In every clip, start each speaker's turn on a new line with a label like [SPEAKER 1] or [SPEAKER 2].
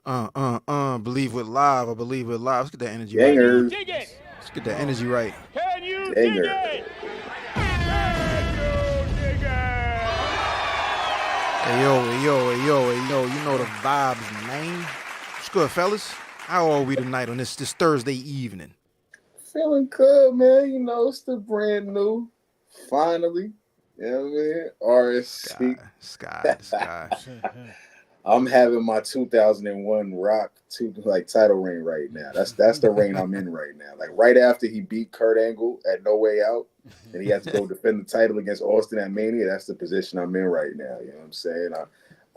[SPEAKER 1] Believe it live. I believe it live. Let's get that energy right, man.
[SPEAKER 2] Dingers.
[SPEAKER 1] Let's get that energy right.
[SPEAKER 3] Can you dig
[SPEAKER 2] Dinger.
[SPEAKER 3] it? Can you dig it?
[SPEAKER 1] Hey yo, hey yo, hey yo, hey yo. You know the vibes, man. What's good, fellas? How are we tonight on this Thursday evening?
[SPEAKER 2] Feeling good, man. You know, it's the brand new. Finally. You know what I mean? RSC.
[SPEAKER 1] Sky.
[SPEAKER 2] I'm having my 2001 Rock title reign right now. That's the reign I'm in right now. Like right after he beat Kurt Angle at No Way Out, and he has to go defend the title against Austin at Mania. That's the position I'm in right now. You know what I'm saying?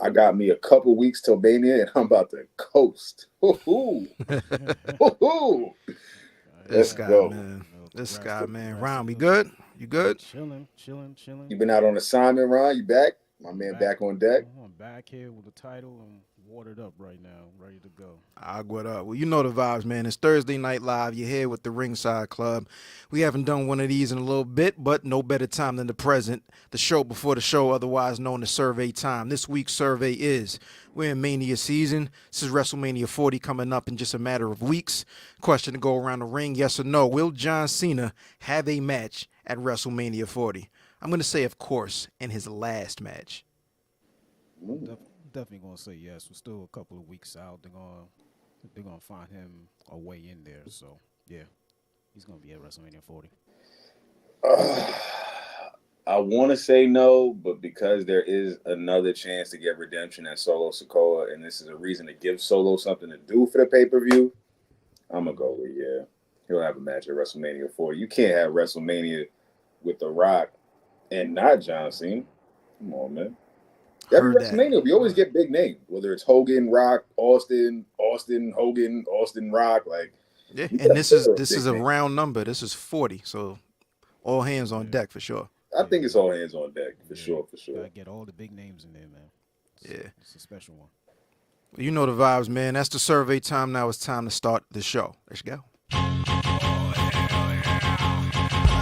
[SPEAKER 2] I got me a couple weeks till Mania, and I'm about to coast. Woo-hoo. Woo-hoo.
[SPEAKER 1] This
[SPEAKER 2] Let's
[SPEAKER 1] guy,
[SPEAKER 2] go.
[SPEAKER 1] man. This guy, man. Ron, we good? You good?
[SPEAKER 4] Chilling.
[SPEAKER 2] You been out on assignment, Ron? You back? My man back on deck.
[SPEAKER 4] I'm back here with the title. I'm watered up right now, ready to go.
[SPEAKER 1] What up? Well, you know the vibes, man. It's Thursday Night Live. You're here with the Ringside Club. We haven't done one of these in a little bit, but no better time than the present. The show before the show, otherwise known as Survey Time. This week's survey is, we're in Mania season. This is WrestleMania 40 coming up in just a matter of weeks. Question to go around the ring, yes or no. Will John Cena have a match at WrestleMania 40? I'm going to say, of course, in his last match.
[SPEAKER 4] Definitely gonna say yes. We're still a couple of weeks out. They're gonna find him a way in there. So yeah, he's gonna be at WrestleMania 40.
[SPEAKER 2] I want to say no, but because there is another chance to get redemption at Solo Sikoa, and this is a reason to give Solo something to do for the pay-per-view, I'm going to go with, yeah. He'll have a match at WrestleMania 40. You can't have WrestleMania with The Rock and not John Cena. Come on, man. Every WrestleMania, we always get big names, whether it's Hogan, Rock, Austin, Hogan, Austin, Rock. Like,
[SPEAKER 1] yeah, and this is a round number. This is 40, so all hands on deck for sure.
[SPEAKER 2] I think it's all hands on deck for sure.
[SPEAKER 4] Gotta get all the big names in there, man. It's a special one.
[SPEAKER 1] You know the vibes, man. That's the survey time. Now it's time to start the show. Let's go.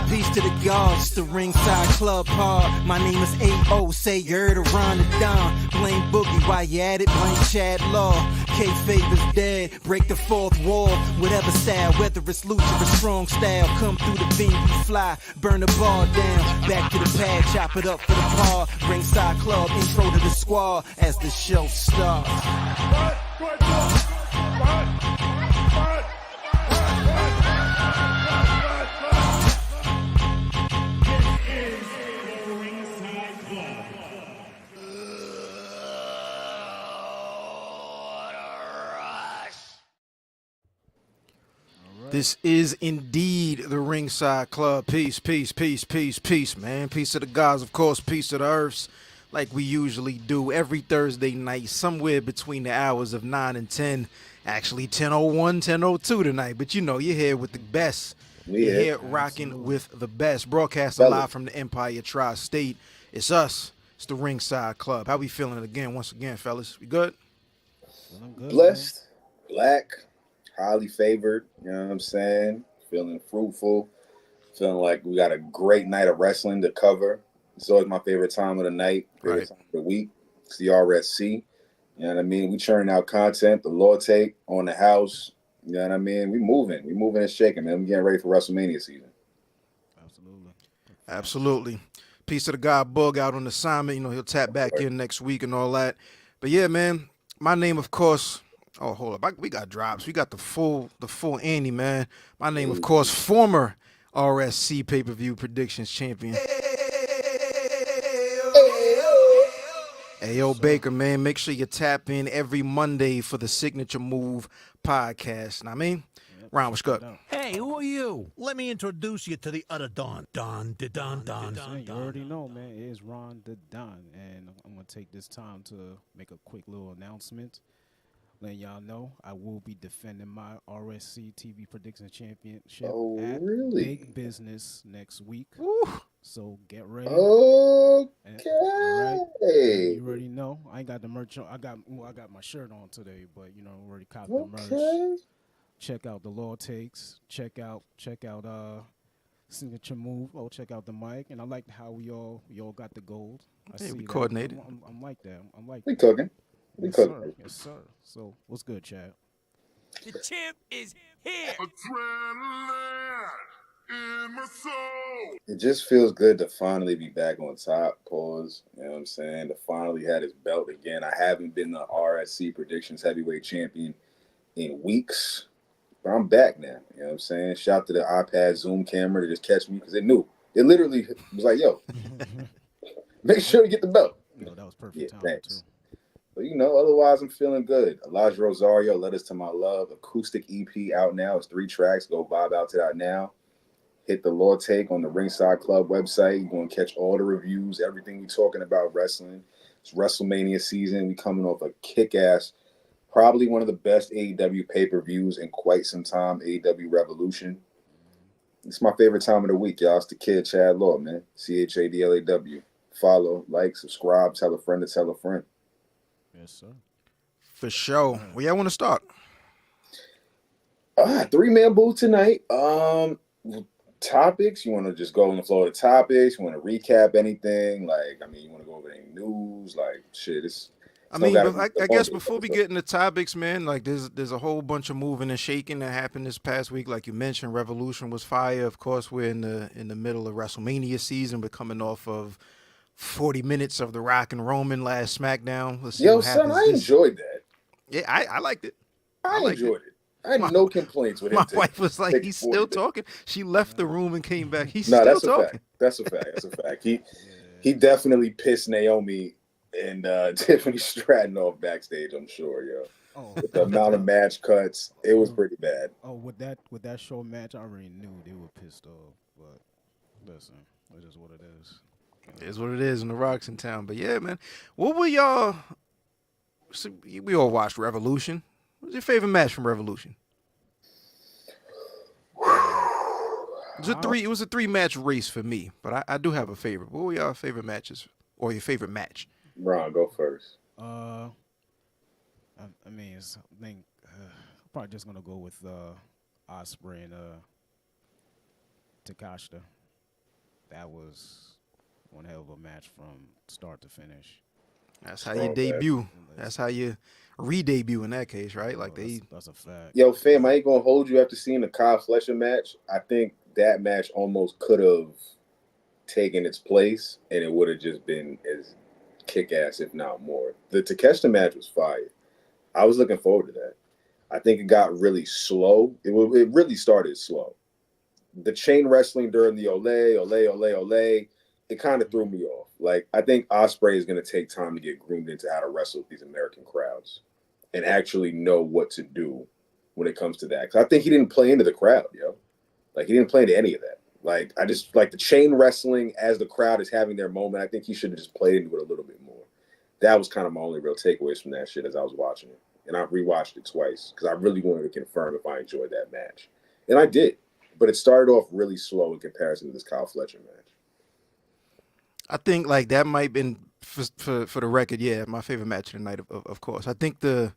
[SPEAKER 5] Peace to the gods, the Ringside Club Pod. My name is A.O. Say you're the Ron the Don. Blame Boogie while you at it, blame Chad Law. K-Fabe is dead, break the fourth wall. Whatever style, whether it's lucha or strong style. Come through the venue, fly, burn the bar down. Back to the pad, chop it up for the par. Ringside Club, intro to the squad as the show starts.
[SPEAKER 1] This is indeed the Ringside Club. Peace, man. Peace to the gods, of course. Peace to the earths, like we usually do every Thursday night, somewhere between the hours of 9 and 10. Actually, 10:01, 10:02 tonight. But you know, you're here with the best. You're here rocking with the best. Broadcasting live from the Empire Tri-State. It's us. It's the Ringside Club. How we feeling once again, fellas? We good?
[SPEAKER 4] Feeling good.
[SPEAKER 2] Blessed, black, highly favored, you know what I'm saying? Feeling fruitful, feeling like we got a great night of wrestling to cover. It's always my favorite time of the night, favorite time of the week. It's the RSC. You know what I mean? We churning out content, the Lord take on the house. You know what I mean? We moving and shaking, man. We getting ready for WrestleMania season.
[SPEAKER 1] Absolutely. Peace to the guy Bug out on assignment. You know, he'll tap back in next week and all that. But yeah, man, my name, of course. Oh, hold up. We got drops. We got the full Andy, man. My name, of course, former RSC pay-per-view predictions champion. Ayo Baker, man. Make sure you tap in every Monday for the Signature Move podcast. Know what I mean? Ron, what's good?
[SPEAKER 6] Hey, who are you? Let me introduce you to the other Don. Don.
[SPEAKER 4] You already know, man. It is Ron the Don. And I'm going to take this time to make a quick little announcement. Letting y'all know I will be defending my RSC TV Prediction Championship at Big Business next week.
[SPEAKER 1] Ooh.
[SPEAKER 4] So get ready.
[SPEAKER 2] Okay.
[SPEAKER 4] Right. You already know. I ain't got the merch on. I got my shirt on today, but you know, already copped the merch. Check out the Law Takes. Check out Signature Move. Oh, check out the mic. And I like how we all got the gold.
[SPEAKER 1] We coordinated.
[SPEAKER 4] I'm like that. I'm like
[SPEAKER 2] we cooking. We
[SPEAKER 4] Yes,
[SPEAKER 2] cooking.
[SPEAKER 4] sir. Yes, sir. So, what's good, Chad?
[SPEAKER 3] The champ is here.
[SPEAKER 2] It just feels good to finally be back on top. Pause. You know what I'm saying? To finally had his belt again. I haven't been the RSC predictions heavyweight champion in weeks, but I'm back now. You know what I'm saying? Shout out to the iPad Zoom camera to just catch me because it knew. It literally was like, yo, make sure you get the belt.
[SPEAKER 4] Yo, that was perfect
[SPEAKER 2] Yeah,
[SPEAKER 4] timing too.
[SPEAKER 2] thanks. But otherwise I'm feeling good. Elijah Rosario, Letters to My Love, acoustic EP out now. It's 3 tracks. Go vibe out to that now. Hit the Law Take on the Ringside Club website. You're going to catch all the reviews, everything we're talking about wrestling. It's WrestleMania season. We coming off a kick-ass, probably one of the best AEW pay-per-views in quite some time, AEW Revolution. It's my favorite time of the week, y'all. It's the kid, Chad Law, man. CHADLAW. Follow, like, subscribe, tell a friend to tell a friend.
[SPEAKER 4] Yes, sir.
[SPEAKER 1] For sure. Where y'all want to start?
[SPEAKER 2] 3-man booth tonight. Topics. You want to just go on the floor of the topics? You want to recap anything? You want to go over any news? Shit,
[SPEAKER 1] I guess before we get into topics, man, there's a whole bunch of moving and shaking that happened this past week. Like you mentioned, Revolution was fire. Of course, we're in the middle of WrestleMania season. We're coming off of 40 minutes of The Rock and Roman last SmackDown. Let's see what happens.
[SPEAKER 2] I enjoyed that.
[SPEAKER 1] Yeah, I liked it.
[SPEAKER 2] I enjoyed it. I had no complaints with him.
[SPEAKER 1] My wife was like, he's still talking. She left the room and came back. He's
[SPEAKER 2] No,
[SPEAKER 1] still
[SPEAKER 2] that's
[SPEAKER 1] talking.
[SPEAKER 2] That's a fact. That's a fact. He definitely pissed Naomi and Tiffany Stratton off backstage, I'm sure, yo.
[SPEAKER 4] Oh,
[SPEAKER 2] With the amount of match cuts, it was pretty bad.
[SPEAKER 4] Oh, with that show match, I already knew they were pissed off. But listen, it is what it is.
[SPEAKER 1] It is what it is, and The Rock's in town. But yeah, man, what were y'all? So we all watched Revolution. What was your favorite match from Revolution? It was a 3-match race for me, but I do have a favorite. What were y'all favorite matches or your favorite match?
[SPEAKER 2] Ron, go first.
[SPEAKER 4] I think probably just gonna go with Ospreay and Takashita. That was one hell of a match from start to finish.
[SPEAKER 1] That's how you debut. That's how you re-debut in that case, right?
[SPEAKER 4] That's a fact.
[SPEAKER 2] Yo, fam, I ain't gonna hold you after seeing the Kyle Fletcher match. I think that match almost could have taken its place, and it would have just been as kick-ass, if not more. The Takeshita match was fire. I was looking forward to that. I think it got really slow. It really started slow. The chain wrestling during the ole, it kind of threw me off. I think Ospreay is going to take time to get groomed into how to wrestle with these American crowds and actually know what to do when it comes to that. Because I think he didn't play into the crowd, yo. He didn't play into any of that. I just the chain wrestling as the crowd is having their moment. I think he should have just played into it a little bit more. That was kind of my only real takeaways from that shit as I was watching it. And I rewatched it twice because I really wanted to confirm if I enjoyed that match. And I did. But it started off really slow in comparison to this Kyle Fletcher match.
[SPEAKER 1] I think that might have been for the record, yeah, my favorite match of the night, of course. I think the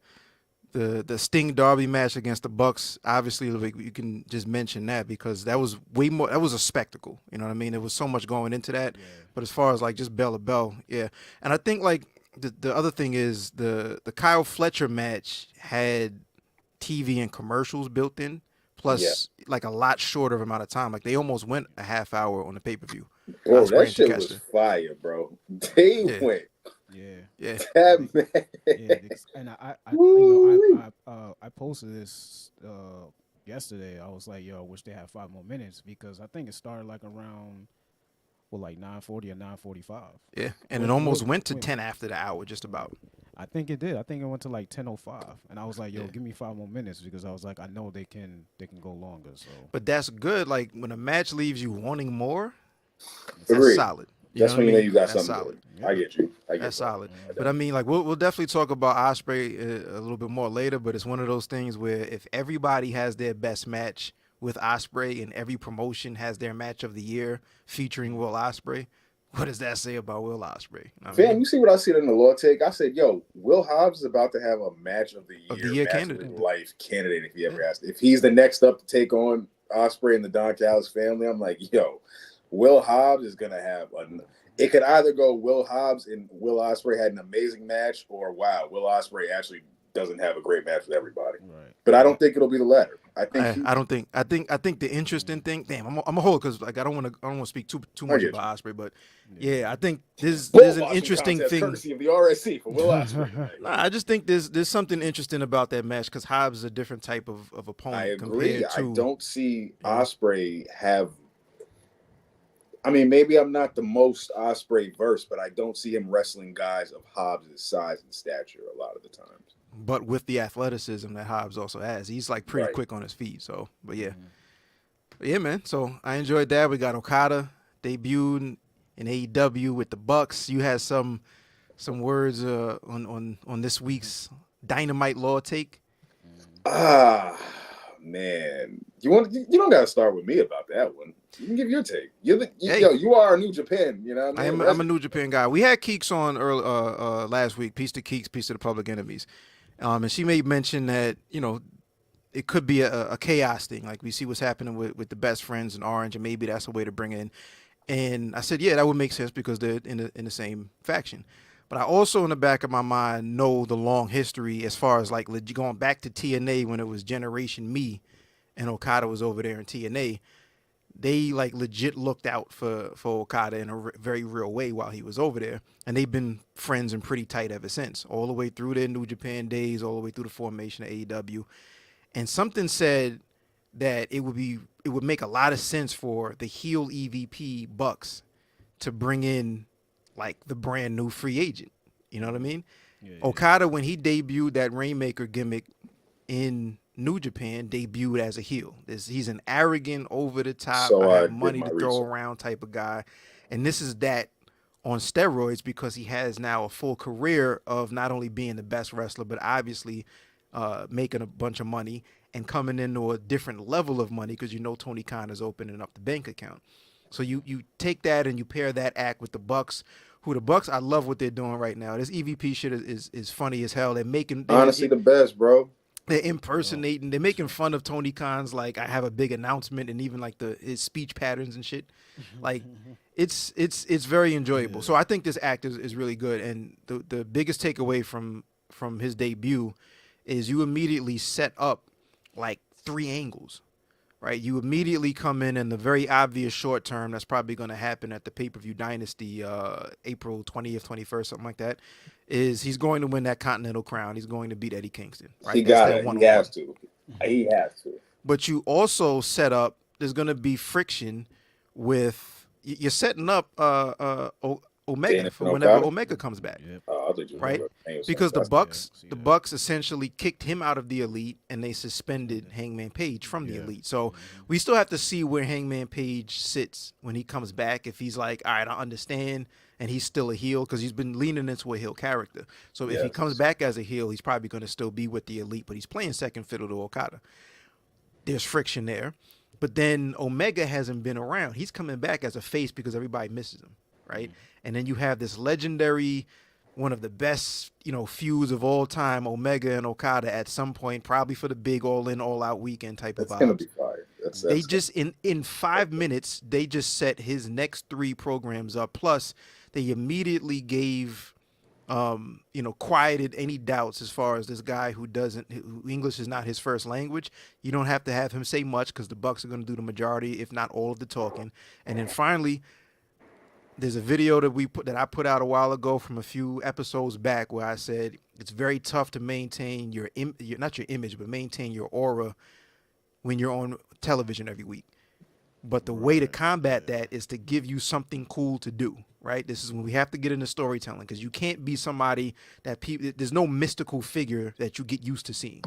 [SPEAKER 1] Sting Darby match against the Bucks, obviously you can just mention that because that was way more. That was a spectacle. You know what I mean? There was so much going into that. Yeah. But as far as just bell to bell, yeah. And I think the other thing is the Kyle Fletcher match had TV and commercials built in, plus a lot shorter amount of time. They almost went a half hour on the pay-per-view.
[SPEAKER 2] Bro, that shit was fire, bro. They went.
[SPEAKER 4] Yeah.
[SPEAKER 2] That man.
[SPEAKER 4] Yeah, and I posted this yesterday. I was like, yo, I wish they had 5 more minutes because I think it started around 9:40 or 9:45.
[SPEAKER 1] Yeah, and it almost went to 10 after the hour, just about.
[SPEAKER 4] I think it did. I think it went to 10:05, and I was like, "Yo, give me 5 more minutes," because I was like, I know they can go longer. So,
[SPEAKER 1] but that's good. When a match leaves you wanting more, that's
[SPEAKER 2] Agreed.
[SPEAKER 1] Solid.
[SPEAKER 2] That's when you know you got something
[SPEAKER 1] solid.
[SPEAKER 2] Good. Yeah. I get you.
[SPEAKER 1] That's solid. But I mean, we'll definitely talk about Ospreay a little bit more later. But it's one of those things where if everybody has their best match with Ospreay and every promotion has their match of the year featuring Will Ospreay, what does that say about Will Ospreay?
[SPEAKER 2] Fam, you see what I said in the Law Take? I said, yo, Will Hobbs is about to have a match of the year
[SPEAKER 1] candidate.
[SPEAKER 2] Life candidate if he ever has to. If he's the next up to take on Ospreay and the Don Callis family, I'm like, yo, Will Hobbs is going to have it could either go Will Hobbs and Will Ospreay had an amazing match, or wow, Will Ospreay actually doesn't have a great match with everybody.
[SPEAKER 4] Right.
[SPEAKER 2] But I don't think it'll be the latter. I think
[SPEAKER 1] I don't think. I think the interesting thing. Damn, I'm a hold because like I don't want to speak too much
[SPEAKER 2] get
[SPEAKER 1] about Ospreay, but yeah, I think there's
[SPEAKER 2] bull
[SPEAKER 1] an
[SPEAKER 2] boxing
[SPEAKER 1] interesting
[SPEAKER 2] contest
[SPEAKER 1] thing.
[SPEAKER 2] courtesy of the RSC for Will Ospreay tonight.
[SPEAKER 1] Nah, I just think there's something interesting about that match because Hobbs is a different type of opponent.
[SPEAKER 2] I agree.
[SPEAKER 1] Compared to,
[SPEAKER 2] I don't see Ospreay have. I mean, maybe I'm not the most Ospreay versed, but I don't see him wrestling guys of Hobbs' size and stature a lot of the times.
[SPEAKER 1] but with the athleticism that Hobbs also has, he's like pretty
[SPEAKER 2] Right.
[SPEAKER 1] quick on his feet. So, but yeah, man. So I enjoyed that. We got Okada debuted in AEW with the Bucks. You had some words on this week's Dynamite Law take.
[SPEAKER 2] Ah, man, you don't got to start with me about that one. You can give your take. You are a New Japan. You know what I mean?
[SPEAKER 1] I'm a New Japan guy. We had Keeks on early, last week. Peace to Keeks, peace to the Public Enemies. And she made mention that it could be a chaos thing. Like we see what's happening with the best friends in Orange, and maybe that's a way to bring in. And I said, yeah, that would make sense because they're in the same faction. But I also, in the back of my mind, know the long history as far as like going back to TNA when it was Generation Me, and Okada was over there in TNA. They like legit looked out for Okada in a very real way while he was over there. And they've been friends and pretty tight ever since, all the way through their New Japan days, all the way through the formation of AEW. And something said that it would make a lot of sense for the heel EVP Bucks to bring in like the brand new free agent. You know what I mean? Yeah. Okada, when he debuted that Rainmaker gimmick in New Japan, debuted as a heel. He's an arrogant, over the top, I have money to throw around type of guy. And this is that on steroids because he has now a full career of not only being the best wrestler, but obviously making a bunch of money and coming into a different level of money because Tony Khan is opening up the bank account. So you take that and you pair that act with the Bucks, I love what they're doing right now. This EVP shit is funny as hell. They're
[SPEAKER 2] honestly the best, bro.
[SPEAKER 1] They're impersonating. They're making fun of Tony Khan's like I have a big announcement and even like his speech patterns and shit. Like it's very enjoyable. So I think this act is really good. And the biggest takeaway from his debut is you immediately set up like 3 angles. Right, you immediately come in the very obvious short term that's probably going to happen at the pay-per-view Dynasty, April 20th, 21st, something like that. Is he's going to win that Continental Crown? He's going to beat Eddie Kingston. Right,
[SPEAKER 2] he got it. He has to. He has to.
[SPEAKER 1] But you also set up. There's going to be friction with. You're setting up Omega for whenever Omega comes back. Yep. Right? Because the Bucks essentially kicked him out of the Elite and they suspended Hangman Page from the Elite. So we still have to see where Hangman Page sits when he comes back. If he's like, all right, I understand, and he's still a heel because he's been leaning into a heel character. So if he comes back as a heel, he's probably going to still be with the Elite, but he's playing second fiddle to Okada. There's friction there. But then Omega hasn't been around. He's coming back as a face because everybody misses him. Right. And then you have this legendary, one of the best, feuds of all time, Omega and Okada at some point, probably for the big all in, all out weekend type of vibes.
[SPEAKER 2] That's going to be fire.
[SPEAKER 1] They just, in 5 minutes, they just set his next 3 programs up. Plus, they immediately gave, quieted any doubts as far as this guy who English is not his first language. You don't have to have him say much because the Bucks are going to do the majority, if not all of the talking. And then finally, there's a video that I put out a while ago from a few episodes back where I said it's very tough to maintain not your image, but maintain your aura when you're on television every week. But the way to combat that is to give you something cool to do, right? This is when we have to get into storytelling because you can't be somebody there's no mystical figure that you get used to seeing,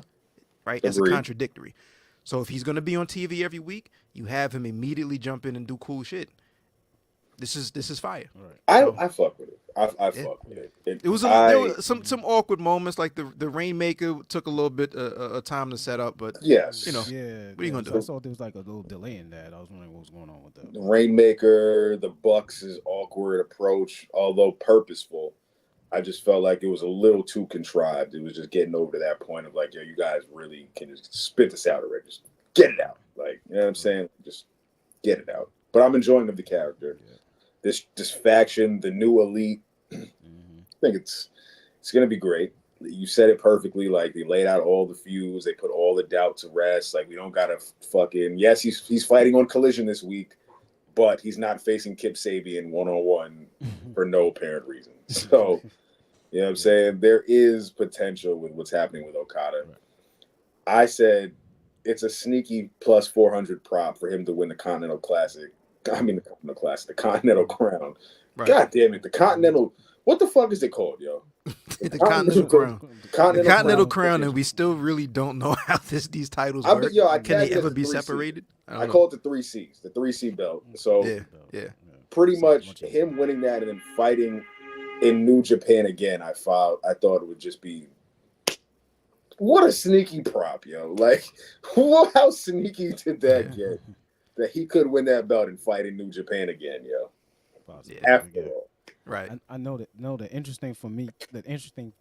[SPEAKER 1] right? That's a contradictory. So if he's going to be on TV every week, you have him immediately jump in and do cool shit. This is fire.
[SPEAKER 2] Right. I fuck with it. I fuck with it.
[SPEAKER 1] There were some awkward moments, like the Rainmaker took a little bit of time to set up, but what are you gonna do?
[SPEAKER 4] I saw there was like a little delay in that. I was wondering what was going on with that.
[SPEAKER 2] The Rainmaker, the Bucks' awkward approach, although purposeful, I just felt like it was a little too contrived. It was just getting over to that point of like, yo, you guys really can just spit this out already. Just get it out. Like, you know what I'm saying? Just get it out. But I'm enjoying the character. this faction, the new elite. I think it's going to be great. You said it perfectly. Like, they laid out all the feuds. They put all the doubt to rest. Like, we don't got to fucking... Yes, he's fighting on Collision this week, but he's not facing Kip Sabian one-on-one for no apparent reason. So, you know what I'm saying? There is potential with what's happening with Okada. I said it's a sneaky plus 400 prop for him to win the Continental Classic. I mean, the Continental Classic, the Continental Crown. Right. God damn it. The Continental... What the fuck is it called, yo?
[SPEAKER 1] The Continental Crown. The Continental Crown, and we still really don't know how these titles work. Can they ever be separated?
[SPEAKER 2] I call it the 3Cs, the 3C belt. So pretty much him winning that and then fighting in New Japan again, I thought it would just be what a sneaky prop, yo. Like, how sneaky did that get that he could win that belt and fight in New Japan again, yo? After all.
[SPEAKER 1] Right.
[SPEAKER 4] I know that. No, the interesting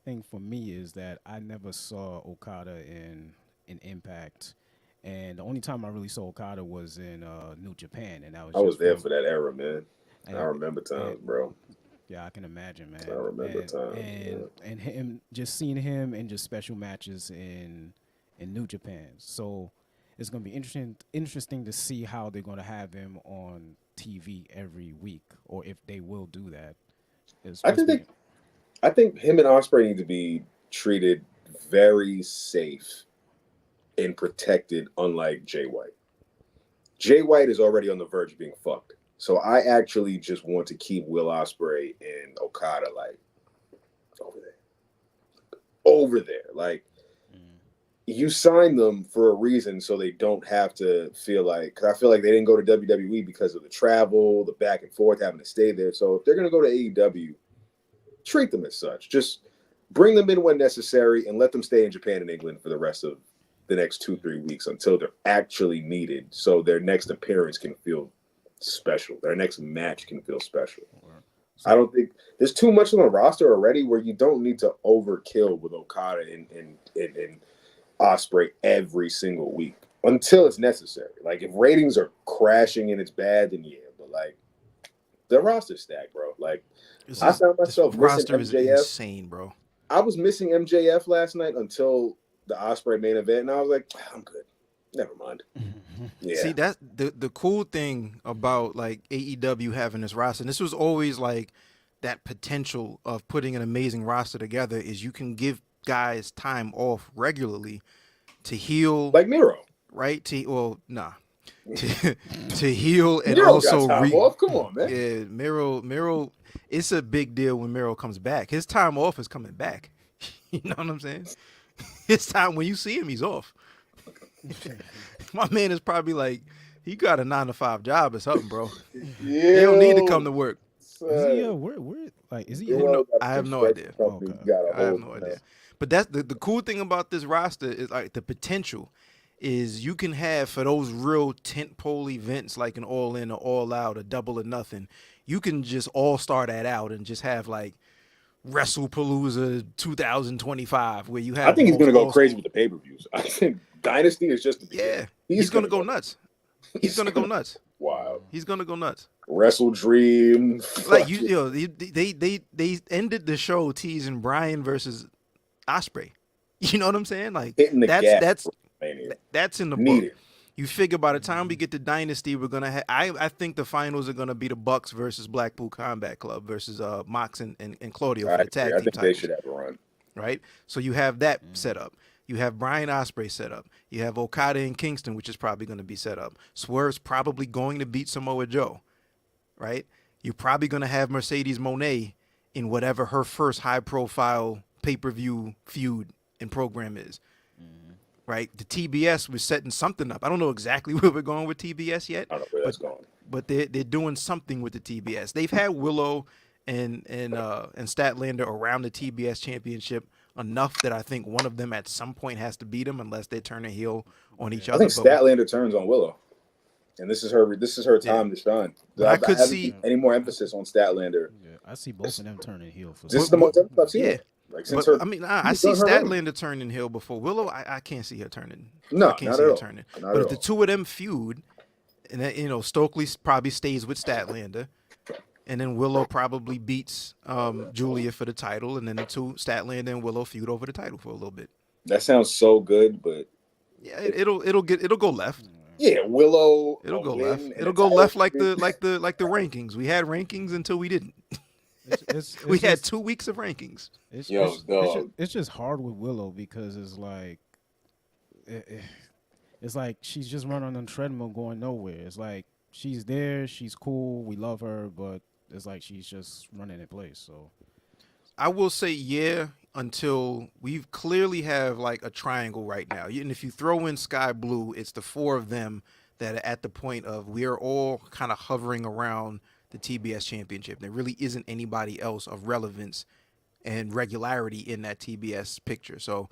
[SPEAKER 4] thing for me is that I never saw Okada in Impact, and the only time I really saw Okada was in New Japan, and I was
[SPEAKER 2] there for that era, man. I remember times, bro.
[SPEAKER 4] Yeah, I can imagine, man.
[SPEAKER 2] I remember times.
[SPEAKER 4] And him, just seeing him in just special matches in New Japan. So it's gonna be interesting to see how they're gonna have him on TV every week, or if they will do that. I
[SPEAKER 2] think him and Ospreay need to be treated very safe and protected, unlike Jay White. Jay White is already on the verge of being fucked. So I actually just want to keep Will Ospreay and Okada like over there. Like, you signed them for a reason so they don't have to feel like, because I feel like they didn't go to WWE because of the travel, the back and forth, having to stay there. So if they're going to go to AEW, treat them as such. Just bring them in when necessary and let them stay in Japan and England for the rest of the next 2-3 weeks until they're actually needed, so their next appearance can feel special. Their next match can feel special. I don't think there's too much on the roster already where you don't need to overkill with Okada and Ospreay every single week until it's necessary. Like, if ratings are crashing and it's bad, then yeah, but like, the roster's stacked, bro. Like, I found myself missing MJF. Is
[SPEAKER 1] insane, bro.
[SPEAKER 2] I was missing MJF last night until the Ospreay main event, and I was like, I'm good. Never mind. Yeah.
[SPEAKER 1] See, that's the cool thing about like AEW having this roster, and this was always like that potential of putting an amazing roster together, is you can give guys time off regularly to heal,
[SPEAKER 2] like Miro,
[SPEAKER 1] right? To heal and
[SPEAKER 2] Miro
[SPEAKER 1] also
[SPEAKER 2] got time off. Come on, man.
[SPEAKER 1] Yeah, Miro. It's a big deal when Miro comes back. His time off is coming back. You know what I'm saying? His time, when you see him, he's off. My man is probably like, he got a 9-to-5 job or something, bro. He don't need to come to work.
[SPEAKER 4] Is he where like, is he?
[SPEAKER 1] I have no idea.
[SPEAKER 2] Okay.
[SPEAKER 1] I have no idea. But that's the cool thing about this roster is like the potential is you can have, for those real tentpole events like an All In or All Out or Double or Nothing, you can just all start that out and just have like WrestlePalooza 2025 where you have.
[SPEAKER 2] I think he's going to go crazy with the pay-per-views. I think Dynasty is just
[SPEAKER 1] he's going to go nuts. He's going to go nuts.
[SPEAKER 2] Wow.
[SPEAKER 1] He's going to go nuts.
[SPEAKER 2] Wrestle Dream.
[SPEAKER 1] Like they ended the show teasing Bryan versus Ospreay. You know what I'm saying? Like that's in the book. You figure by the time we get to Dynasty, we're gonna have. I think the finals are gonna be the Bucks versus Blackpool Combat Club versus Mox and Claudio for the tag team
[SPEAKER 2] think
[SPEAKER 1] titles.
[SPEAKER 2] They should have a run.
[SPEAKER 1] Right? So you have that set up. You have Bryan Ospreay set up. You have Okada and Kingston, which is probably going to be set up. Swerve's probably going to beat Samoa Joe. Right? You're probably going to have Mercedes Moné in whatever her first high-profile pay-per-view feud and program is. Right? The TBS was setting something up. I don't know exactly where we're going with TBS yet.
[SPEAKER 2] I don't know where that's going.
[SPEAKER 1] But they're doing something with the TBS. They've had Willow and Statlander around the TBS championship enough that I think one of them at some point has to beat them unless they turn a heel on each other.
[SPEAKER 2] I think Statlander turns on Willow, and this is her time to shine.
[SPEAKER 1] I could see
[SPEAKER 2] any more emphasis on Statlander.
[SPEAKER 4] Yeah, I see both of them turning heel.
[SPEAKER 2] This is the most I've seen.
[SPEAKER 1] Yeah.
[SPEAKER 2] Like,
[SPEAKER 1] I see Statlander turning heel before Willow. I can't see her turning.
[SPEAKER 2] No,
[SPEAKER 1] I can't
[SPEAKER 2] not
[SPEAKER 1] see
[SPEAKER 2] at
[SPEAKER 1] her
[SPEAKER 2] all.
[SPEAKER 1] turning.
[SPEAKER 2] Not
[SPEAKER 1] but
[SPEAKER 2] at
[SPEAKER 1] if the two of them feud, and then, Stokely probably stays with Statlander, and then Willow probably beats Julia for the title, and then the two Statlander and Willow feud over the title for a little bit.
[SPEAKER 2] That sounds so good, but
[SPEAKER 1] Yeah, it'll go left.
[SPEAKER 2] yeah, Willow.
[SPEAKER 1] It'll go
[SPEAKER 2] win
[SPEAKER 1] left.
[SPEAKER 2] and
[SPEAKER 1] It'll
[SPEAKER 2] a
[SPEAKER 1] go
[SPEAKER 2] title
[SPEAKER 1] left like
[SPEAKER 2] defense.
[SPEAKER 1] the rankings. We had rankings until we didn't.
[SPEAKER 4] It's
[SPEAKER 1] We had
[SPEAKER 4] just-
[SPEAKER 1] 2 weeks of rankings.
[SPEAKER 4] It's just hard with Willow because it's like it's like she's just running on a treadmill going nowhere. It's like she's there, she's cool, we love her, but it's like she's just running in place. So
[SPEAKER 1] I will say yeah until we clearly have like a triangle right now. And if you throw in Sky Blue, it's the four of them that are at the point of we are all kind of hovering around the TBS championship. There really isn't anybody else of relevance and regularity in that TBS picture. So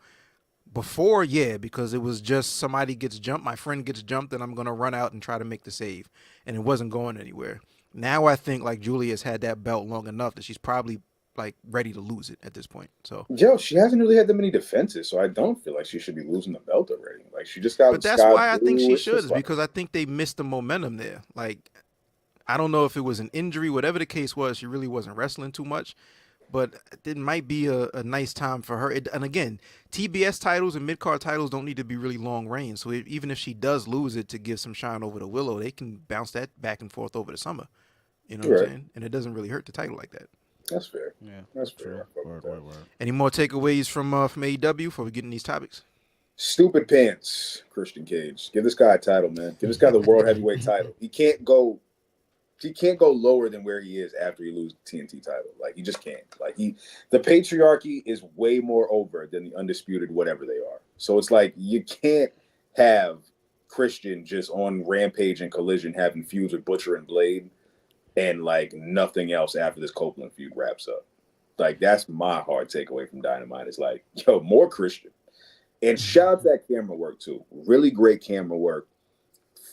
[SPEAKER 1] before, yeah, because it was just somebody gets jumped, my friend gets jumped, and I'm going to run out and try to make the save. And it wasn't going anywhere. Now I think like Julia's had that belt long enough that she's probably like ready to lose it at this point. So
[SPEAKER 2] She hasn't really had that many defenses, so I don't feel like she should be losing the belt already. Like she just got.
[SPEAKER 1] But that's
[SPEAKER 2] Sky
[SPEAKER 1] why I think
[SPEAKER 2] Blue.
[SPEAKER 1] she
[SPEAKER 2] It's
[SPEAKER 1] should,
[SPEAKER 2] just
[SPEAKER 1] is
[SPEAKER 2] like-
[SPEAKER 1] because I think they missed the momentum there. Like, I don't know if it was an injury, whatever the case was, she really wasn't wrestling too much. But it might be a nice time for her. And again, TBS titles and mid-card titles don't need to be really long reigns. So even if she does lose it to give some shine over to Willow, they can bounce that back and forth over the summer. You know what I'm saying? And it doesn't really hurt the title like that.
[SPEAKER 2] That's fair.
[SPEAKER 4] yeah,
[SPEAKER 2] That's fair.
[SPEAKER 4] true. Word.
[SPEAKER 1] Any more takeaways from AEW before we get in these topics?
[SPEAKER 2] Stupid pants, Christian Cage. Give this guy a title, man. Give this guy the world heavyweight title. He can't go lower than where he is after he loses the TNT title. Like he just can't. Like the patriarchy is way more over than the undisputed whatever they are. So it's like you can't have Christian just on Rampage and Collision having feuds with Butcher and Blade and like nothing else after this Copeland feud wraps up. Like that's my hard takeaway from Dynamite. It's like, yo, more Christian. And shout out to that camera work too. Really great camera work.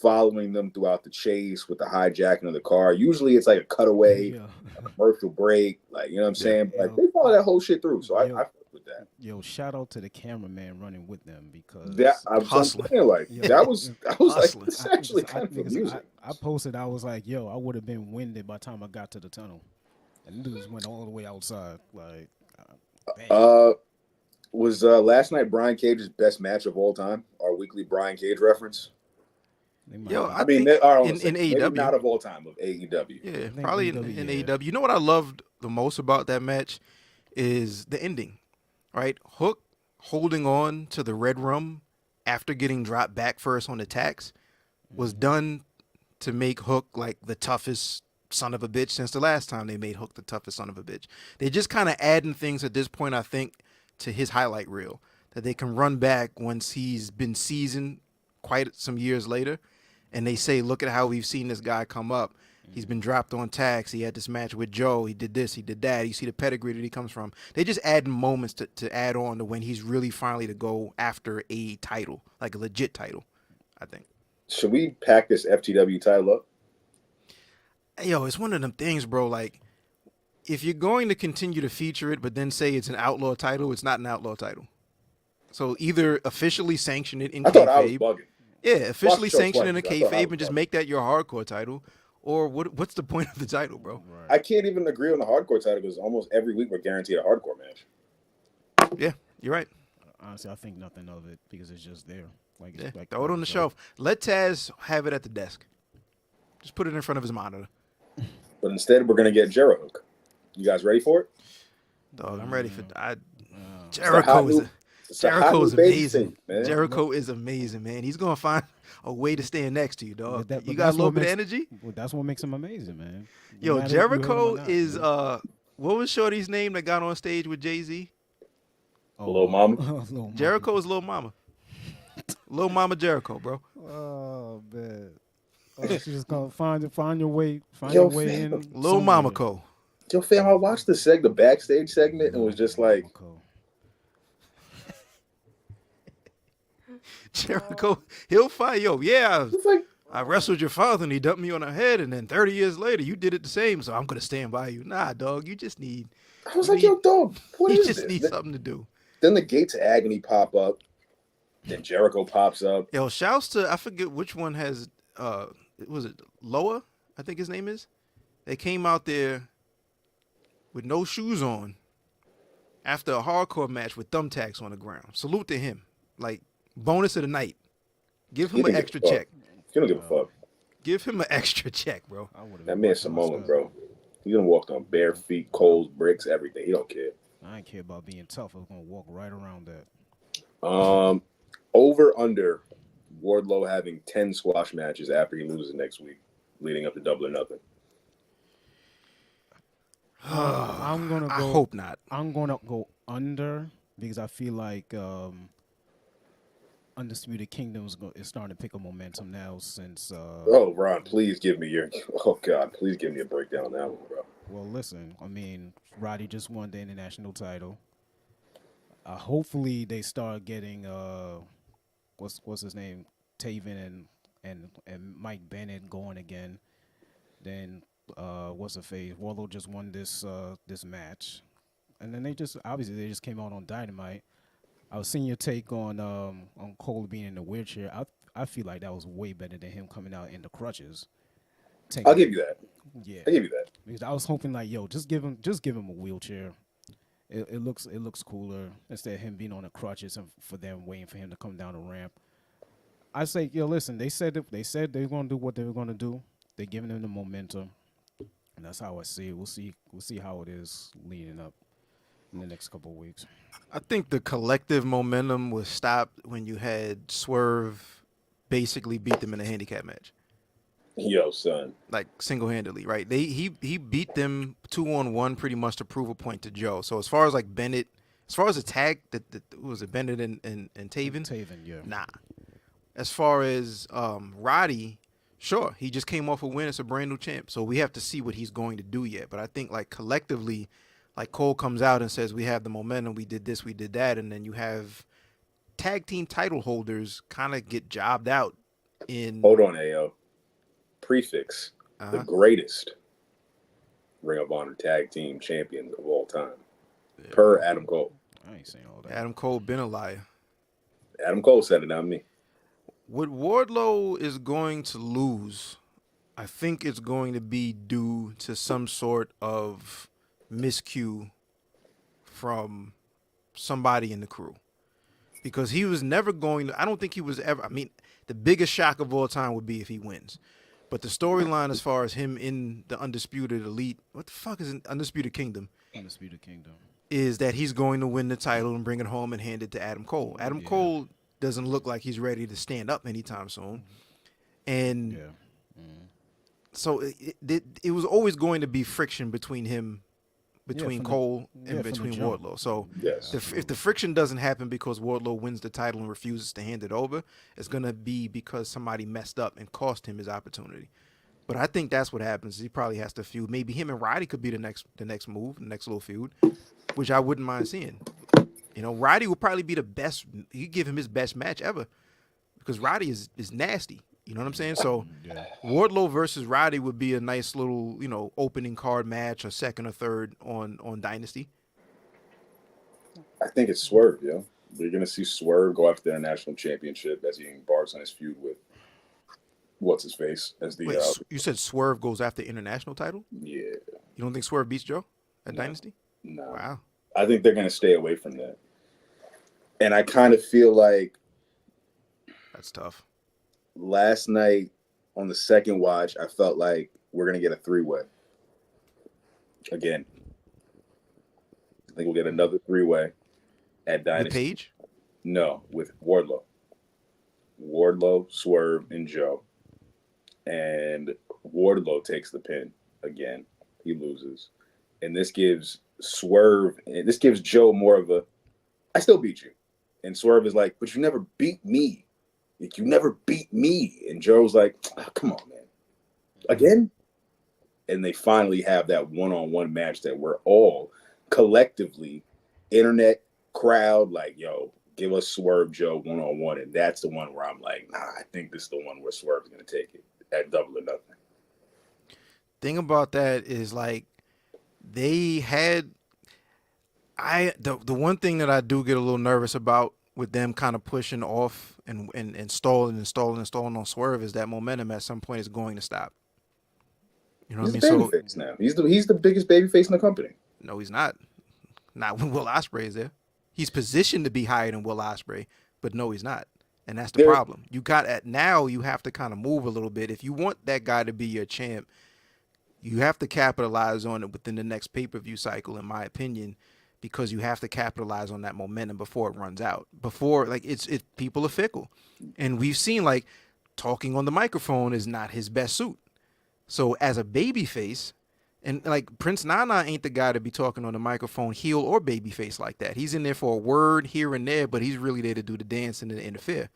[SPEAKER 2] Following them throughout the chase with the hijacking of the car. Usually it's like a cutaway, a commercial break, like you know what I'm saying? But like they follow that whole shit through. So I fuck with that.
[SPEAKER 4] Yo, shout out to the cameraman running with them because
[SPEAKER 2] That I was
[SPEAKER 1] Hustling.
[SPEAKER 2] saying, like I was
[SPEAKER 1] Hustling.
[SPEAKER 2] like this is actually kind of
[SPEAKER 4] because
[SPEAKER 2] amusing.
[SPEAKER 4] I posted, I was like, yo, I would have been winded by the time I got to the tunnel. And dudes went all the way outside. Like man.
[SPEAKER 2] Was last night Brian Cage's best match of all time? Our weekly Brian Cage reference.
[SPEAKER 1] Yo,
[SPEAKER 2] I mean,
[SPEAKER 1] in
[SPEAKER 2] maybe
[SPEAKER 1] AEW,
[SPEAKER 2] not of all time, of AEW.
[SPEAKER 1] yeah,
[SPEAKER 4] think
[SPEAKER 1] probably
[SPEAKER 4] AEW,
[SPEAKER 1] in
[SPEAKER 4] yeah.
[SPEAKER 1] AEW. You know what I loved the most about that match is the ending, right? Hook holding on to the Red Rum after getting dropped back first on the tax was done to make Hook like the toughest son of a bitch since the last time they made Hook the toughest son of a bitch. They're just kind of adding things at this point, I think, to his highlight reel that they can run back once he's been seasoned quite some years later. And they say, look at how we've seen this guy come up. He's been dropped on tax. He had this match with Joe. He did this. He did that. You see the pedigree that he comes from. They just add moments to add on to when he's really finally to go after a title, like a legit title, I think.
[SPEAKER 2] Should we pack this FTW title up?
[SPEAKER 1] Yo, it's one of them things, bro. Like, if you're going to continue to feature it, but then say it's an outlaw title, it's not an outlaw title. So either officially sanction it in
[SPEAKER 2] I thought I was
[SPEAKER 1] kayfabe.
[SPEAKER 2] bugging.
[SPEAKER 1] Yeah, officially
[SPEAKER 2] Show
[SPEAKER 1] sanction it in a
[SPEAKER 2] twice. I thought I
[SPEAKER 1] kayfabe
[SPEAKER 2] was
[SPEAKER 1] and just
[SPEAKER 2] bugging.
[SPEAKER 1] make that your hardcore title. Or what's the point of the title, bro?
[SPEAKER 2] I can't even agree on the hardcore title because almost every week we're guaranteed a hardcore match.
[SPEAKER 1] Yeah, you're right.
[SPEAKER 4] Honestly, I think nothing of it because it's just there. Like,
[SPEAKER 1] Yeah,
[SPEAKER 4] like
[SPEAKER 1] throw it on the shelf. Let Taz have it at the desk. Just put it in front of his monitor.
[SPEAKER 2] But instead, we're going to get Jericho. You guys ready for it?
[SPEAKER 1] Dog, I'm ready for
[SPEAKER 2] It's a hot
[SPEAKER 1] Jericho.
[SPEAKER 2] new- it's a hot
[SPEAKER 1] Jericho
[SPEAKER 2] new
[SPEAKER 1] is
[SPEAKER 2] baby
[SPEAKER 1] amazing.
[SPEAKER 2] thing, man.
[SPEAKER 1] Jericho is amazing, man. He's gonna find a way to stand next to you, dog.
[SPEAKER 4] But
[SPEAKER 1] You got a
[SPEAKER 4] that's
[SPEAKER 1] little
[SPEAKER 4] what
[SPEAKER 1] bit of
[SPEAKER 4] makes-
[SPEAKER 1] energy.
[SPEAKER 4] Well, that's what makes him amazing, man. No
[SPEAKER 1] Yo,
[SPEAKER 4] matter if you hate him or
[SPEAKER 1] Jericho
[SPEAKER 4] not,
[SPEAKER 1] is
[SPEAKER 4] man.
[SPEAKER 1] what was Shorty's name that got on stage with Jay-Z?
[SPEAKER 2] Lil Mama?
[SPEAKER 4] Lil Mama.
[SPEAKER 1] Jericho is Lil Mama. Lil Mama Jericho, bro.
[SPEAKER 4] Oh man. She's just gonna find your way,
[SPEAKER 2] Yo,
[SPEAKER 4] your way
[SPEAKER 2] fam.
[SPEAKER 4] in.
[SPEAKER 1] Lil Mama Co.
[SPEAKER 2] Yo, fam, I watched the backstage segment and was just like,
[SPEAKER 1] Jericho, he'll fight. Yo, yeah,
[SPEAKER 2] it's like,
[SPEAKER 1] I wrestled your father and he dumped me on the head, and then 30 years later you did it the same, so I'm gonna stand by you. Nah, dog, you just need
[SPEAKER 2] I was like, yo, dog, what
[SPEAKER 1] you
[SPEAKER 2] is
[SPEAKER 1] just
[SPEAKER 2] this?
[SPEAKER 1] need something to do.
[SPEAKER 2] Then the Gates of Agony pop up. Then Jericho pops up.
[SPEAKER 1] Yo, shouts to I forget which one has was it Loa? I think his name is. They came out there with no shoes on after a hardcore match with thumbtacks on the ground. Salute to him. Like, bonus of the night. Give
[SPEAKER 2] He
[SPEAKER 1] him an
[SPEAKER 2] didn't
[SPEAKER 1] extra
[SPEAKER 2] give a fuck.
[SPEAKER 1] check.
[SPEAKER 2] He don't give a fuck.
[SPEAKER 1] Give him an extra check, bro.
[SPEAKER 4] I would have
[SPEAKER 2] That man's Samoan, bro. He done walked on bare feet, coals, bricks, everything. He don't care.
[SPEAKER 4] I didn't care about being tough. I was gonna walk right around that.
[SPEAKER 2] Over under Wardlow having 10 squash matches after he loses next week, leading up to Double or Nothing.
[SPEAKER 4] I'm gonna go.
[SPEAKER 1] I hope not.
[SPEAKER 4] I'm gonna go under because I feel like Undisputed Kingdom's is starting to pick up momentum now since.
[SPEAKER 2] Oh, Ron, please give me your. Oh God, please give me a breakdown on that one, bro.
[SPEAKER 4] Well, listen. I mean, Roddy just won the international title. Hopefully, they start getting what's his name, Taven and Mike Bennett going again. Then what's the face? Wardlow just won this match, and then they just came out on Dynamite. I was seeing your take on Cole being in the wheelchair. I feel like that was way better than him coming out in the crutches.
[SPEAKER 2] I'll give you that.
[SPEAKER 4] Yeah,
[SPEAKER 2] I'll give you that.
[SPEAKER 4] because I was hoping like, yo, just give him a wheelchair. It looks cooler instead of him being on the crutches and for them waiting for him to come down the ramp. I say, yo, listen, they said they're gonna do what they were gonna do. They're giving him the momentum, and that's how I see it. We'll see how it is leading up in the next couple of weeks.
[SPEAKER 1] I think the collective momentum was stopped when you had Swerve basically beat them in a handicap match.
[SPEAKER 2] Yo, son.
[SPEAKER 1] Like single-handedly, right? He beat them 2-on-1 pretty much to prove a point to Joe. So as far as like Bennett, as far as the tag that was it Bennett and Taven?
[SPEAKER 4] Taven, yeah.
[SPEAKER 1] Nah. As far as Roddy, sure, he just came off a win. It's a brand new champ. So we have to see what he's going to do yet. But I think like collectively, like Cole comes out and says we have the momentum, we did this, we did that, and then you have tag team title holders kind of get jobbed out in.
[SPEAKER 2] Hold on, AO. Prefix, the greatest Ring of Honor tag team champions of all time, per Adam Cole.
[SPEAKER 4] I ain't saying all that.
[SPEAKER 1] Adam Cole been a liar.
[SPEAKER 2] Adam Cole said it, not me.
[SPEAKER 1] What Wardlow is going to lose, I think it's going to be due to some sort of miscue from somebody in the crew. Because he was never going to, I don't think he was ever, I mean, the biggest shock of all time would be if he wins. But the storyline as far as him in the Undisputed Elite, what the fuck is an Undisputed Kingdom?
[SPEAKER 4] Undisputed Kingdom.
[SPEAKER 1] Is that he's going to win the title and bring it home and hand it to Adam Cole. Adam Cole doesn't look like he's ready to stand up anytime soon. And so it was always going to be friction between him, Cole and between Wardlow. So
[SPEAKER 2] Yes.
[SPEAKER 1] if the friction doesn't happen because Wardlow wins the title and refuses to hand it over, it's going to be because somebody messed up and cost him his opportunity. But I think that's what happens. He probably has to feud. Maybe him and Roddy could be the next move, the next little feud, which I wouldn't mind seeing. You know, Roddy will probably be the best. You give him his best match ever because Roddy is nasty. You know what I'm saying? So Wardlow versus Roddy would be a nice little, opening card match, or second or third on Dynasty.
[SPEAKER 2] I think it's Swerve, yo. You're going to see Swerve go after the international championship as he embarks on his feud with what's his face as the.
[SPEAKER 1] Wait, you said Swerve goes after international title?
[SPEAKER 2] Yeah.
[SPEAKER 1] You don't think Swerve beats Joe at Dynasty?
[SPEAKER 2] No.
[SPEAKER 1] Wow.
[SPEAKER 2] I think they're going to stay away from that. And I kind of feel like
[SPEAKER 1] That's tough.
[SPEAKER 2] last night on the second watch, I felt like we're going to get a three-way. Again. I think we'll get another three-way at Dynasty.
[SPEAKER 1] With Paige?
[SPEAKER 2] No, with Wardlow. Wardlow, Swerve, and Joe. And Wardlow takes the pin again. He loses. And this gives Joe more of a, I still beat you. And Swerve is like, but you never beat me. Like, you never beat me. And Joe's like, oh, come on, man. Again? And they finally have that one-on-one match that we're all collectively, internet, crowd, like, yo, give us Swerve Joe one-on-one. And that's the one where I'm like, nah, I think this is the one where Swerve's going to take it at Double or Nothing.
[SPEAKER 1] Thing about that is, like, they had the one thing that I do get a little nervous about with them kind of pushing off and stalling on Swerve is that momentum at some point is going to stop. You know what I
[SPEAKER 2] He's
[SPEAKER 1] mean?
[SPEAKER 2] a
[SPEAKER 1] So
[SPEAKER 2] babyface now. He's the biggest babyface in the company.
[SPEAKER 1] no, he's not. Not when Will Ospreay is there. He's positioned to be higher than Will Ospreay, but no, he's not. And that's the
[SPEAKER 2] There-
[SPEAKER 1] problem. You got at now you have to kind of move a little bit. If you want that guy to be your champ, you have to capitalize on it within the next pay-per-view cycle, in my opinion, because you have to capitalize on that momentum before it runs out. Before, like, it's people are fickle. And we've seen, like, talking on the microphone is not his best suit. So as a babyface, and like Prince Nana ain't the guy to be talking on the microphone, heel or babyface like that. He's in there for a word here and there, but he's really there to do the dance and to interfere,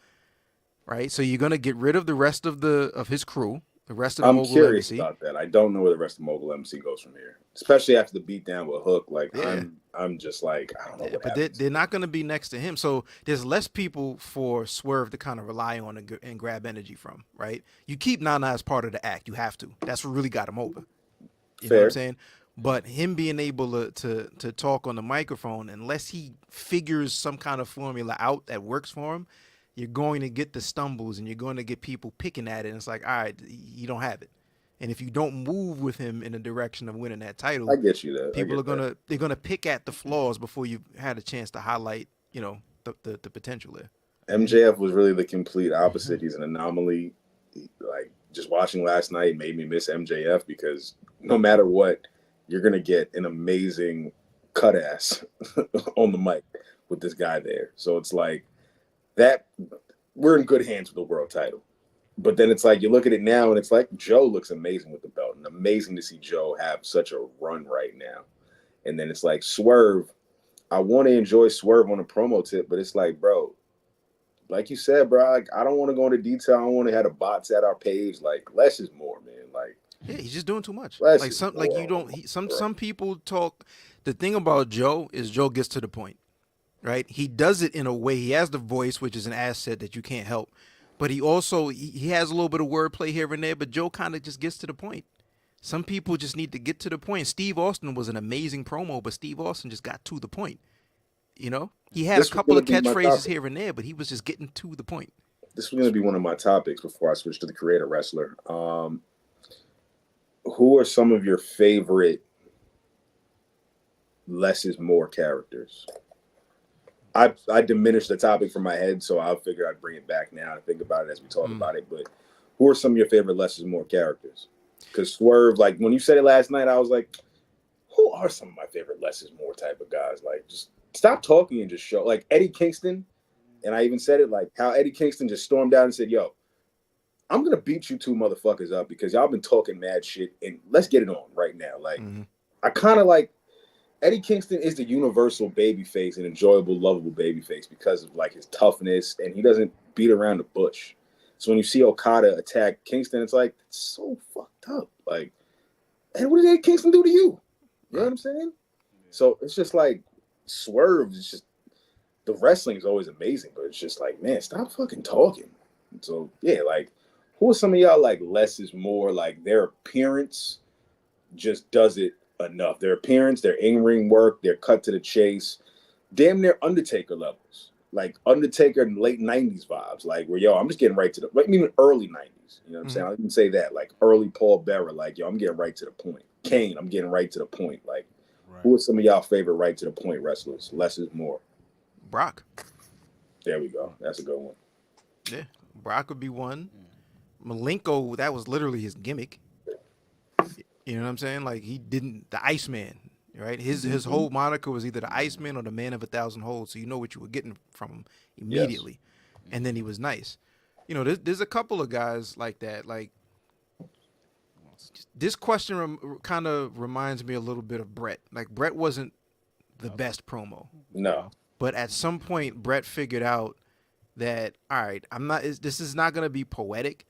[SPEAKER 1] right? So you're gonna get rid of the rest of his crew, the rest of the
[SPEAKER 2] I'm
[SPEAKER 1] Mogul
[SPEAKER 2] curious
[SPEAKER 1] Legacy.
[SPEAKER 2] about that. I don't know where the rest of Mogul MC goes from here, especially after the beatdown with Hook. Like
[SPEAKER 1] Yeah.
[SPEAKER 2] I'm just like I don't know what
[SPEAKER 1] But
[SPEAKER 2] happens.
[SPEAKER 1] they're not going to be next to him. So there's less people for Swerve to kind of rely on and grab energy from, right? You keep Nana as part of the act. You have to. That's what really got him over. You know what I'm
[SPEAKER 2] Fair.
[SPEAKER 1] saying? But him being able to talk on the microphone, unless he figures some kind of formula out that works for him, you're going to get the stumbles and you're going to get people picking at it. And it's like, all right, you don't have it. And if you don't move with him in the direction of winning that title,
[SPEAKER 2] I get you there.
[SPEAKER 1] people are they're gonna pick at the flaws before you've had a chance to highlight, you know, the potential there.
[SPEAKER 2] MJF was really the complete opposite. He's an anomaly. Like just watching last night made me miss MJF because no matter what, you're gonna get an amazing cut ass on the mic with this guy there. So it's like that we're in good hands with the world title. But then it's like you look at it now and it's like Joe looks amazing with the belt, and amazing to see Joe have such a run right now. And then it's like Swerve. I want to enjoy Swerve on a promo tip, but it's like, bro, like you said, bro, like, I don't want to go into detail. I don't want to have the bots at our page. Like less is more, man. Like
[SPEAKER 1] Yeah, he's just doing too much.
[SPEAKER 2] less
[SPEAKER 1] Like
[SPEAKER 2] is
[SPEAKER 1] some like
[SPEAKER 2] more.
[SPEAKER 1] you don't some people talk. The thing about Joe is Joe gets to the point, right? He does it in a way. He has the voice, which is an asset that you can't help. But he also he has a little bit of wordplay here and there, but Joe kind of just gets to the point. Some people just need to get to the point. Steve Austin was an amazing promo, but Steve Austin just got to the point. You know? He had
[SPEAKER 2] This
[SPEAKER 1] a
[SPEAKER 2] was
[SPEAKER 1] couple of
[SPEAKER 2] gonna be my
[SPEAKER 1] catchphrases
[SPEAKER 2] topic.
[SPEAKER 1] here and there, but he was just getting to the point.
[SPEAKER 2] This was going to be one of my topics before I switch to the creator wrestler. Who are some of your favorite less is more characters? I diminished the topic from my head, so I figured I'd bring it back now and think about it as we talk about it. But who are some of your favorite less is more characters? Because Swerve, like when you said it last night, I was like, who are some of my favorite less is more type of guys? Like just stop talking and just show. Like Eddie Kingston, and I even said it like how Eddie Kingston just stormed out and said, yo, I'm going to beat you two motherfuckers up because y'all been talking mad shit and let's get it on right now. Like I kind of like Eddie Kingston is the universal babyface, an enjoyable, lovable babyface because of like his toughness, and he doesn't beat around the bush. So when you see Okada attack Kingston, it's like it's so fucked up. Like, and what did Eddie Kingston do to you? You know what I'm saying? So it's just like Swerve. It's just the wrestling is always amazing, but it's just like, man, stop fucking talking. So yeah, like who are some of y'all like less is more? Like their appearance just does it enough. Their appearance, their in-ring work, their cut to the chase, damn near Undertaker levels. Like Undertaker in late 90s vibes. Like where, yo, I'm just getting right to the, like even early 90s. You know what I'm saying? I didn't say that. Like early Paul Bearer, like, yo, I'm getting right to the point. Kane, I'm getting right to the point. Like, who are some of y'all favorite right to the point wrestlers? Less is more.
[SPEAKER 1] Brock.
[SPEAKER 2] There we go. That's a good one.
[SPEAKER 1] Yeah. Brock would be one. Malenko, that was literally his gimmick. You know what I'm saying? Like he didn't the Iceman, right? His whole moniker was either the Iceman or the Man of 1,000 Holds, so you know what you were getting from him immediately. Yes. And then he was nice. You know, there's a couple of guys like that. Like this question kind of reminds me a little bit of Brett. Like Brett wasn't the best promo.
[SPEAKER 2] No.
[SPEAKER 1] But at some point, Brett figured out that, all right, this is not going to be poetic,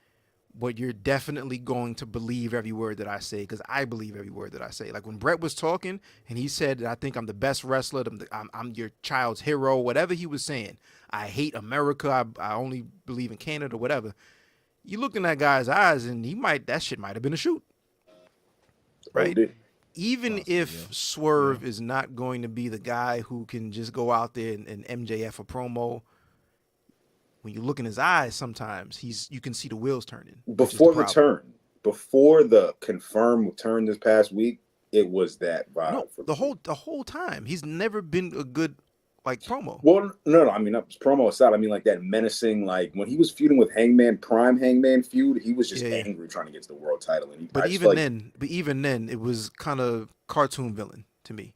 [SPEAKER 1] but you're definitely going to believe every word that I say because I believe every word that I say. Like when Brett was talking and he said, I think I'm the best wrestler, I'm your child's hero, whatever he was saying. I hate America. I only believe in Canada, whatever. You look in that guy's eyes and that shit might have been a shoot. Right? Even if Swerve is not going to be the guy who can just go out there and MJF a promo, when you look in his eyes, sometimes you can see the wheels turning.
[SPEAKER 2] Before the turn, before the confirmed turn this past week, it was that vibe.
[SPEAKER 1] No,
[SPEAKER 2] for
[SPEAKER 1] the
[SPEAKER 2] me.
[SPEAKER 1] whole time he's never been a good like promo.
[SPEAKER 2] Well, no. I mean, promo aside, I mean like that menacing, like when he was feuding with Hangman, prime Hangman feud, he was just angry trying to get to the world title. And
[SPEAKER 1] but even then, it was kind of cartoon villain to me.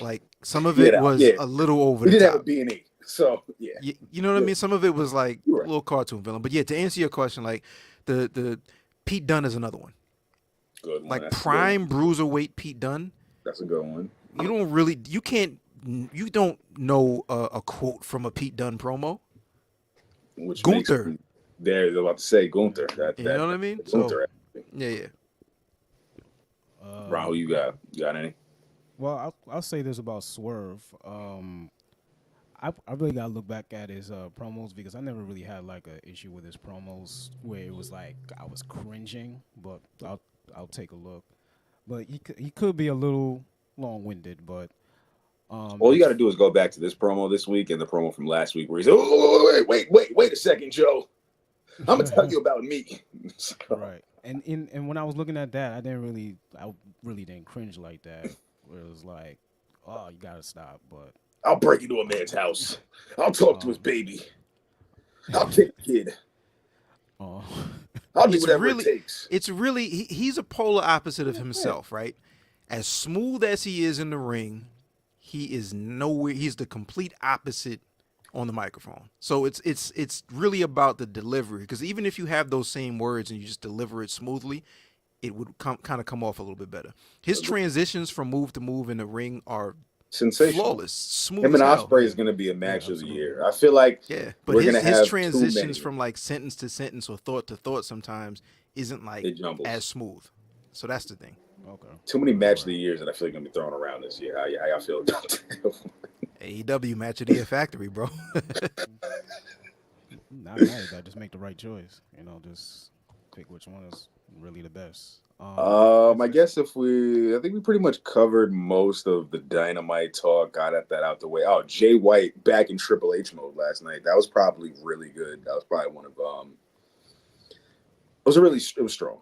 [SPEAKER 1] Like some of it was a little over the top.
[SPEAKER 2] He did have a B&E, so yeah.
[SPEAKER 1] You know what I mean? Some of it was like
[SPEAKER 2] Right.
[SPEAKER 1] a little cartoon villain. But yeah, to answer your question, like the Pete Dunne is another one.
[SPEAKER 2] Good one.
[SPEAKER 1] Like
[SPEAKER 2] That's
[SPEAKER 1] prime bruiserweight Pete Dunne.
[SPEAKER 2] That's a good one.
[SPEAKER 1] You don't know a quote from a Pete Dunne promo.
[SPEAKER 2] Which
[SPEAKER 1] Gunther.
[SPEAKER 2] They're about to say Gunther.
[SPEAKER 1] You know what I mean?
[SPEAKER 2] Gunther.
[SPEAKER 1] So, yeah.
[SPEAKER 2] Ron, who you got? You got any?
[SPEAKER 4] Well, I'll say this about Swerve. I really gotta look back at his promos because I never really had like an issue with his promos where it was like I was cringing. But I'll take a look. But he could be a little long-winded, but
[SPEAKER 2] all you got to do is go back to this promo this week and the promo from last week where he said, "Oh, wait a second, Joe. I'm gonna tell you about me."
[SPEAKER 4] Right. And when I was looking at that, I really didn't cringe like that. Where it was like, oh, you gotta stop. But
[SPEAKER 2] I'll break into a man's house. I'll talk to his baby. I'll kick the kid. I'll do whatever it takes.
[SPEAKER 1] It's really he's a polar opposite of himself, right? As smooth as he is in the ring, he is nowhere. He's the complete opposite on the microphone. So it's really about the delivery. Because even if you have those same words and you just deliver it smoothly, it would kind of come off a little bit better. His transitions from move to move in the ring are
[SPEAKER 2] sensational,
[SPEAKER 1] flawless, smooth.
[SPEAKER 2] Him and Ospreay is going to be a match of the year. I feel like
[SPEAKER 1] but his transitions from like sentence to sentence or thought to thought sometimes isn't like as smooth. So that's the thing.
[SPEAKER 4] Okay.
[SPEAKER 2] Too many match of the years that I feel like going to be thrown around this year. How y'all feel about that?
[SPEAKER 1] AEW match of the year factory, bro.
[SPEAKER 4] Not mad at that. Just make the right choice. Just pick which one is really the best.
[SPEAKER 2] I guess I think we pretty much covered most of the Dynamite talk. Got that out the way. Oh, Jay White back in Triple H mode last night. That was probably really good. That was probably one of it was strong.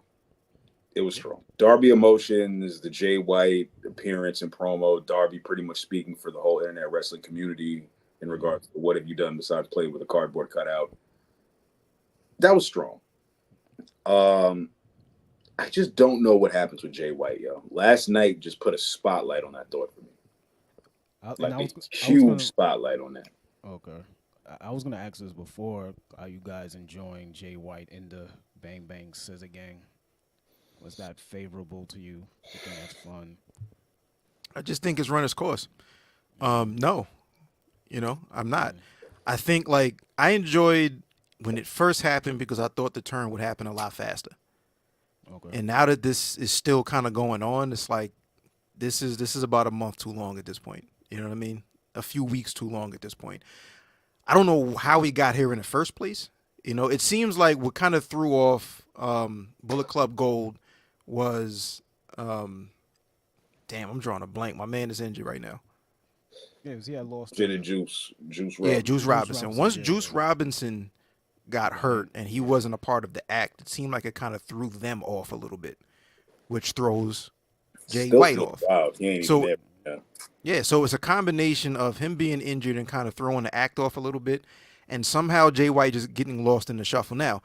[SPEAKER 2] It was strong. Darby emotions, the Jay White appearance and promo. Darby pretty much speaking for the whole internet wrestling community in regards to what have you done besides play with a cardboard cutout. That was strong. I just don't know what happens with Jay White, yo. Last night just put a spotlight on that thought for me. Huge spotlight on that.
[SPEAKER 4] Okay. I was going to ask this before. Are you guys enjoying Jay White in the Bang Bang Scissor Gang? Was that favorable to you? You think that's fun?
[SPEAKER 1] I just think it's run its course. No, I'm not. I think like I enjoyed when it first happened because I thought the turn would happen a lot faster. Okay. And now that this is still kind of going on, it's like this is about a month too long at this point. You know what I mean? A few weeks too long at this point. I don't know how we got here in the first place. It seems like what kind of threw off Bullet Club Gold was damn, I'm drawing a blank. My man is injured right now.
[SPEAKER 4] Yeah, he had lost.
[SPEAKER 2] Juice Robinson.
[SPEAKER 1] Yeah, Juice Robinson. Once Juice Robinson got hurt and he wasn't a part of the act, it seemed like it kind of threw them off a little bit, which throws Jay White off.
[SPEAKER 2] Wow, he ain't even there.
[SPEAKER 1] Yeah, so it's a combination of him being injured and kind of throwing the act off a little bit, and somehow Jay White just getting lost in the shuffle. Now,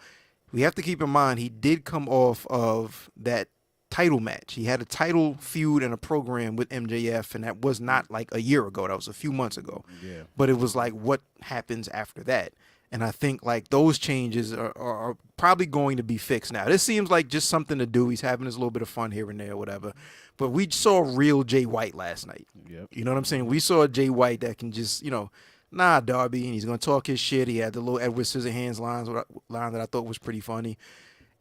[SPEAKER 1] we have to keep in mind he did come off of that title match. He had a title feud and a program with MJF, and that was not like a year ago. That was a few months ago.
[SPEAKER 4] Yeah.
[SPEAKER 1] But it was like what happens after that. And I think like those changes are probably going to be fixed now. This seems like just something to do. He's having his little bit of fun here and there or whatever. But we saw real Jay White last night.
[SPEAKER 4] Yep.
[SPEAKER 1] You know what I'm saying? We saw Jay White that can just, nah, Darby, and he's going to talk his shit. He had the little Edward Scissorhands line that I thought was pretty funny.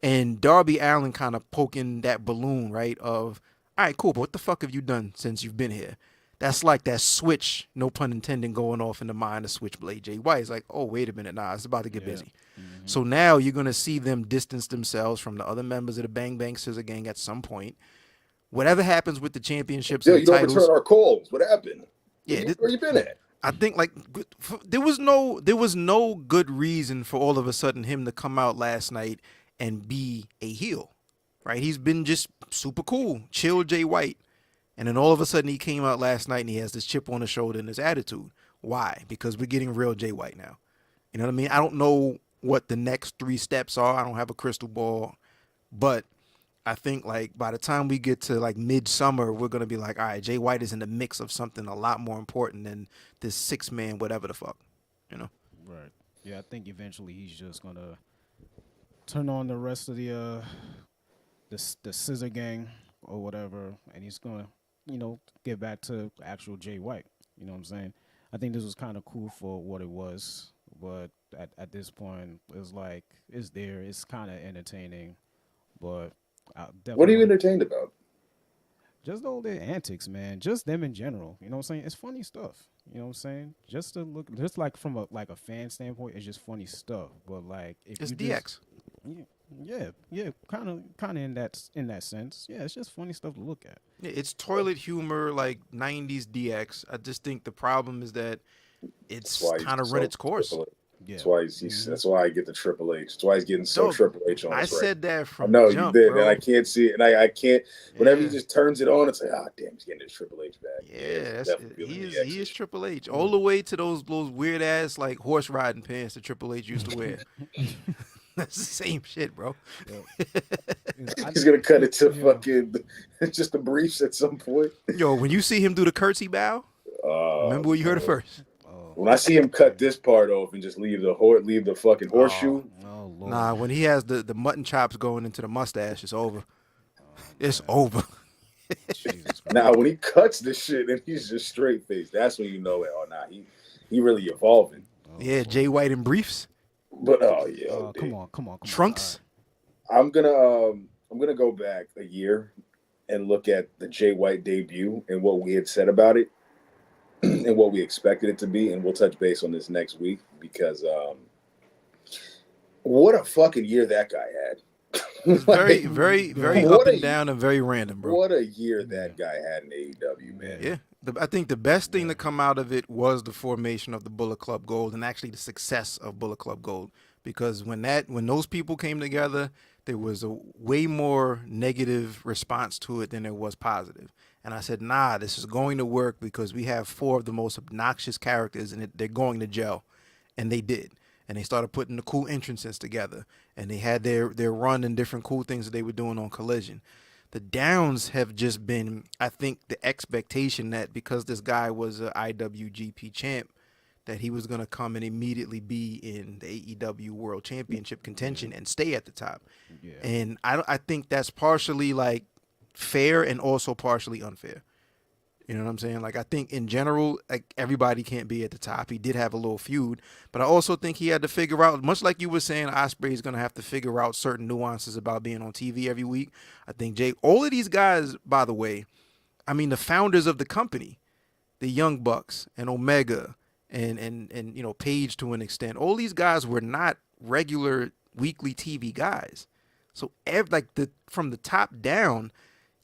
[SPEAKER 1] And Darby Allin kind of poking that balloon, right, of, all right, cool, but what the fuck have you done since you've been here? That's like that switch, no pun intended, going off in the mind of Switchblade Jay White. It's like, oh, wait a minute, nah, it's about to get busy. Mm-hmm. So now you're going to see them distance themselves from the other members of the Bang Bang Scissor Gang at some point. Whatever happens with the championships and the titles.
[SPEAKER 2] You don't return our calls. What happened?
[SPEAKER 1] Yeah,
[SPEAKER 2] where you been at?
[SPEAKER 1] I think like there was no good reason for all of a sudden him to come out last night and be a heel. right? He's been just super cool, chill Jay White. And then all of a sudden he came out last night and he has this chip on his shoulder and this attitude. Why? Because we're getting real Jay White now. You know what I mean? I don't know what the next 3 steps are. I don't have a crystal ball. But I think like by the time we get to like midsummer, we're going to be like, all right, Jay White is in the mix of something a lot more important than this 6-man whatever the fuck, you know?
[SPEAKER 4] Right. Yeah, I think eventually he's just going to turn on the rest of the Scissor Gang or whatever, and he's going to, you know, get back to actual Jay White. You know what I'm saying? I think this was kind of cool for what it was, but at this point, it's like, it's there. It's kind of entertaining, but
[SPEAKER 2] what are you entertained about?
[SPEAKER 4] just all their antics, man. Just them in general. You know what I'm saying? It's funny stuff. You know what I'm saying? Just to look, just like from a fan standpoint, it's just funny stuff. But like, if
[SPEAKER 1] It's
[SPEAKER 4] you
[SPEAKER 1] DX.
[SPEAKER 4] just, yeah, kind of in that sense. Yeah, it's just funny stuff to look at.
[SPEAKER 1] Yeah, it's toilet humor, like 90s DX. I just think the problem is that it's kind of run its course.
[SPEAKER 4] Yeah,
[SPEAKER 2] That's why I get the Triple H. That's why he's getting so
[SPEAKER 1] Dope.
[SPEAKER 2] Triple H on us.
[SPEAKER 1] I
[SPEAKER 2] right
[SPEAKER 1] said that
[SPEAKER 2] I
[SPEAKER 1] from
[SPEAKER 2] know
[SPEAKER 1] jump,
[SPEAKER 2] you did,
[SPEAKER 1] bro.
[SPEAKER 2] and I can't see it, and I can't. Whenever
[SPEAKER 1] Yeah.
[SPEAKER 2] he just turns it on, it's like, oh damn, he's getting his Triple H back.
[SPEAKER 1] Yeah,
[SPEAKER 2] definitely
[SPEAKER 1] he
[SPEAKER 2] feeling
[SPEAKER 1] is
[SPEAKER 2] the
[SPEAKER 1] Triple H. All the way to those weird ass like horse riding pants that Triple H used to wear. That's the same shit, bro.
[SPEAKER 2] He's gonna cut it to fucking just the briefs at some point.
[SPEAKER 1] Yo, when you see him do the curtsy bow, remember where you heard it first.
[SPEAKER 2] When I see him cut this part off and just leave the fucking horseshoe.
[SPEAKER 4] Oh Lord.
[SPEAKER 1] Nah, when he has the mutton chops going into the mustache, it's over. It's over.
[SPEAKER 4] Jesus Christ.
[SPEAKER 2] Now when he cuts this shit and he's just straight faced, that's when you know it. Oh nah, he really evolving.
[SPEAKER 1] Yeah, Jay White in briefs,
[SPEAKER 2] But oh yeah,
[SPEAKER 4] Come on.
[SPEAKER 1] trunks.
[SPEAKER 2] I'm gonna go back a year and look at the Jay White debut and what we had said about it and what we expected it to be, and we'll touch base on this next week because what a fucking year that guy had.
[SPEAKER 1] Very, very, very
[SPEAKER 2] What
[SPEAKER 1] up
[SPEAKER 2] a-
[SPEAKER 1] and down and very random, bro.
[SPEAKER 2] What a year that guy had in AEW, man.
[SPEAKER 1] Yeah, I think the best thing to come out of it was the formation of the Bullet Club Gold and actually the success of Bullet Club Gold. Because when those people came together, there was a way more negative response to it than there was positive. And I said, nah, this is going to work because we have 4 of the most obnoxious characters and they're going to gel. And they did. And they started putting the cool entrances together. And they had their run and different cool things that they were doing on Collision. The downs have just been, I think, the expectation that because this guy was an IWGP champ, that he was going to come and immediately be in the AEW World Championship contention and stay at the top.
[SPEAKER 4] Yeah.
[SPEAKER 1] And I think that's partially like fair and also partially unfair. You know what I'm saying? Like, I think in general, like, everybody can't be at the top. He did have a little feud, but I also think he had to figure out, much like you were saying, Ospreay is going to have to figure out certain nuances about being on TV every week. I think all of these guys, by the way, I mean, the founders of the company, the Young Bucks and Omega and you know, Page to an extent, all these guys were not regular weekly TV guys. So from the top down,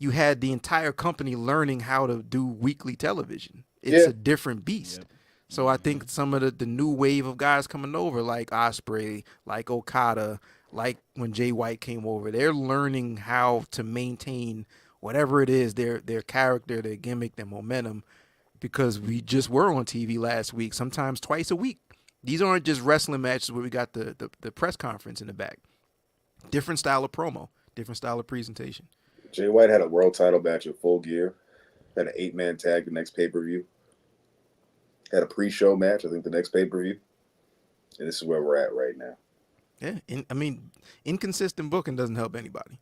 [SPEAKER 1] you had the entire company learning how to do weekly television. It's a different beast. Yep. So I think some of the new wave of guys coming over, like Ospreay, like Okada, like when Jay White came over, they're learning how to maintain whatever it is, their character, their gimmick, their momentum, because we just were on TV last week, sometimes twice a week. These aren't just wrestling matches where we got the press conference in the back. Different style of promo, different style of presentation.
[SPEAKER 2] Jay White had a world title match in Full Gear, had an 8-man tag the next pay-per-view, had a pre-show match, I think the next pay-per-view, and this is where we're at right now.
[SPEAKER 1] Yeah, inconsistent booking doesn't help anybody.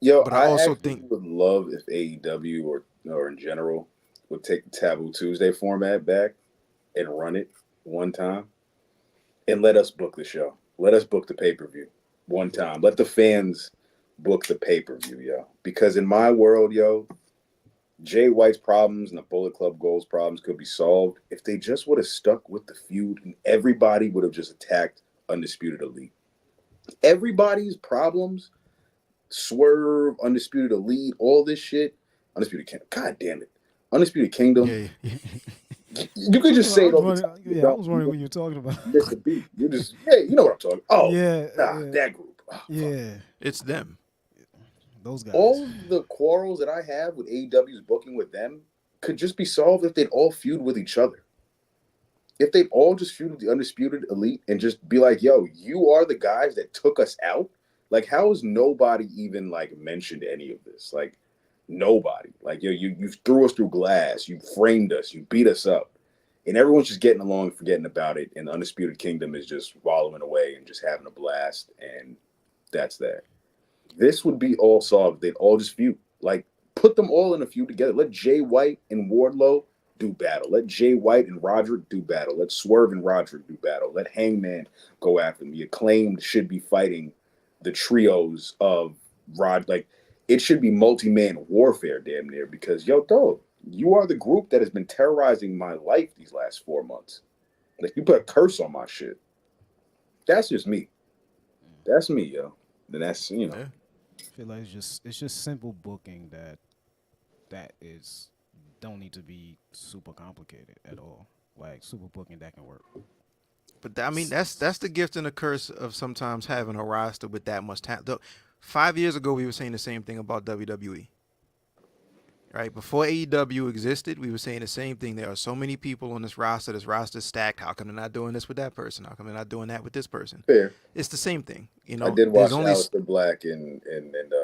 [SPEAKER 2] Yo,
[SPEAKER 1] but I also
[SPEAKER 2] actually
[SPEAKER 1] think
[SPEAKER 2] would love if AEW or in general would take the Taboo Tuesday format back and run it one time and let us book the show. Let us book the pay-per-view one time. Let the fans book the pay-per-view, yo. Because in my world, yo, Jay White's problems and the Bullet Club Gold's problems could be solved if they just would have stuck with the feud and everybody would have just attacked Undisputed Elite. Everybody's problems, Swerve, Undisputed Elite, all this shit, Undisputed Kingdom. God damn it. Undisputed Kingdom.
[SPEAKER 1] Yeah.
[SPEAKER 2] You could just say it all the time.
[SPEAKER 4] Yeah, I was wondering what you were talking about.
[SPEAKER 2] Miss the beat. You just, you know what I'm talking. Oh,
[SPEAKER 4] yeah,
[SPEAKER 2] that group. Oh,
[SPEAKER 4] yeah.
[SPEAKER 1] It's them.
[SPEAKER 4] those guys.
[SPEAKER 2] All of the quarrels that I have with AEW's booking with them could just be solved if they'd all feud with each other. If they'd all just feud with the Undisputed Elite and just be like, yo, you are the guys that took us out. Like, how has nobody even, like, mentioned any of this? Like, nobody. Like, yo, you threw us through glass. You framed us. You beat us up. And everyone's just getting along and forgetting about it. And the Undisputed Kingdom is just wallowing away and just having a blast. And that's that. This would be all solved. They'd all just feud. Like, put them all in a feud together. Let Jay White and Wardlow do battle. Let Jay White and Roderick do battle. Let Swerve and Roderick do battle. Let Hangman go after them. The Acclaimed should be fighting the trios of like, it should be multi-man warfare damn near, because, yo, dog, you are the group that has been terrorizing my life these last 4 months. Like, you put a curse on my shit. That's just me. That's me, yo. And that's, you know.
[SPEAKER 4] I feel like it's just simple booking that is don't need to be super complicated at all. Like, super booking that can work.
[SPEAKER 1] But I mean, that's the gift and the curse of sometimes having a roster with that much talent. 5 years ago, we were saying the same thing about WWE. Right? Before AEW existed, we were saying the same thing. There are so many people on this roster. This roster's stacked. How come they're not doing this with that person? How come they're not doing that with this person?
[SPEAKER 2] Fair.
[SPEAKER 1] It's the same thing. You know,
[SPEAKER 2] I did watch
[SPEAKER 1] only
[SPEAKER 2] Aleister Black and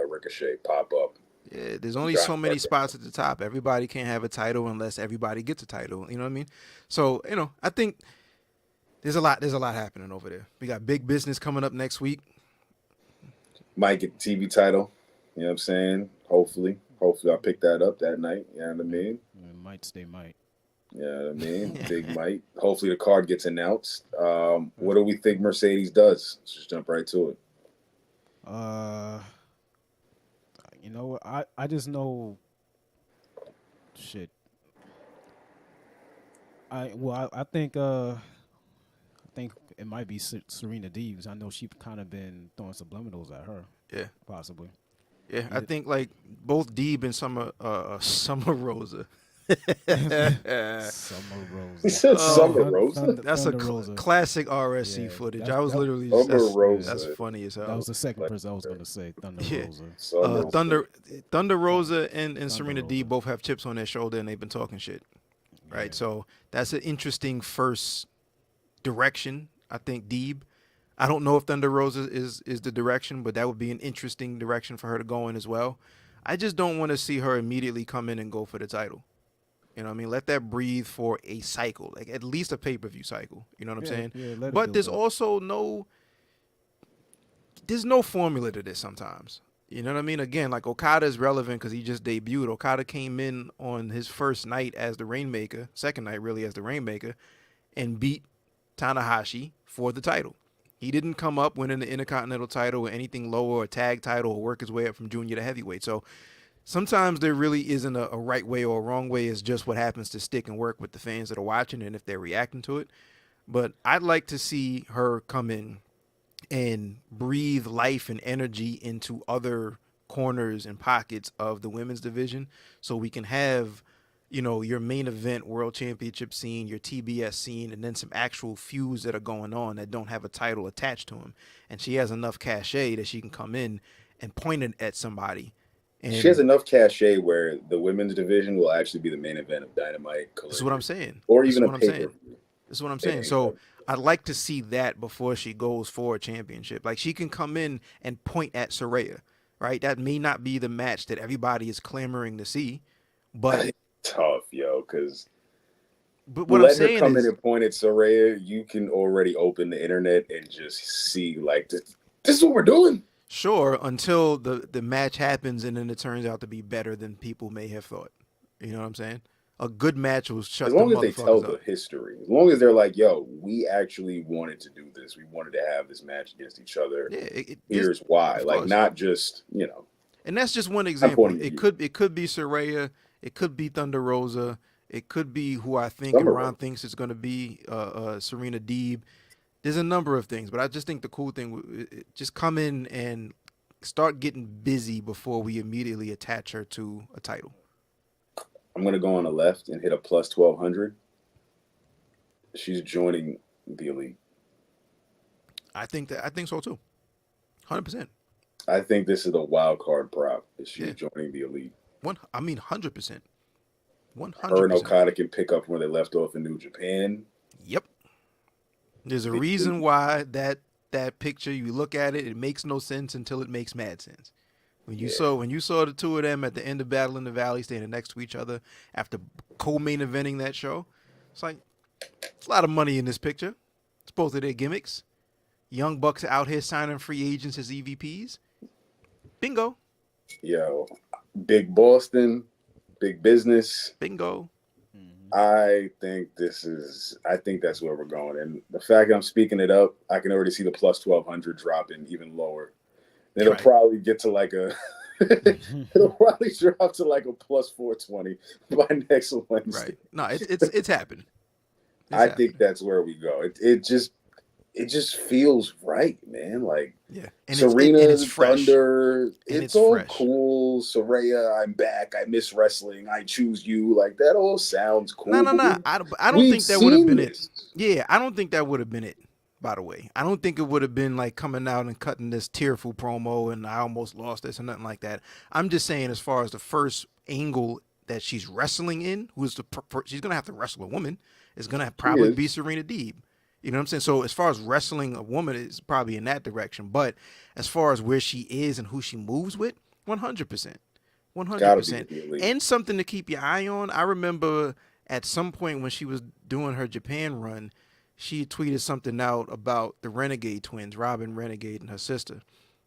[SPEAKER 2] Ricochet pop up.
[SPEAKER 1] Yeah, there's only so many spots at the top. Everybody can't have a title unless everybody gets a title. You know what I mean? So, you know, I think there's a lot happening over there. We got big business coming up next week.
[SPEAKER 2] Might get the TV title. You know what I'm saying? Hopefully I'll pick that up that night. You know what I mean?
[SPEAKER 4] Might stay might.
[SPEAKER 2] You know what I mean? Big might. Hopefully the card gets announced. What do we think Mercedes does? Let's just jump right to it.
[SPEAKER 4] You know what? I just know shit. I think it might be Serena Deebs. I know she's kind of been throwing subliminals at her.
[SPEAKER 1] Yeah,
[SPEAKER 4] possibly.
[SPEAKER 1] Yeah, I think like both Deeb and Summer Rosa.
[SPEAKER 4] Summer Rosa.
[SPEAKER 2] He said Summer Rosa.
[SPEAKER 1] That's a classic RSC footage. I was literally that's funny as hell.
[SPEAKER 4] That was the second person I was gonna say. Thunder
[SPEAKER 1] Rosa. Thunder Rosa and
[SPEAKER 4] Thunder
[SPEAKER 1] Serena
[SPEAKER 4] Rosa.
[SPEAKER 1] Deeb both have chips on their shoulder and they've been talking shit. Right,
[SPEAKER 4] Yeah.
[SPEAKER 1] so that's an interesting first direction. I think Deeb. I don't know if Thunder Rosa is the direction, but that would be an interesting direction for her to go in as well. I just don't want to see her immediately come in and go for the title. You know what I mean? Let that breathe for a cycle, like at least a pay-per-view cycle. You know what I'm saying?
[SPEAKER 4] Yeah,
[SPEAKER 1] but there's also no formula to this sometimes. You know what I mean? Again, like Okada is relevant because he just debuted. Okada came in on his first night as the Rainmaker, second night really as the Rainmaker, and beat Tanahashi for the title. He didn't come up winning the Intercontinental title or anything lower, or a tag title, or work his way up from junior to heavyweight. So sometimes there really isn't a right way or a wrong way. It's just what happens to stick and work with the fans that are watching and if they're reacting to it. But I'd like to see her come in and breathe life and energy into other corners and pockets of the women's division so we can have, you know, your main event world championship scene, your TBS scene, and then some actual feuds that are going on that don't have a title attached to them. And she has enough cachet that she can come in and point it at somebody. And
[SPEAKER 2] she has enough cachet where the women's division will actually be the main event of Dynamite.
[SPEAKER 1] This is what I'm saying.
[SPEAKER 2] Or even a pay-per-view.
[SPEAKER 1] This is what I'm saying. So I'd like to see that before she goes for a championship. Like, she can come in and point at Saraya, right? That may not be the match that everybody is clamoring to see, but
[SPEAKER 2] tough, yo, because
[SPEAKER 1] what I'm saying
[SPEAKER 2] her come
[SPEAKER 1] is,
[SPEAKER 2] in and point at Saraya, you can already open the internet and just see, like, this is what we're doing.
[SPEAKER 1] Sure, until the match happens and then it turns out to be better than people may have thought. You know what I'm saying? A good match will shut
[SPEAKER 2] as long
[SPEAKER 1] the
[SPEAKER 2] as they tell
[SPEAKER 1] motherfuckers
[SPEAKER 2] the
[SPEAKER 1] up.
[SPEAKER 2] history. As long as they're like, yo, we actually wanted to do this. We wanted to have this match against each other.
[SPEAKER 1] Yeah,
[SPEAKER 2] here's why. Like,
[SPEAKER 1] course.
[SPEAKER 2] not just, you know.
[SPEAKER 1] And that's just one example.
[SPEAKER 2] pointing at
[SPEAKER 1] It
[SPEAKER 2] you.
[SPEAKER 1] could be Saraya. It could be Thunder Rosa. It could be who I think
[SPEAKER 2] Summer
[SPEAKER 1] and Ron
[SPEAKER 2] Rosa.
[SPEAKER 1] thinks is going to be Serena Deeb. There's a number of things, but I just think the cool thing, just come in and start getting busy before we immediately attach her to a title.
[SPEAKER 2] I'm going to go on the left and hit a plus 1,200. She's joining the Elite.
[SPEAKER 1] I think so too. 100%.
[SPEAKER 2] I think this is the wild card prop. Is she
[SPEAKER 1] Yeah.
[SPEAKER 2] joining the elite?
[SPEAKER 1] 100%.
[SPEAKER 2] Her and
[SPEAKER 1] 100%.
[SPEAKER 2] Okada can pick up where they left off in New Japan.
[SPEAKER 1] Yep. There's a reason why that picture, you look at it, it makes no sense until it makes mad sense. When you saw the two of them at the end of Battle in the Valley standing next to each other after co-main eventing that show, it's like, it's a lot of money in this picture. It's both of their gimmicks. Young Bucks out here signing free agents as EVPs. Bingo.
[SPEAKER 2] Yo, big Boston, big business.
[SPEAKER 1] Bingo.
[SPEAKER 2] I think that's where we're going. And the fact that I'm speaking it up, I can already see the plus 1200 dropping even lower. It'll probably get to like it'll probably drop to like a plus 420 by next Wednesday.
[SPEAKER 1] Right. No, it's happening.
[SPEAKER 2] I think that's where we go. It just feels right, man. Like,
[SPEAKER 1] yeah, and
[SPEAKER 2] Serena,
[SPEAKER 1] it's fresh.
[SPEAKER 2] Thunder, it's all
[SPEAKER 1] fresh.
[SPEAKER 2] cool. Soraya, I'm back. I miss wrestling. I choose you. Like, that all sounds cool.
[SPEAKER 1] No. I don't think that would have been it. Yeah, I don't think that would have been it. By the way, I don't think it would have been like coming out and cutting this tearful promo and I almost lost this or nothing like that. I'm just saying, as far as the first angle that she's wrestling in, she's gonna have to wrestle a woman. It's gonna probably be Serena Deeb. You know what I'm saying? So as far as wrestling a woman, it's probably in that direction. But as far as where she is and who she moves with, 100%. 100%. And something to keep your eye on. I remember at some point when she was doing her Japan run, she tweeted something out about the Renegade twins, Robin Renegade and her sister,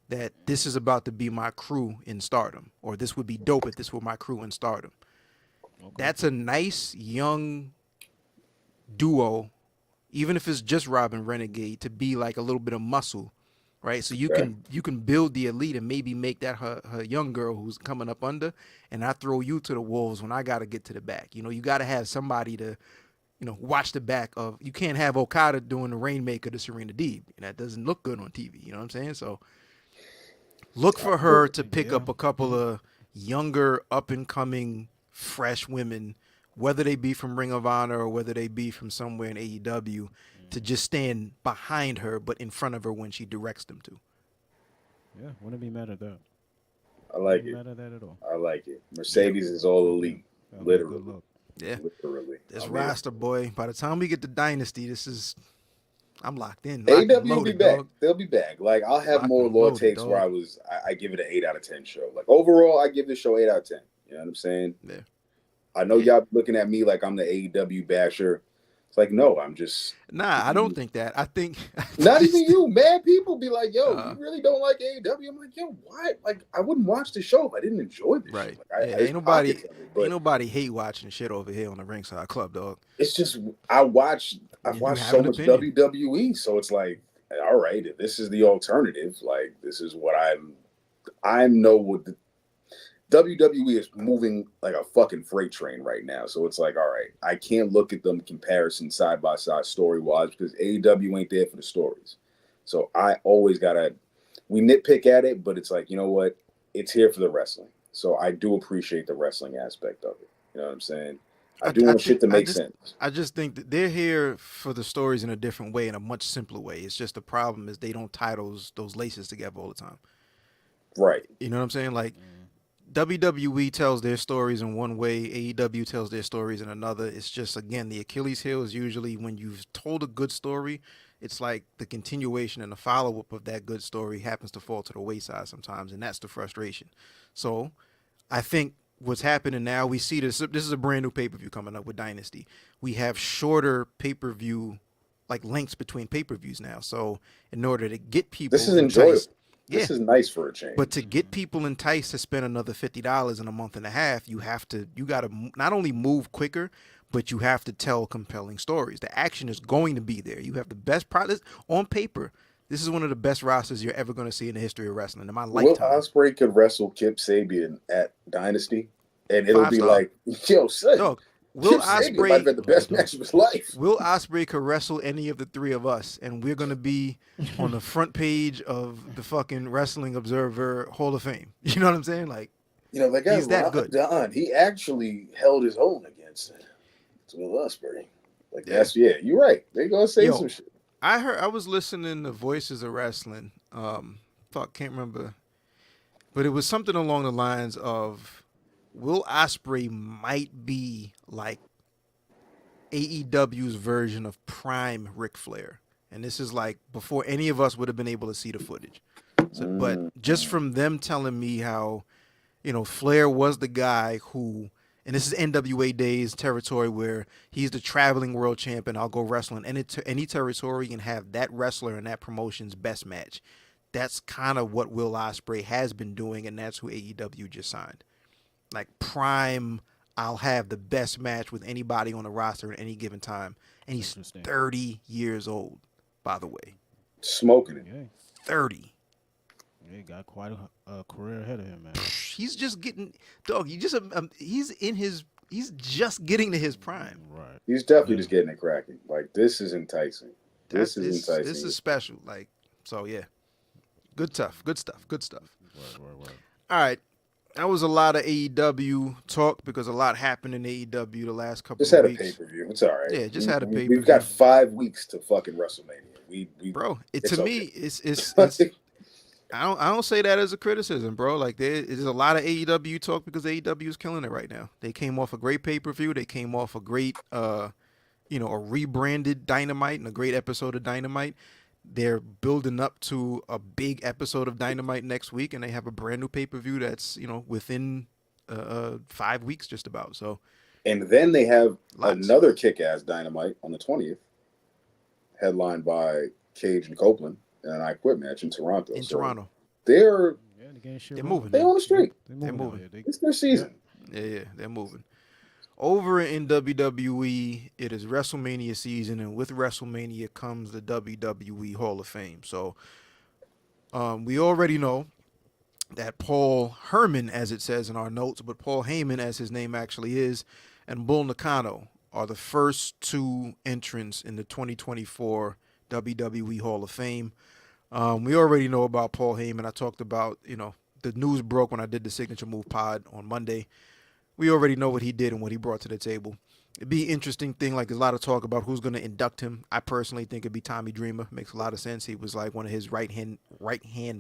[SPEAKER 1] that this is about to be my crew in Stardom, or this would be dope if this were my crew in Stardom. Okay. That's a nice young duo, even if it's just Robin Renegade, to be like a little bit of muscle, right? So you can build the elite and maybe make that her young girl who's coming up under, and I throw you to the wolves when I got to get to the back. You know, you got to have somebody to, watch the back of. You can't have Okada doing the Rainmaker to Serena Deeb. That doesn't look good on TV. You know what I'm saying? So look for her to pick up a couple of younger, up-and-coming, fresh women, whether they be from Ring of Honor or whether they be from somewhere in AEW, to just stand behind her but in front of her when she directs them to.
[SPEAKER 4] Yeah, wouldn't be mad at that.
[SPEAKER 2] I like it.
[SPEAKER 4] Mad at that at all.
[SPEAKER 2] I like it. Mercedes is all elite, literally.
[SPEAKER 1] Yeah,
[SPEAKER 2] literally.
[SPEAKER 1] This roster, boy. By the time we get to Dynasty, I'm locked in.
[SPEAKER 2] AEW will be back. They'll be back. Like, I'll have more law takes where I give it an 8 out of 10 show. Like, overall, I give this show 8 out of 10. You know what I'm saying?
[SPEAKER 1] Yeah.
[SPEAKER 2] I know y'all looking at me like I'm the AEW basher. It's like, no, I'm just.
[SPEAKER 1] Nah, I don't think that. I think.
[SPEAKER 2] Not even you. Mad people be like, yo, you really don't like AEW? I'm like, yo, what? Like, I wouldn't watch the show if I didn't enjoy the
[SPEAKER 1] right.
[SPEAKER 2] show. Like,
[SPEAKER 1] ain't nobody hate watching shit over here on the Ringside Club, dog.
[SPEAKER 2] It's just, I've watched so much WWE, so it's like, all right, if this is the alternative, like, this is what I know what the WWE is moving like a fucking freight train right now. So it's like, all right, I can't look at them comparison side by side story wise because AEW ain't there for the stories. So I always we nitpick at it, but it's like, you know what? It's here for the wrestling. So I do appreciate the wrestling aspect of it. You know what I'm saying? I do want shit to make sense.
[SPEAKER 1] I just think that they're here for the stories in a different way, in a much simpler way. It's just the problem is they don't tie those laces together all the time.
[SPEAKER 2] Right.
[SPEAKER 1] You know what I'm saying? Like, WWE tells their stories in one way, AEW tells their stories in another. It's just, again, the Achilles heel is usually when you've told a good story, it's like the continuation and the follow-up of that good story happens to fall to the wayside sometimes, and that's the frustration. So I think what's happening now, we see this is a brand new pay-per-view coming up with Dynasty. We have shorter pay-per-view, like lengths between pay-per-views now. So in order to get people...
[SPEAKER 2] This is enjoyable. This is nice for a change.
[SPEAKER 1] But to get people enticed to spend another $50 in a month and a half, you got to not only move quicker, but you have to tell compelling stories. The action is going to be there. You have the best product on paper. This is one of the best rosters you're ever going to see in the history of wrestling in my lifetime.
[SPEAKER 2] Will Ospreay could wrestle Kip Sabian at Dynasty, and it'll be like, yo, son.
[SPEAKER 1] Dog, Will Ospreay
[SPEAKER 2] might have been the best match of his life.
[SPEAKER 1] Will Ospreay could wrestle any of the three of us, and we're gonna be on the front page of the fucking Wrestling Observer Hall of Fame. You know what I'm saying? Like,
[SPEAKER 2] that guy, he's that good. Don, he actually held his own against Will Ospreay. Like, you're right. They gonna say some shit.
[SPEAKER 1] I was listening to Voices of Wrestling. Can't remember. but it was something along the lines of Will Ospreay might be like AEW's version of prime Ric Flair. And this is like before any of us would have been able to see the footage. So, but just from them telling me how, Flair was the guy who, and this is NWA days territory where he's the traveling world champion. I'll go wrestling any territory and have that wrestler in that promotion's best match. That's kind of what Will Ospreay has been doing, and that's who AEW just signed. Like prime, I'll have the best match with anybody on the roster at any given time. And he's 30 years old, by the way.
[SPEAKER 2] Smoking it.
[SPEAKER 4] Yeah.
[SPEAKER 1] 30.
[SPEAKER 4] Yeah, he got quite a career ahead of him, man.
[SPEAKER 1] He's just getting, dog. He's just getting to his prime.
[SPEAKER 4] Right.
[SPEAKER 2] He's definitely just getting it cracking. Like, this is enticing. This is enticing.
[SPEAKER 1] This is special. Like, so yeah. Good stuff. Good stuff.
[SPEAKER 4] Right.
[SPEAKER 1] All right. That was a lot of AEW talk because a lot happened in AEW the last couple
[SPEAKER 2] Just
[SPEAKER 1] of
[SPEAKER 2] had
[SPEAKER 1] weeks.
[SPEAKER 2] a pay-per-view. It's all right.
[SPEAKER 1] Yeah, just had a pay-per-view.
[SPEAKER 2] We've got 5 weeks to fucking WrestleMania.
[SPEAKER 1] Bro, to
[SPEAKER 2] okay.
[SPEAKER 1] me, it's I don't say that as a criticism, bro. Like there's a lot of AEW talk because AEW is killing it right now. They came off a great pay-per-view. They came off a great a rebranded Dynamite and a great episode of Dynamite. They're building up to a big episode of Dynamite next week, and they have a brand new pay-per-view that's, within 5 weeks just about. So,
[SPEAKER 2] and then they have
[SPEAKER 1] lots.
[SPEAKER 2] Another kick-ass Dynamite on the 20th, headlined by Cage and Copeland, and an I Quit match in Toronto.
[SPEAKER 1] Toronto.
[SPEAKER 2] They're
[SPEAKER 1] moving.
[SPEAKER 2] They're on the street.
[SPEAKER 1] They're moving.
[SPEAKER 2] It's their season.
[SPEAKER 1] Yeah, they're moving. Over in WWE, it is WrestleMania season, and with WrestleMania comes the WWE Hall of Fame. So we already know that Paul Heyman, as it says in our notes, but Paul Heyman, as his name actually is, and Bull Nakano are the first 2 entrants in the 2024 WWE Hall of Fame. We already know about Paul Heyman. I talked about, the news broke when I did the Signature Move pod on Monday. We already know what he did and what he brought to the table. It'd be an interesting thing. Like, there's a lot of talk about who's going to induct him. I personally think it'd be Tommy Dreamer. Makes a lot of sense. He was like one of his right hand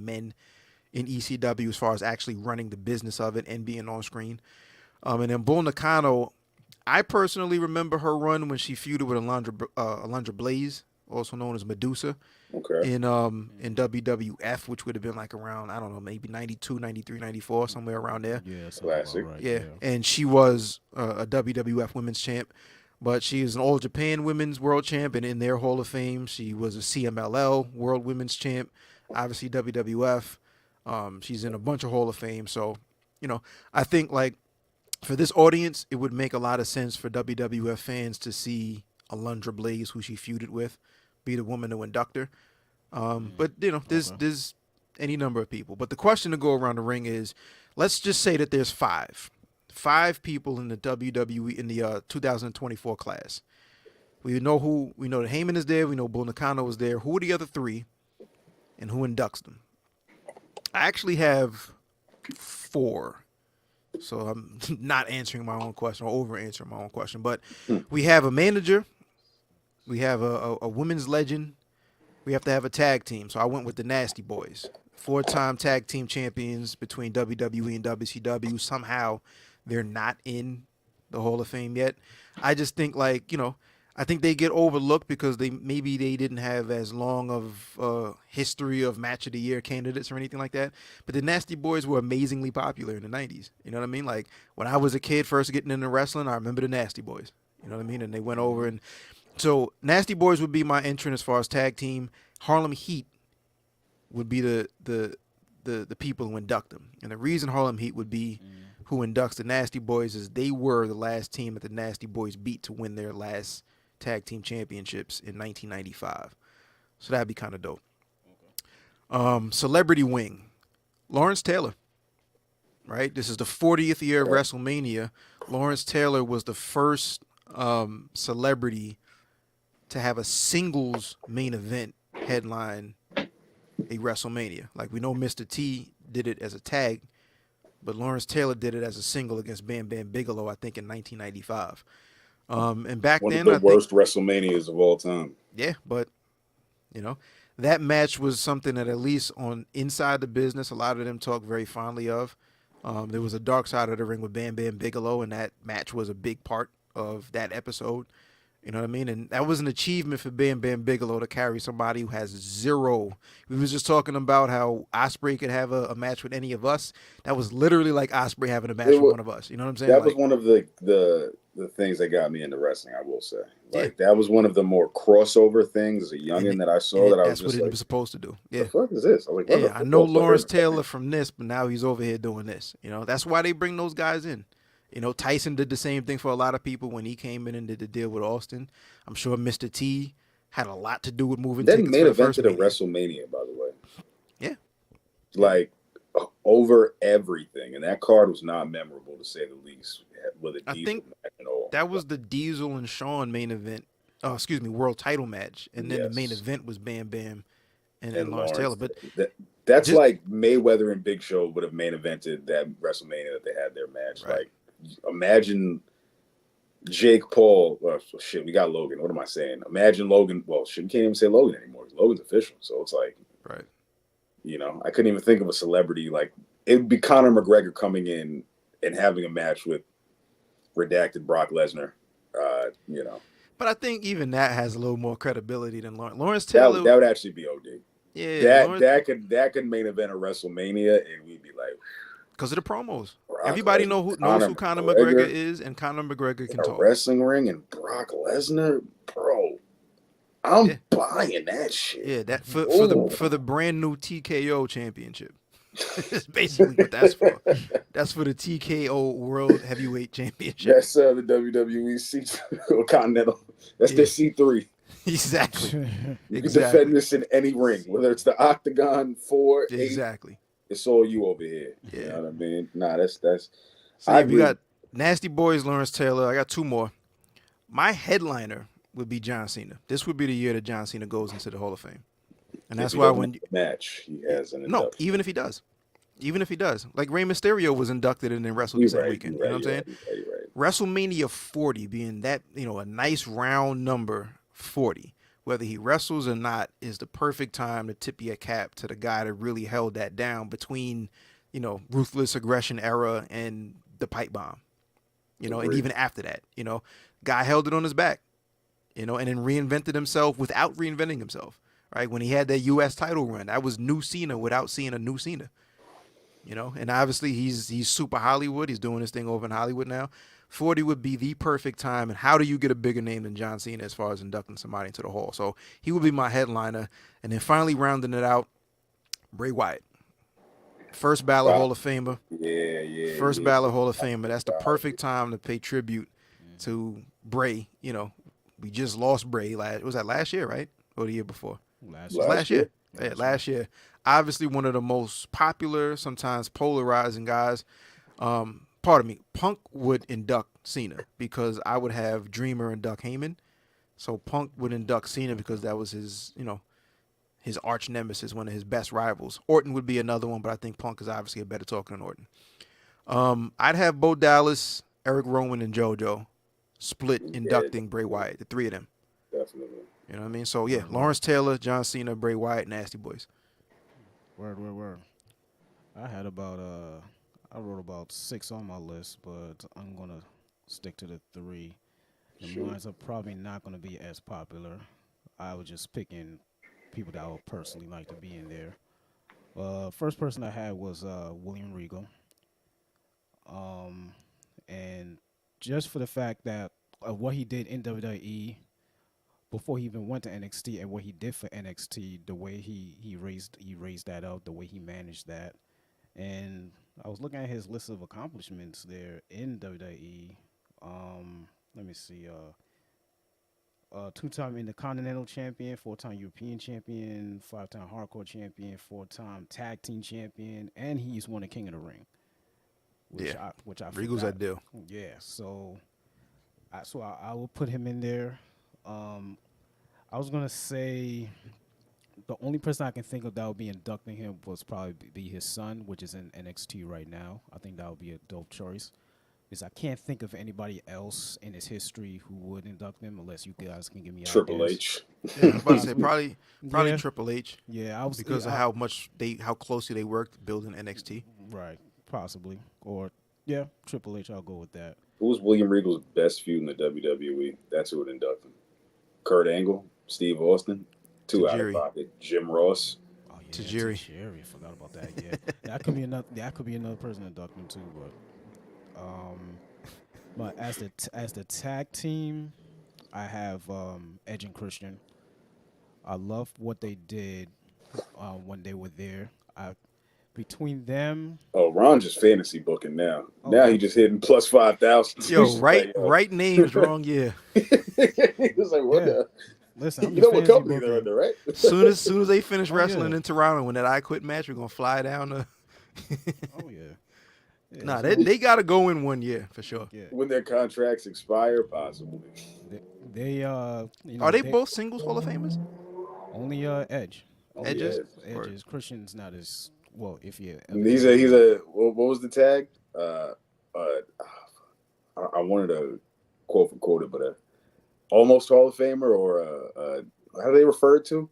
[SPEAKER 1] men in ECW as far as actually running the business of it and being on screen. And then Bull Nakano, I personally remember her run when she feuded with Alundra Blaze, also known as Medusa.
[SPEAKER 2] Okay.
[SPEAKER 1] In WWF, which would have been like around, I don't know, maybe 92, 93, 94, somewhere around there.
[SPEAKER 4] Yeah,
[SPEAKER 2] classic.
[SPEAKER 4] Right,
[SPEAKER 1] yeah, and she was a WWF women's champ, but she is an All Japan women's world champ, and in their Hall of Fame, she was a CMLL world women's champ, obviously WWF. She's in a bunch of Hall of Fame, so, I think like for this audience, it would make a lot of sense for WWF fans to see Alundra Blaze, who she feuded with, be the woman to induct her. But there's any number of people. But the question to go around the ring is, let's just say that there's 5 people in the WWE in the 2024 class. We know that Heyman is there. We know Bull Nakano is there. Who are the other 3, and who inducts them? I actually have 4. So I'm not answering my own question or over answering my own question. But we have a manager. We have a women's legend. We have to have a tag team. So I went with the Nasty Boys. 4-time tag team champions between WWE and WCW. Somehow they're not in the Hall of Fame yet. I just think I think they get overlooked because they didn't have as long of history of match of the year candidates or anything like that. But the Nasty Boys were amazingly popular in the 90s. You know what I mean? Like when I was a kid first getting into wrestling, I remember the Nasty Boys. You know what I mean? And they went over and so Nasty Boys would be my entrant as far as tag team. Harlem Heat would be the people who induct them. And the reason Harlem Heat would be who inducts the Nasty Boys is they were the last team that the Nasty Boys beat to win their last tag team championships in 1995. So that'd be kind of dope. Celebrity Wing. Lawrence Taylor. Right? This is the 40th year of WrestleMania. Lawrence Taylor was the first celebrity to have a singles main event headline a WrestleMania. Like we know Mr. T did it as a tag, but Lawrence Taylor did it as a single against Bam Bam Bigelow, I think in 1995. And back
[SPEAKER 2] One
[SPEAKER 1] then,
[SPEAKER 2] of the worst WrestleManias of all time.
[SPEAKER 1] Yeah, but that match was something that at least on Inside the Business, a lot of them talk very fondly of. There was a dark side of the ring with Bam Bam Bigelow, and that match was a big part of that episode. You know what I mean? And that was an achievement for Bam Bam Bigelow to carry somebody who has zero. We was just talking about how Ospreay could have a match with any of us. That was literally like Ospreay having a match with one of us. You know what I'm saying?
[SPEAKER 2] That was one of the things that got me into wrestling, I will say. Like, that was one of the more crossover things as a youngin' that I saw that I was just like.
[SPEAKER 1] That's what it was supposed to do. Yeah.
[SPEAKER 2] The fuck is this? I was like,
[SPEAKER 1] I know Lawrence Taylor from this, but now he's over here doing this. You know, that's why they bring those guys in. You know, Tyson did the same thing for a lot of people when he came in and did the deal with Austin. I'm sure Mr. T had a lot to do with moving tickets.
[SPEAKER 2] That main event at WrestleMania, by the way.
[SPEAKER 1] Yeah.
[SPEAKER 2] Like, over everything. And that card was not memorable, to say the least, with a Diesel match and all. That was
[SPEAKER 1] the Diesel and Shawn main event. Oh, excuse me, world title match. And then the main event was Bam Bam and Lawrence Taylor. But
[SPEAKER 2] that's like Mayweather and Big Show would have main evented that WrestleMania that they had their match.
[SPEAKER 1] Right.
[SPEAKER 2] Like, imagine Jake Paul. Well, shit, we got Logan. What am I saying? Imagine Logan. Well, shit, we can't even say Logan anymore. Logan's official. So it's like,
[SPEAKER 1] right.
[SPEAKER 2] You know, I couldn't even think of a celebrity. Like, it would be Conor McGregor coming in and having a match with redacted Brock Lesnar. You know.
[SPEAKER 1] But I think even that has a little more credibility than Lawrence Taylor.
[SPEAKER 2] That would actually be OD.
[SPEAKER 1] Yeah,
[SPEAKER 2] that could main event a WrestleMania, and we'd be like,
[SPEAKER 1] because of the promos. Everybody knows who Conor McGregor is, and Conor McGregor can talk.
[SPEAKER 2] Wrestling ring and Brock Lesnar, bro. I'm buying that shit.
[SPEAKER 1] Yeah, that for the brand new TKO championship. That's basically what that's for. That's for the TKO World Heavyweight Championship.
[SPEAKER 2] That's the WWE C2 Continental. That's the C3.
[SPEAKER 1] Exactly.
[SPEAKER 2] You can defend this in any ring, whether it's the Octagon, 4, 8.
[SPEAKER 1] Exactly.
[SPEAKER 2] It's all you over here.
[SPEAKER 1] Yeah.
[SPEAKER 2] You know what I mean? Nah, that's.
[SPEAKER 1] So we got Nasty Boys, Lawrence Taylor. I got two more. My headliner would be John Cena. This would be the year that John Cena goes into the Hall of Fame. And that's why when
[SPEAKER 2] match he has an induction.
[SPEAKER 1] No, even if he does, like Rey Mysterio was inducted and then wrestled the same weekend. You know what I'm saying?
[SPEAKER 2] Right.
[SPEAKER 1] WrestleMania 40 being that, a nice round number 40, whether he wrestles or not, is the perfect time to tip your cap to the guy that really held that down between, Ruthless Aggression era and the pipe bomb. And even after that, guy held it on his back, and then reinvented himself without reinventing himself. Right, when he had that U.S. title run, that was new Cena without seeing a new Cena. And obviously he's super Hollywood. He's doing his thing over in Hollywood now. 40 would be the perfect time. And how do you get a bigger name than John Cena as far as inducting somebody into the Hall? So he would be my headliner. And then finally rounding it out, Bray Wyatt. First ballot Hall of Famer.
[SPEAKER 2] Yeah.
[SPEAKER 1] First ballot Hall of Famer. That's the perfect time to pay tribute to Bray. We just lost Bray. Was that last year, right? Or the year before? Last year. Yeah, last year. Obviously one of the most popular, sometimes polarizing guys. Punk would induct Cena because I would have Dreamer induct Heyman. So Punk would induct Cena because that was his, his arch nemesis, one of his best rivals. Orton would be another one, but I think Punk is obviously a better talker than Orton. I'd have Bo Dallas, Eric Rowan, and JoJo split inducting Bray Wyatt, the three of them.
[SPEAKER 2] Definitely.
[SPEAKER 1] You know what I mean? So, yeah, Lawrence Taylor, John Cena, Bray Wyatt, Nasty Boys.
[SPEAKER 4] Word. I had I wrote about 6 on my list, but I'm going to stick to the 3. The ones are probably not going to be as popular. I was just picking people that I would personally like to be in there. First person I had was William Regal. And just for the fact that of what he did in WWE, before he even went to NXT, and what he did for NXT, the way he raised that up, the way he managed that. And I was looking at his list of accomplishments there in WWE. Let me see. 2-time Intercontinental Champion, 4-time European Champion, 5-time Hardcore Champion, 4-time Tag Team Champion, and he's won a King of the Ring. Which I
[SPEAKER 1] Regal's that deal.
[SPEAKER 4] Yeah, so I will put him in there. I was gonna say the only person I can think of that would be inducting him was probably be his son, which is in NXT right now. I think that would be a dope choice is I can't think of anybody else in his history who would induct him unless you guys can give me
[SPEAKER 2] Triple
[SPEAKER 4] ideas.
[SPEAKER 2] H.
[SPEAKER 1] Yeah, I was about to say
[SPEAKER 4] Possibly.
[SPEAKER 1] probably
[SPEAKER 4] Yeah,
[SPEAKER 1] Triple H
[SPEAKER 4] yeah. I was
[SPEAKER 1] because of
[SPEAKER 4] I,
[SPEAKER 1] how closely they worked building NXT.
[SPEAKER 4] right, possibly, or yeah, Triple H. I'll go with that.
[SPEAKER 2] Who was William Regal's best feud in the WWE? That's who would induct him. Kurt Angle, Steve Austin, too out of
[SPEAKER 1] Tajiri.
[SPEAKER 2] pocket. Jim Ross.
[SPEAKER 4] Oh yeah,
[SPEAKER 1] Tajiri.
[SPEAKER 4] Tajiri. I forgot about that. Yeah, that could be another. That could be another person inducting too. But as the tag team, I have Edge and Christian. I love what they did when they were there. Between them,
[SPEAKER 2] Oh, Ron just fantasy booking now.
[SPEAKER 4] Oh,
[SPEAKER 2] Now he just hitting plus 5,000.
[SPEAKER 1] Yo, right names, wrong year.
[SPEAKER 2] He was like, what
[SPEAKER 4] Yeah.
[SPEAKER 2] the?
[SPEAKER 4] listen, I'm
[SPEAKER 2] You
[SPEAKER 4] just
[SPEAKER 2] know what
[SPEAKER 4] fantasy
[SPEAKER 2] company they're
[SPEAKER 4] booking.
[SPEAKER 2] under, right?
[SPEAKER 1] Soon as they finish
[SPEAKER 4] Oh,
[SPEAKER 1] wrestling
[SPEAKER 4] yeah.
[SPEAKER 1] in Toronto, when that I Quit match, we're gonna fly down to.
[SPEAKER 4] Oh yeah. Yeah,
[SPEAKER 1] Nah,
[SPEAKER 4] so-
[SPEAKER 1] they gotta go in 1 year for sure.
[SPEAKER 4] yeah.
[SPEAKER 2] When their contracts expire, possibly.
[SPEAKER 4] They you know,
[SPEAKER 1] Are they both singles Hall of Famers?
[SPEAKER 4] only Edge?
[SPEAKER 1] Edges?
[SPEAKER 2] yeah.
[SPEAKER 1] Or-
[SPEAKER 4] Edges. Christian's not as well. If you
[SPEAKER 2] He's a what was the tag? I wanted to quote for quote it, but almost Hall of Famer or how do they refer to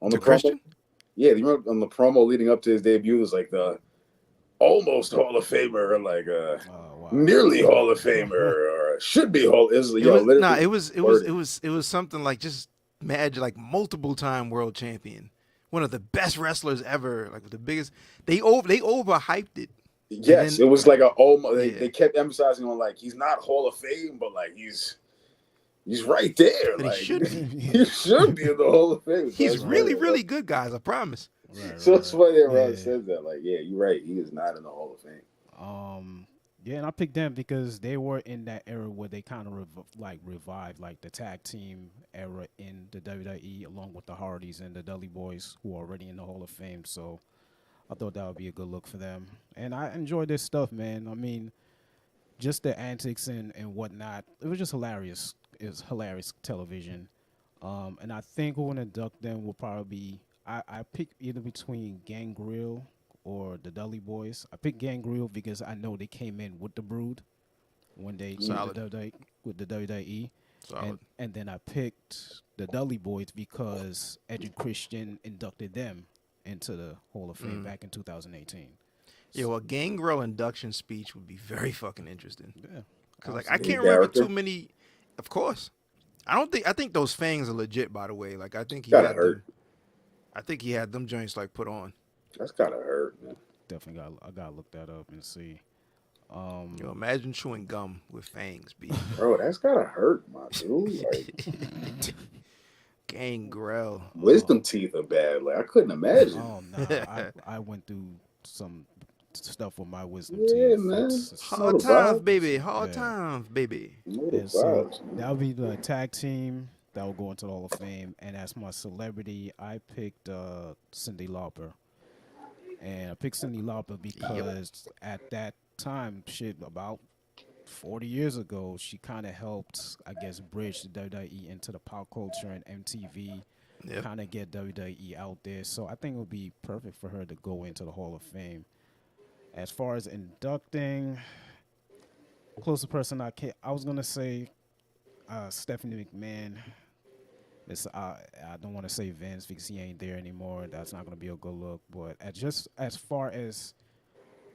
[SPEAKER 2] on
[SPEAKER 1] To
[SPEAKER 2] the promo?
[SPEAKER 1] Christian?
[SPEAKER 2] Yeah, you remember on the promo leading up to his debut, it was like the almost Hall of Famer, or like
[SPEAKER 4] wow.
[SPEAKER 2] nearly Hall of Famer, or should be Hall. It was,
[SPEAKER 1] It
[SPEAKER 2] yo,
[SPEAKER 1] was
[SPEAKER 2] literally
[SPEAKER 1] nah.
[SPEAKER 2] worded.
[SPEAKER 1] It was something like just imagine like multiple time world champion, one of the best wrestlers ever, like the biggest. They overhyped it.
[SPEAKER 2] Yes,
[SPEAKER 1] then-
[SPEAKER 2] it was like a almost.
[SPEAKER 1] Yeah.
[SPEAKER 2] They kept emphasizing on like he's not Hall of Fame, but like he's right there.
[SPEAKER 1] But
[SPEAKER 2] Like
[SPEAKER 1] he should be.
[SPEAKER 2] he should be in the Hall of Fame. So
[SPEAKER 1] He's
[SPEAKER 2] it's
[SPEAKER 1] really
[SPEAKER 2] funny,
[SPEAKER 1] really good, guys. I promise.
[SPEAKER 4] Right,
[SPEAKER 2] So
[SPEAKER 4] right,
[SPEAKER 2] it's
[SPEAKER 4] right.
[SPEAKER 2] funny that Ron
[SPEAKER 4] Yeah.
[SPEAKER 2] says that. Like, yeah, you're right. He is not in the Hall of Fame.
[SPEAKER 4] Yeah, and I picked them because they were in that era where they kind of revived like the tag team era in the WWE, along with the Hardys and the Dudley Boys, who are already in the Hall of Fame. So I thought that would be a good look for them, and I enjoyed this stuff, man. I mean, just the antics and whatnot. It was just hilarious. It was hilarious television, and I think who would induct them will probably be. I picked either between Gangrel or the Dudley Boys. I picked Gangrel because I know they came in with the Brood when they
[SPEAKER 1] Solid.
[SPEAKER 4] with the WWE.
[SPEAKER 1] Solid.
[SPEAKER 4] And then I picked the Dudley Boys because Edge and Christian inducted them into the Hall of Fame back in 2018.
[SPEAKER 1] Yo, a Gangrel induction speech would be very fucking interesting.
[SPEAKER 4] Yeah.
[SPEAKER 1] Cause like I
[SPEAKER 2] Absolutely.
[SPEAKER 1] can't remember
[SPEAKER 2] Character.
[SPEAKER 1] too many. Of course, I think those fangs are legit. By the way, like I think he
[SPEAKER 2] Gotta
[SPEAKER 1] had
[SPEAKER 2] hurt.
[SPEAKER 1] I think he had them joints like put on.
[SPEAKER 2] That's gotta hurt, man.
[SPEAKER 4] Definitely I gotta look that up and see.
[SPEAKER 1] Yo, imagine chewing gum with fangs, B.
[SPEAKER 2] Bro, that's gotta hurt, my dude. Like
[SPEAKER 1] Gangrel.
[SPEAKER 2] wisdom teeth are bad. Like I couldn't imagine.
[SPEAKER 4] Oh no, I went through some stuff with my wisdom
[SPEAKER 2] Yeah,
[SPEAKER 4] teeth.
[SPEAKER 2] man.
[SPEAKER 1] Hard
[SPEAKER 2] the
[SPEAKER 1] times,
[SPEAKER 2] vibes.
[SPEAKER 1] baby. Hard
[SPEAKER 4] Yeah.
[SPEAKER 1] times, baby.
[SPEAKER 2] Know the
[SPEAKER 4] And so
[SPEAKER 2] vibes, man.
[SPEAKER 4] that would be the tag team that will go into the Hall of Fame. And as my celebrity, I picked Cyndi Lauper. And I picked Cyndi Lauper because at that time, about 40 years ago, she kind of helped, I guess, bridge the WWE into the pop culture and MTV,
[SPEAKER 1] Yep.
[SPEAKER 4] kind of get WWE out there. So I think it would be perfect for her to go into the Hall of Fame. As far as inducting, closest person I was gonna say Stephanie McMahon. I don't want to say Vince because he ain't there anymore. That's not gonna be a good look. But as far as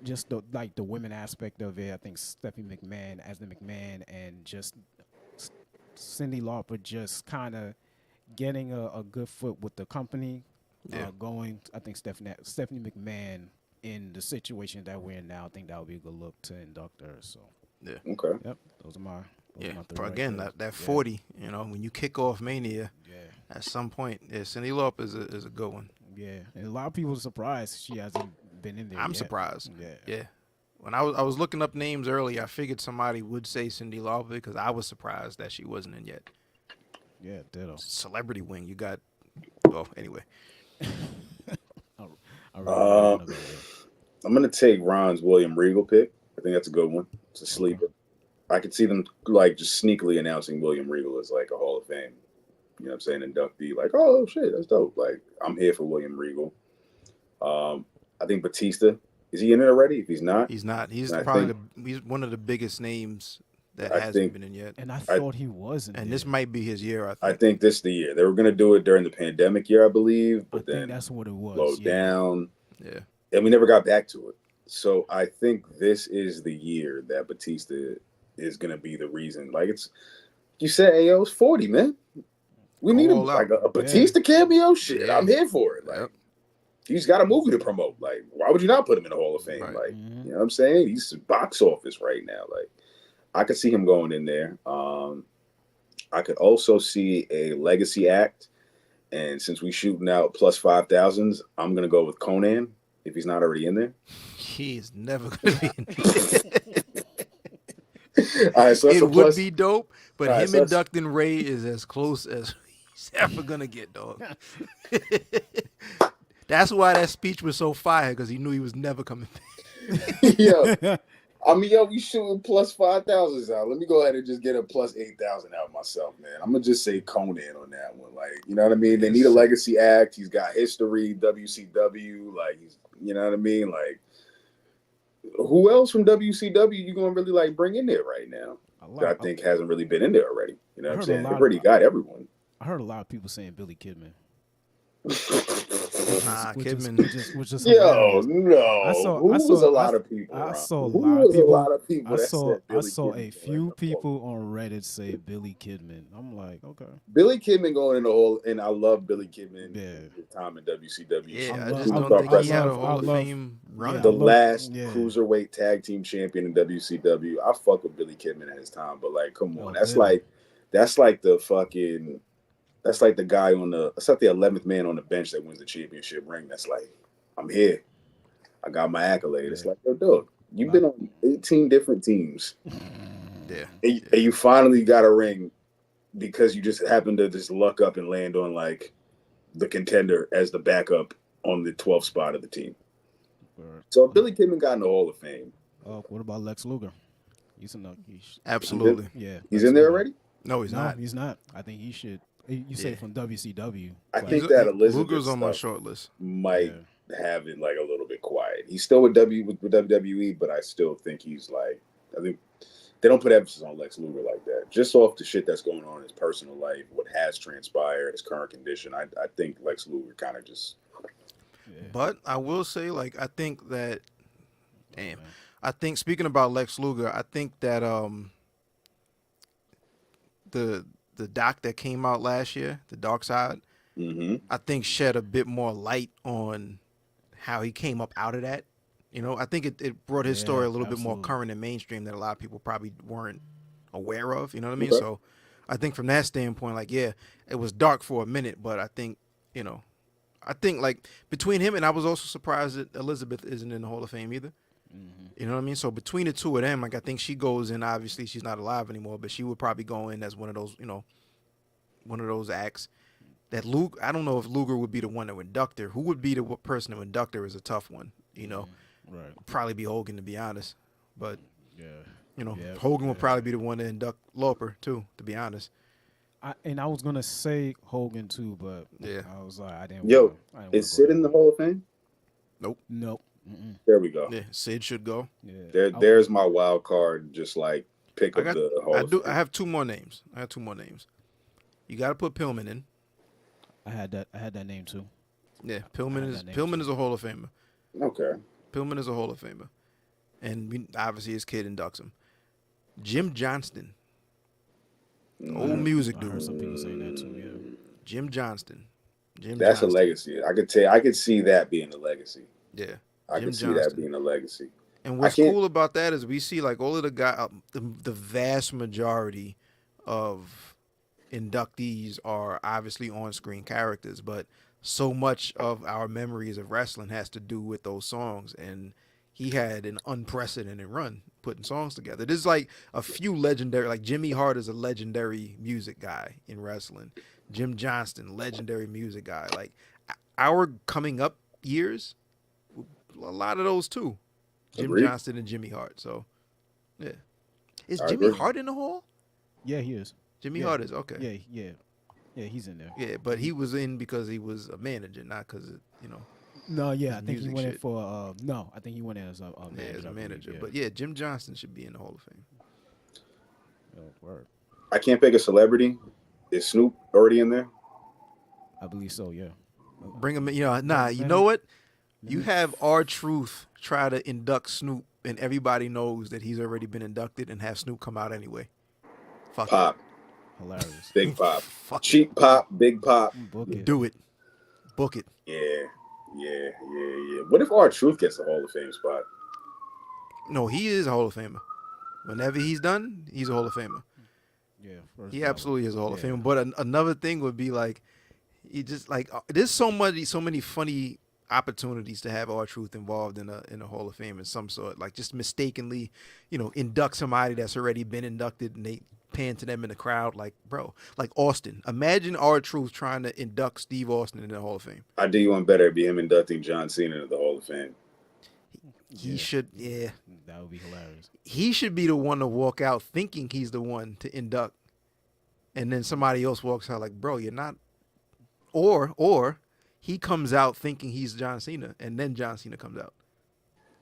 [SPEAKER 4] just the women aspect of it, I think Stephanie McMahon as the McMahon and just Cyndi Lauper just kind of getting a good foot with the company going. I think Stephanie McMahon in the situation that we're in now, I think that would be a good look to induct her. So,
[SPEAKER 2] Okay.
[SPEAKER 4] yep, those are my
[SPEAKER 1] Yeah.
[SPEAKER 4] my three
[SPEAKER 1] For
[SPEAKER 4] right
[SPEAKER 1] again,
[SPEAKER 4] there.
[SPEAKER 1] that
[SPEAKER 4] Yeah.
[SPEAKER 1] 40. You know, when you kick off Mania,
[SPEAKER 4] Yeah,
[SPEAKER 1] at some point, yeah, Cyndi Lauper is a good one.
[SPEAKER 4] yeah, and a lot of people are surprised she hasn't been in there.
[SPEAKER 1] I'm
[SPEAKER 4] yet.
[SPEAKER 1] surprised.
[SPEAKER 4] Yeah,
[SPEAKER 1] Yeah. When I was looking up names earlier, I figured somebody would say Cyndi Lauper because I was surprised that she wasn't in yet.
[SPEAKER 4] yeah, ditto.
[SPEAKER 1] Celebrity wing, you got. Well, anyway,
[SPEAKER 4] I really want to go there.
[SPEAKER 2] I'm gonna take Ron's William Regal pick. I think that's a good one. It's a sleeper. I could see them like just sneakily announcing William Regal as like a Hall of Fame. You know what I'm saying? Inductee. Like, oh shit, that's dope. Like, I'm here for William Regal. I think Batista Is he in it already? If he's not,
[SPEAKER 1] He's not. He's
[SPEAKER 2] I
[SPEAKER 1] probably
[SPEAKER 2] think,
[SPEAKER 1] he's one of the biggest names that
[SPEAKER 2] I
[SPEAKER 1] hasn't
[SPEAKER 2] think,
[SPEAKER 1] been in yet.
[SPEAKER 4] And I
[SPEAKER 2] I,
[SPEAKER 4] thought he wasn't.
[SPEAKER 1] And
[SPEAKER 4] there.
[SPEAKER 1] this might be his year, I
[SPEAKER 2] I
[SPEAKER 1] think.
[SPEAKER 2] think this is the year. They were going to do it during the pandemic year, I believe,
[SPEAKER 4] I
[SPEAKER 2] but
[SPEAKER 4] think
[SPEAKER 2] then
[SPEAKER 4] that's what it was.
[SPEAKER 2] slowed
[SPEAKER 4] Yeah.
[SPEAKER 2] down,
[SPEAKER 1] Yeah.
[SPEAKER 2] and we never got back to it. So I think this is the year that Batista is going to be the reason. Like you said, Ayo, it's 40, man. We need him
[SPEAKER 1] All
[SPEAKER 2] like
[SPEAKER 1] out.
[SPEAKER 2] a Batista cameo. Shit,
[SPEAKER 1] Yeah.
[SPEAKER 2] I'm here for it. Like
[SPEAKER 1] Yep.
[SPEAKER 2] he's got a movie to promote. Like why would you not put him in the Hall of Fame?
[SPEAKER 1] Right.
[SPEAKER 2] Like you know what I'm saying? He's box office right now. Like I could see him going in there. I could also see a legacy act. And since we shooting out plus 5,000s, I'm gonna go with Conan if he's not already in there.
[SPEAKER 1] He is never going to be in
[SPEAKER 2] All right, so that's
[SPEAKER 1] It
[SPEAKER 2] a
[SPEAKER 1] would
[SPEAKER 2] plus.
[SPEAKER 1] be dope, but
[SPEAKER 2] All right,
[SPEAKER 1] him
[SPEAKER 2] so that's-
[SPEAKER 1] inducting Ray is as close as he's ever going to get, dog. That's why that speech was so fire, because he knew he was never coming back.
[SPEAKER 2] Yo, I mean, yo, we shooting plus 5,000s out. Let me go ahead and just get a plus 8,000 out myself, man. I'm gonna just say Conan on that one. Like, you know what I mean? They need a legacy act. He's got history, WCW. Like, he's, you know what I mean? Like, who else from WCW you gonna really like bring in there right now? I think hasn't really been in there already. You know what I'm saying? They already got everyone.
[SPEAKER 4] I heard a lot of people saying Billy Kidman.
[SPEAKER 1] Nah, Kidman.
[SPEAKER 4] Which is
[SPEAKER 2] Yo,
[SPEAKER 4] hilarious.
[SPEAKER 2] no. Who was a lot of people?
[SPEAKER 4] I
[SPEAKER 2] around?
[SPEAKER 4] saw a
[SPEAKER 2] Who
[SPEAKER 4] lot of
[SPEAKER 2] was
[SPEAKER 4] people.
[SPEAKER 2] a lot of people
[SPEAKER 4] I
[SPEAKER 2] that
[SPEAKER 4] saw
[SPEAKER 2] said Billy
[SPEAKER 4] I saw
[SPEAKER 2] Kidman
[SPEAKER 4] a
[SPEAKER 2] going
[SPEAKER 4] few
[SPEAKER 2] in the
[SPEAKER 4] people on Reddit say Billy Kidman. I'm like, okay.
[SPEAKER 2] Billy Kidman going in the Hall, and I love Billy Kidman.
[SPEAKER 4] Yeah.
[SPEAKER 2] His time in WCW.
[SPEAKER 1] Yeah,
[SPEAKER 4] I
[SPEAKER 1] I just
[SPEAKER 4] love-
[SPEAKER 1] don't think
[SPEAKER 4] I
[SPEAKER 1] he had a
[SPEAKER 4] love-
[SPEAKER 1] Hall
[SPEAKER 4] I
[SPEAKER 1] of
[SPEAKER 4] love-
[SPEAKER 1] Fame run.
[SPEAKER 4] yeah,
[SPEAKER 2] The
[SPEAKER 4] I love-
[SPEAKER 2] last
[SPEAKER 4] yeah.
[SPEAKER 2] cruiserweight tag team champion in WCW. I fuck with Billy Kidman at his time, but like, come on,
[SPEAKER 4] Oh,
[SPEAKER 2] that's
[SPEAKER 4] Billy.
[SPEAKER 2] like the fucking, that's like the guy on the, that's like the 11th man on the bench that wins the championship ring. That's like, I'm here, I got my accolade.
[SPEAKER 4] Yeah.
[SPEAKER 2] It's like, yo, dog, you've been on 18 different teams,
[SPEAKER 1] Yeah.
[SPEAKER 2] and you finally got a ring because you just happened to just luck up and land on like the contender as the backup on the 12th spot of the team. So Billy Kidman got in the Hall of Fame.
[SPEAKER 4] What about Lex Luger? He's in the
[SPEAKER 1] Absolutely.
[SPEAKER 4] yeah.
[SPEAKER 2] He's
[SPEAKER 4] Lex
[SPEAKER 2] in there
[SPEAKER 4] Luger.
[SPEAKER 2] already?
[SPEAKER 1] No, he's
[SPEAKER 4] No,
[SPEAKER 1] not.
[SPEAKER 4] he's not. I think he should. You say
[SPEAKER 1] Yeah.
[SPEAKER 4] from WCW.
[SPEAKER 2] I
[SPEAKER 4] but-
[SPEAKER 2] think that Elizabeth
[SPEAKER 1] Luger's on my
[SPEAKER 2] stuff
[SPEAKER 1] short list.
[SPEAKER 2] might have it like a little bit quiet. He's still with WWE, but I still think he's like, I think they don't put emphasis on Lex Luger like that. Just off the shit that's going on in his personal life, what has transpired, his current condition. I think Lex Luger kind of just.
[SPEAKER 4] Yeah.
[SPEAKER 1] But I will say, like, I think that, damn,
[SPEAKER 4] man.
[SPEAKER 1] I think speaking about Lex Luger, I think that the doc that came out last year, The Dark Side, I think shed a bit more light on how he came up out of that. You know, I think it brought his story a little bit more
[SPEAKER 4] absolutely.
[SPEAKER 1] current and mainstream that a lot of people probably weren't aware of. You know what I mean?
[SPEAKER 2] Okay.
[SPEAKER 1] So I think from that standpoint, like, yeah, it was dark for a minute, but I think, you know, like between him and I was also surprised that Elizabeth isn't in the Hall of Fame either. You know what I mean? So between the two of them, like I think she goes in. Obviously, she's not alive anymore, but she would probably go in as one of those, you know, one of those acts. That Luke, I don't know if Luger would be the one that would induct her. Who would be the person to induct her is a tough one. You know,
[SPEAKER 4] Right.
[SPEAKER 1] probably be Hogan to be honest, but
[SPEAKER 4] Yeah.
[SPEAKER 1] you know,
[SPEAKER 4] Yeah,
[SPEAKER 1] Hogan would
[SPEAKER 4] yeah.
[SPEAKER 1] probably be the one to induct Lauper too. To be honest,
[SPEAKER 4] I was gonna say Hogan too, but
[SPEAKER 1] Yeah.
[SPEAKER 4] I was like, I didn't.
[SPEAKER 2] Yo,
[SPEAKER 4] wanna
[SPEAKER 2] is
[SPEAKER 4] go
[SPEAKER 2] Sid
[SPEAKER 4] there.
[SPEAKER 2] in the Hall of Fame?
[SPEAKER 4] Nope.
[SPEAKER 2] There we go.
[SPEAKER 1] yeah, Sid should go.
[SPEAKER 4] Yeah.
[SPEAKER 2] There's my wild card. Just like pick up the Hall of Fame.
[SPEAKER 1] I have two more names. You got to put Pillman in.
[SPEAKER 4] I had that name too.
[SPEAKER 1] Yeah,
[SPEAKER 4] I
[SPEAKER 1] Pillman
[SPEAKER 4] had
[SPEAKER 1] is
[SPEAKER 4] that name
[SPEAKER 1] Pillman
[SPEAKER 4] too.
[SPEAKER 1] is a Hall of Famer.
[SPEAKER 2] Okay.
[SPEAKER 1] Pillman is a Hall of Famer, and obviously his kid inducts him. Jim Johnston, old music
[SPEAKER 4] I heard
[SPEAKER 1] dude.
[SPEAKER 4] some people saying that too. Yeah.
[SPEAKER 1] Jim Johnston.
[SPEAKER 2] That's a legacy. I could see that being a legacy.
[SPEAKER 1] Yeah,
[SPEAKER 2] I
[SPEAKER 1] Jim
[SPEAKER 2] could see
[SPEAKER 1] Johnston.
[SPEAKER 2] that being a legacy.
[SPEAKER 1] And what's
[SPEAKER 2] can't-
[SPEAKER 1] cool about that is we see like all of the vast majority of inductees are obviously on-screen characters, but so much of our memories of wrestling has to do with those songs, and he had an unprecedented run putting songs together. There's like a few legendary, like Jimmy Hart is a legendary music guy in wrestling. Jim Johnston, legendary music guy. Like our coming up years, a lot of those too. Jim
[SPEAKER 2] Agreed.
[SPEAKER 1] Johnston and Jimmy Hart. So, yeah. Is
[SPEAKER 2] I
[SPEAKER 1] Jimmy
[SPEAKER 2] agree.
[SPEAKER 1] Hart in the Hall?
[SPEAKER 4] Yeah, he is.
[SPEAKER 1] Jimmy
[SPEAKER 4] Yeah.
[SPEAKER 1] Hart is, okay.
[SPEAKER 4] Yeah, he's in there.
[SPEAKER 1] Yeah, but he was in because he was a manager, not because, you know.
[SPEAKER 4] No, yeah, I
[SPEAKER 1] his
[SPEAKER 4] think he
[SPEAKER 1] music
[SPEAKER 4] went in
[SPEAKER 1] shit.
[SPEAKER 4] for no, I think he went in as a
[SPEAKER 1] Yeah,
[SPEAKER 4] manager.
[SPEAKER 1] as a
[SPEAKER 4] I believe,
[SPEAKER 1] manager.
[SPEAKER 4] yeah.
[SPEAKER 1] But yeah, Jim Johnston should be in the Hall of Fame.
[SPEAKER 4] Oh, word.
[SPEAKER 2] I can't pick a celebrity. Is Snoop already in there?
[SPEAKER 4] I believe so. Yeah.
[SPEAKER 1] Bring him in. Nah, you
[SPEAKER 4] let
[SPEAKER 1] know
[SPEAKER 4] me-
[SPEAKER 1] what?
[SPEAKER 4] let
[SPEAKER 1] You
[SPEAKER 4] me-
[SPEAKER 1] have R-Truth try to induct Snoop, and everybody knows that he's already been inducted, and have Snoop come out anyway. Fuck
[SPEAKER 2] Pop,
[SPEAKER 4] Hilarious.
[SPEAKER 2] big pop,
[SPEAKER 1] Fuck it.
[SPEAKER 2] cheap pop, big pop.
[SPEAKER 4] Book it.
[SPEAKER 1] Do it. Book it.
[SPEAKER 2] Yeah. What if our Truth gets a Hall of Fame spot?
[SPEAKER 1] No, he is a Hall of Famer. Whenever he's done, he's a Hall of Famer.
[SPEAKER 4] Yeah. First
[SPEAKER 1] He
[SPEAKER 4] ballot.
[SPEAKER 1] absolutely is a Hall of
[SPEAKER 4] Yeah.
[SPEAKER 1] Famer. But another thing would be like, he just like there's so many funny opportunities to have R-Truth involved in a Hall of Fame in some sort. Like just mistakenly, induct somebody that's already been inducted, and they pan to them in the crowd. Like, bro, like Austin. Imagine R-Truth trying to induct Steve Austin in the Hall of Fame.
[SPEAKER 2] I do you one better. It'd be him inducting John Cena into the Hall of Fame.
[SPEAKER 1] He
[SPEAKER 4] Yeah.
[SPEAKER 1] should, yeah.
[SPEAKER 4] That would be hilarious.
[SPEAKER 1] He should be the one to walk out thinking he's the one to induct, and then somebody else walks out like, bro, you're not. Or he comes out thinking he's John Cena, and then John Cena comes out.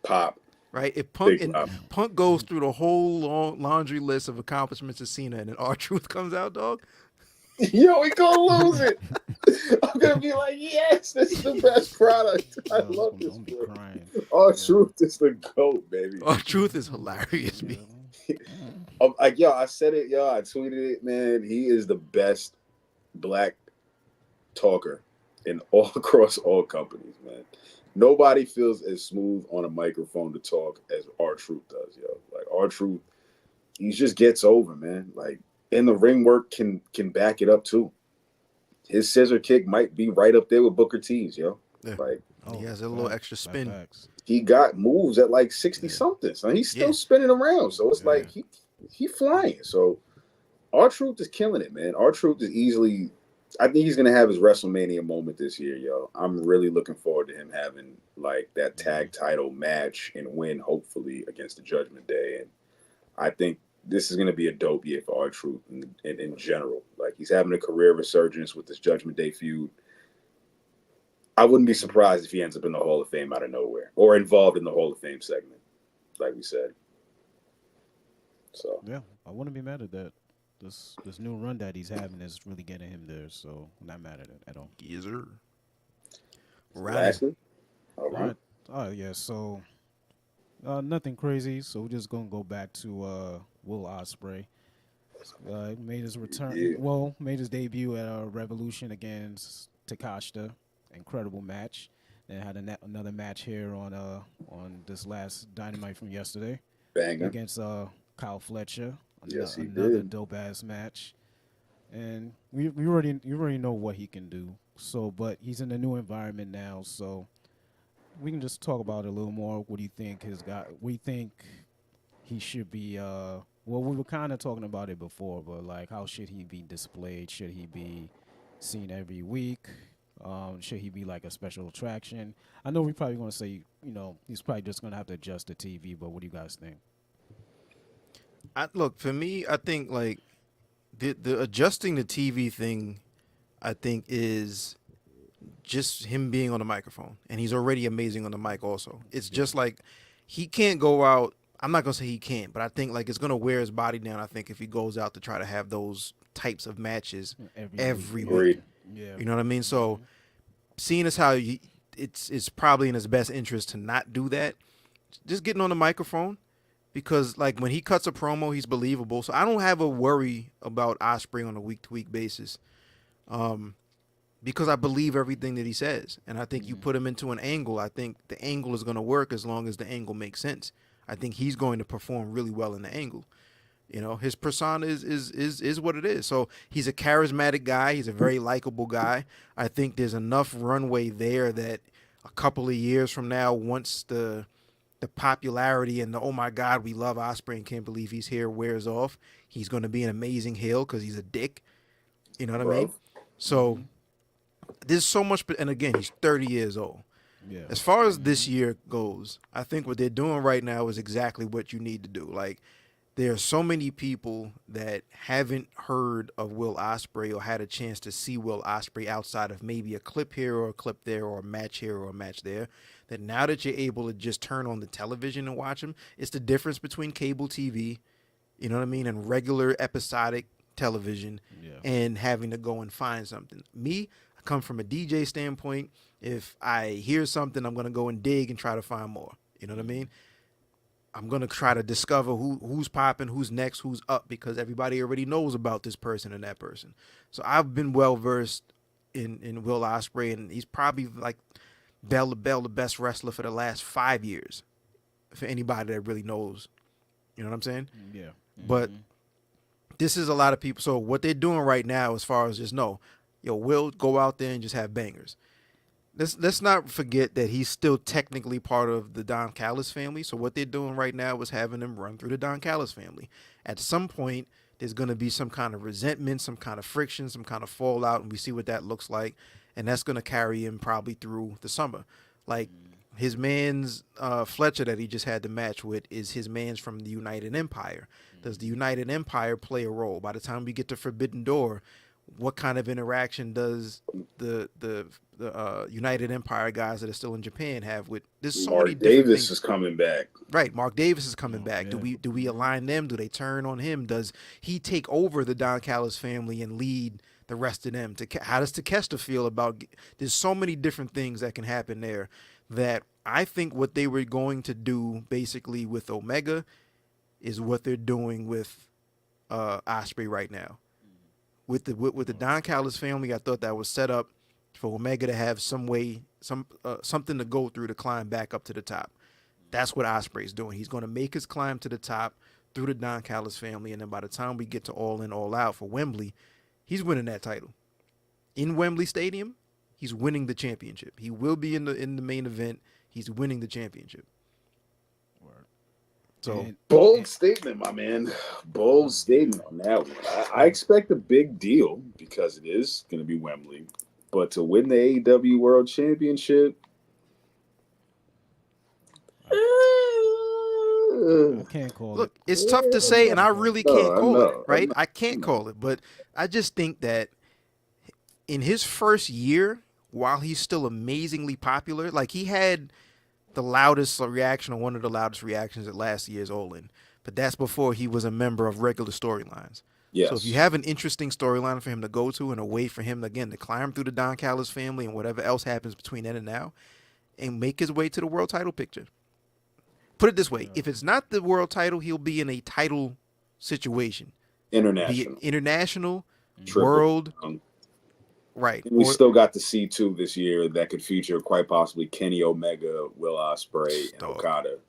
[SPEAKER 2] Pop.
[SPEAKER 1] Right? If
[SPEAKER 2] Big pop.
[SPEAKER 1] Punk goes through the whole long laundry list of accomplishments of Cena, and then R-Truth comes out, dog.
[SPEAKER 2] Yo, we gonna lose it. I'm gonna be like, yes, this is the best product. I
[SPEAKER 4] Yo,
[SPEAKER 2] love this.
[SPEAKER 4] I'm be
[SPEAKER 2] boy.
[SPEAKER 4] crying.
[SPEAKER 2] Our Truth is the GOAT, baby.
[SPEAKER 1] R-Truth is hilarious, me.
[SPEAKER 2] I said it, I tweeted it, man. He is the best black talker in all across all companies, man. Nobody feels as smooth on a microphone to talk as R-Truth does, yo. Like R-Truth, he just gets over, man. Like, and the ring work can back it up too. His scissor kick might be right up there with Booker T's, yo.
[SPEAKER 1] Yeah.
[SPEAKER 2] Like
[SPEAKER 1] He has a little extra spin.
[SPEAKER 4] Facts.
[SPEAKER 2] he got moves at like 60 something. So he's still spinning around. So it's like he flying. So R-Truth is killing it, man. R-Truth is easily, I think he's gonna have his WrestleMania moment this year, yo. I'm really looking forward to him having like that tag title match and win, hopefully, against the Judgment Day. And I think this is gonna be a dope year for R-Truth in general. Like he's having a career resurgence with this Judgment Day feud. I wouldn't be surprised if he ends up in the Hall of Fame out of nowhere or involved in the Hall of Fame segment, like we said. So
[SPEAKER 4] Yeah, I wouldn't be mad at that. This new run that he's having is really getting him there, so I'm not mad at it at all.
[SPEAKER 1] Yes, sir. Right.
[SPEAKER 2] lastly, all right.
[SPEAKER 4] Oh yeah, so nothing crazy. So we're just gonna go back to Will Ospreay. Made his return.
[SPEAKER 2] Yeah.
[SPEAKER 4] Well, made his debut at Revolution against Takashita. Incredible match. Then had another match here on this last Dynamite from yesterday
[SPEAKER 2] Banger.
[SPEAKER 4] against Kyle Fletcher.
[SPEAKER 2] Yes, he
[SPEAKER 4] Another
[SPEAKER 2] did.
[SPEAKER 4] dope ass match. And you already know what he can do. So, but he's in a new environment now, so we can just talk about it a little more. What do you think we think he should be well, we were kind of talking about it before, but like how should he be displayed? Should he be seen every week? Should he be like a special attraction? I know we're probably going to say, he's probably just going to have to adjust the TV, but what do you guys think?
[SPEAKER 1] Look, for me, I think like the adjusting the TV thing, I think is just him being on the microphone, and he's already amazing on the mic. Also, it's just like he can't go out. I'm not gonna say he can't, but I think like it's gonna wear his body down. I think if he goes out to try to have those types of matches every week.
[SPEAKER 2] Agreed.
[SPEAKER 4] Yeah.
[SPEAKER 1] You know what I mean? So, seeing as how it's probably in his best interest to not do that, just getting on the microphone, because like when he cuts a promo, he's believable. So I don't have a worry about Ospreay on a week-to-week basis, because I believe everything that he says, and I think you put him into an angle. I think the angle is going to work as long as the angle makes sense. I think he's going to perform really well in the angle. His persona is what it is. So he's a charismatic guy. He's a very likable guy. I think there's enough runway there that a couple of years from now, once the popularity and the, oh my God, we love Ospreay and can't believe he's here wears off, he's going to be an amazing heel because he's a dick. You know what I mean? So there's so much, and again, he's 30 years old.
[SPEAKER 4] Yeah.
[SPEAKER 1] As far as this year goes, I think what they're doing right now is exactly what you need to do. Like, there are so many people that haven't heard of Will Ospreay or had a chance to see Will Ospreay outside of maybe a clip here or a clip there or a match here or a match there, that now that you're able to just turn on the television and watch him, it's the difference between cable TV, you know what I mean, and regular episodic television, and having to go and find something. Me, I come from a DJ standpoint. If I hear something, I'm going to go and dig and try to find more. You know what I mean? I'm going to try to discover who's popping, who's next, who's up, because everybody already knows about this person and that person. So I've been well-versed in Will Ospreay, and he's probably like bell to bell the best wrestler for the last 5 years for anybody that really knows. You know what I'm saying?
[SPEAKER 4] Yeah.
[SPEAKER 1] But this is a lot of people. So what they're doing right now, as far as just Will, go out there and just have bangers. Let's not forget that he's still technically part of the Don Callis family. So what they're doing right now is having him run through the Don Callis family. At some point, there's going to be some kind of resentment, some kind of friction, some kind of fallout, and we see what that looks like. And that's going to carry him probably through the summer. Like his man's Fletcher that he just had the match with is his man's from the United Empire. Does the United Empire play a role? By the time we get to Forbidden Door, what kind of interaction does the United Empire guys that are still in Japan have with this? So many
[SPEAKER 2] Mark
[SPEAKER 1] different
[SPEAKER 2] Davis
[SPEAKER 1] things.
[SPEAKER 2] is coming back.
[SPEAKER 1] Right, Mark Davis is coming back.
[SPEAKER 4] Yeah.
[SPEAKER 1] Do we align them? Do they turn on him? Does he take over the Don Callis family and lead the rest of them? How does Takeshita feel about? There's so many different things that can happen there. That I think what they were going to do basically with Omega is what they're doing with Ospreay right now. With the Don Callis family, I thought that was set up for Omega to have something to go through to climb back up to the top. That's what Ospreay's doing. He's going to make his climb to the top through the Don Callis family, and then by the time we get to All In, All Out for Wembley, he's winning that title. In Wembley Stadium, he's winning the championship. He will be in the main event. He's winning the championship. So
[SPEAKER 2] Bold statement, my man. Bold statement on that one. I expect a big deal because it is going to be Wembley. But to win the AEW World Championship,
[SPEAKER 4] I can't call
[SPEAKER 1] look,
[SPEAKER 4] it.
[SPEAKER 1] it's tough to say, and I really can't call it, right? I can't
[SPEAKER 2] know.
[SPEAKER 1] call it, but I just think that in his first year, while he's still amazingly popular, like he had the loudest reaction or one of the loudest reactions at last year's All In, but that's before he was a member of regular storylines.
[SPEAKER 2] Yes.
[SPEAKER 1] So if you have an interesting storyline for him to go to and a way for him, again, to climb through the Don Callis family and whatever else happens between then and now and make his way to the world title picture. Put it this way. If it's not the world title, he'll be in a title situation.
[SPEAKER 2] International.
[SPEAKER 1] Be it international,
[SPEAKER 2] Triple.
[SPEAKER 1] world, right.
[SPEAKER 2] And we still got the C2 this year that could feature quite possibly Kenny Omega, Will Ospreay, and Okada.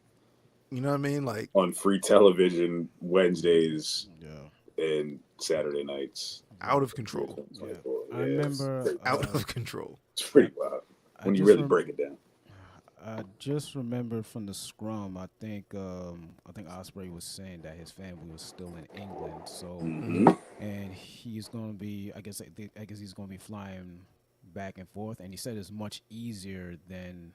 [SPEAKER 1] You know what I mean? Like
[SPEAKER 2] on free television Wednesdays
[SPEAKER 4] Yeah.
[SPEAKER 2] and Saturday nights.
[SPEAKER 1] Out of control.
[SPEAKER 4] Yeah. I remember
[SPEAKER 1] Out of control.
[SPEAKER 2] It's pretty wild when you really break it down.
[SPEAKER 4] I just remember from the scrum. I think Ospreay was saying that his family was still in England. So, and he's gonna be. I guess he's gonna be flying back and forth. And he said it's much easier than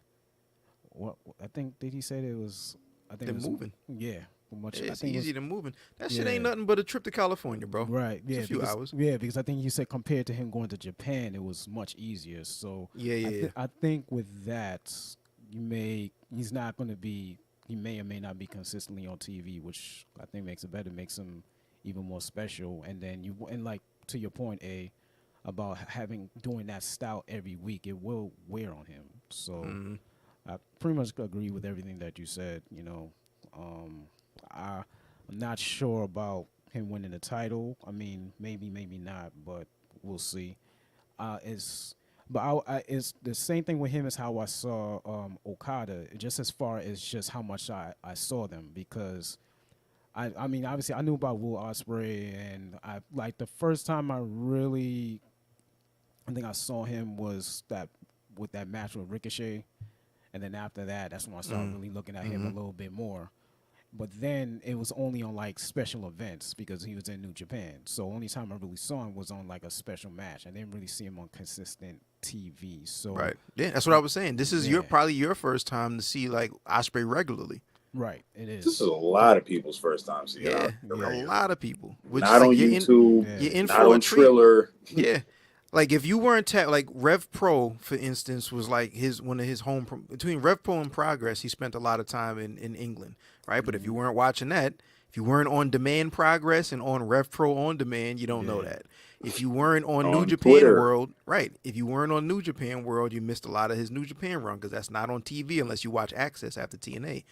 [SPEAKER 4] what I think. Did he say it was? I think
[SPEAKER 1] They're
[SPEAKER 4] it was
[SPEAKER 1] moving.
[SPEAKER 4] Yeah, much.
[SPEAKER 1] It's
[SPEAKER 4] I think
[SPEAKER 1] easy to moving. That shit
[SPEAKER 4] Yeah.
[SPEAKER 1] ain't nothing but a trip to California, bro.
[SPEAKER 4] Right. Yeah.
[SPEAKER 1] It's a few
[SPEAKER 4] because,
[SPEAKER 1] hours.
[SPEAKER 4] Yeah, because I think you said compared to him going to Japan, it was much easier. So I think with that, he's not going to be. He may or may not be consistently on TV, which I think makes it better, makes him even more special. And then like to your point, about doing that style every week, it will wear on him. So I pretty much agree with everything that you said. You know, I'm not sure about him winning the title. I mean, maybe not, but we'll see. It's the same thing with him as how I saw Okada, just as far as just how much I saw them, because I mean, obviously I knew about Will Ospreay, and I like the first time I think I saw him was with that match with Ricochet, and then after that, that's when I started really looking at him a little bit more. But then it was only on like special events because he was in New Japan. So only time I really saw him was on like a special match. I didn't really see him on consistent TV. So
[SPEAKER 1] right, yeah, that's what I was saying. This is probably your first time to see like Ospreay regularly.
[SPEAKER 4] Right, it
[SPEAKER 2] This
[SPEAKER 4] is.
[SPEAKER 2] is a lot of people's first time seeing
[SPEAKER 1] Yeah,
[SPEAKER 2] it.
[SPEAKER 1] a lot of people. Which
[SPEAKER 2] Not
[SPEAKER 1] is like
[SPEAKER 2] on YouTube,
[SPEAKER 4] Yeah.
[SPEAKER 1] you're in
[SPEAKER 2] not
[SPEAKER 1] for a
[SPEAKER 2] on
[SPEAKER 1] treat.
[SPEAKER 2] Triller.
[SPEAKER 1] Yeah. Like if you weren't like Rev Pro, for instance, was like one of his between Rev Pro and Progress, he spent a lot of time in England, right? But if you weren't watching that, if you weren't on Demand Progress and on Rev Pro on Demand, you don't know
[SPEAKER 4] Yeah.
[SPEAKER 1] that. If you weren't on New
[SPEAKER 2] On
[SPEAKER 1] Japan
[SPEAKER 2] Twitter.
[SPEAKER 1] World, right? If you weren't on New Japan World, you missed a lot of his New Japan run because that's not on TV unless you watch Access after TNA,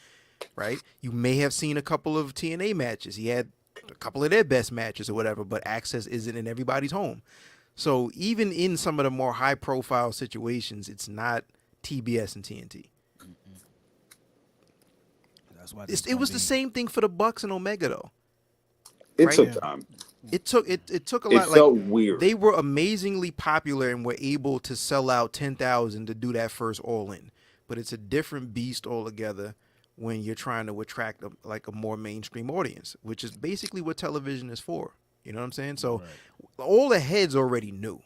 [SPEAKER 1] right? You may have seen a couple of TNA matches. He had a couple of their best matches or whatever, but Access isn't in everybody's home. So even in some of the more high profile situations, it's not TBS and TNT.
[SPEAKER 4] That's why
[SPEAKER 1] It was the same thing for the Bucks and Omega though.
[SPEAKER 2] It
[SPEAKER 1] Right?
[SPEAKER 2] took
[SPEAKER 4] Yeah.
[SPEAKER 2] time.
[SPEAKER 1] It took a
[SPEAKER 2] It
[SPEAKER 1] lot.
[SPEAKER 2] felt
[SPEAKER 1] Like
[SPEAKER 2] weird.
[SPEAKER 1] they were amazingly popular and were able to sell out 10,000 to do that first All In. But it's a different beast altogether when you're trying to attract a more mainstream audience, which is basically what television is for. You know what I'm saying? So all the heads already knew.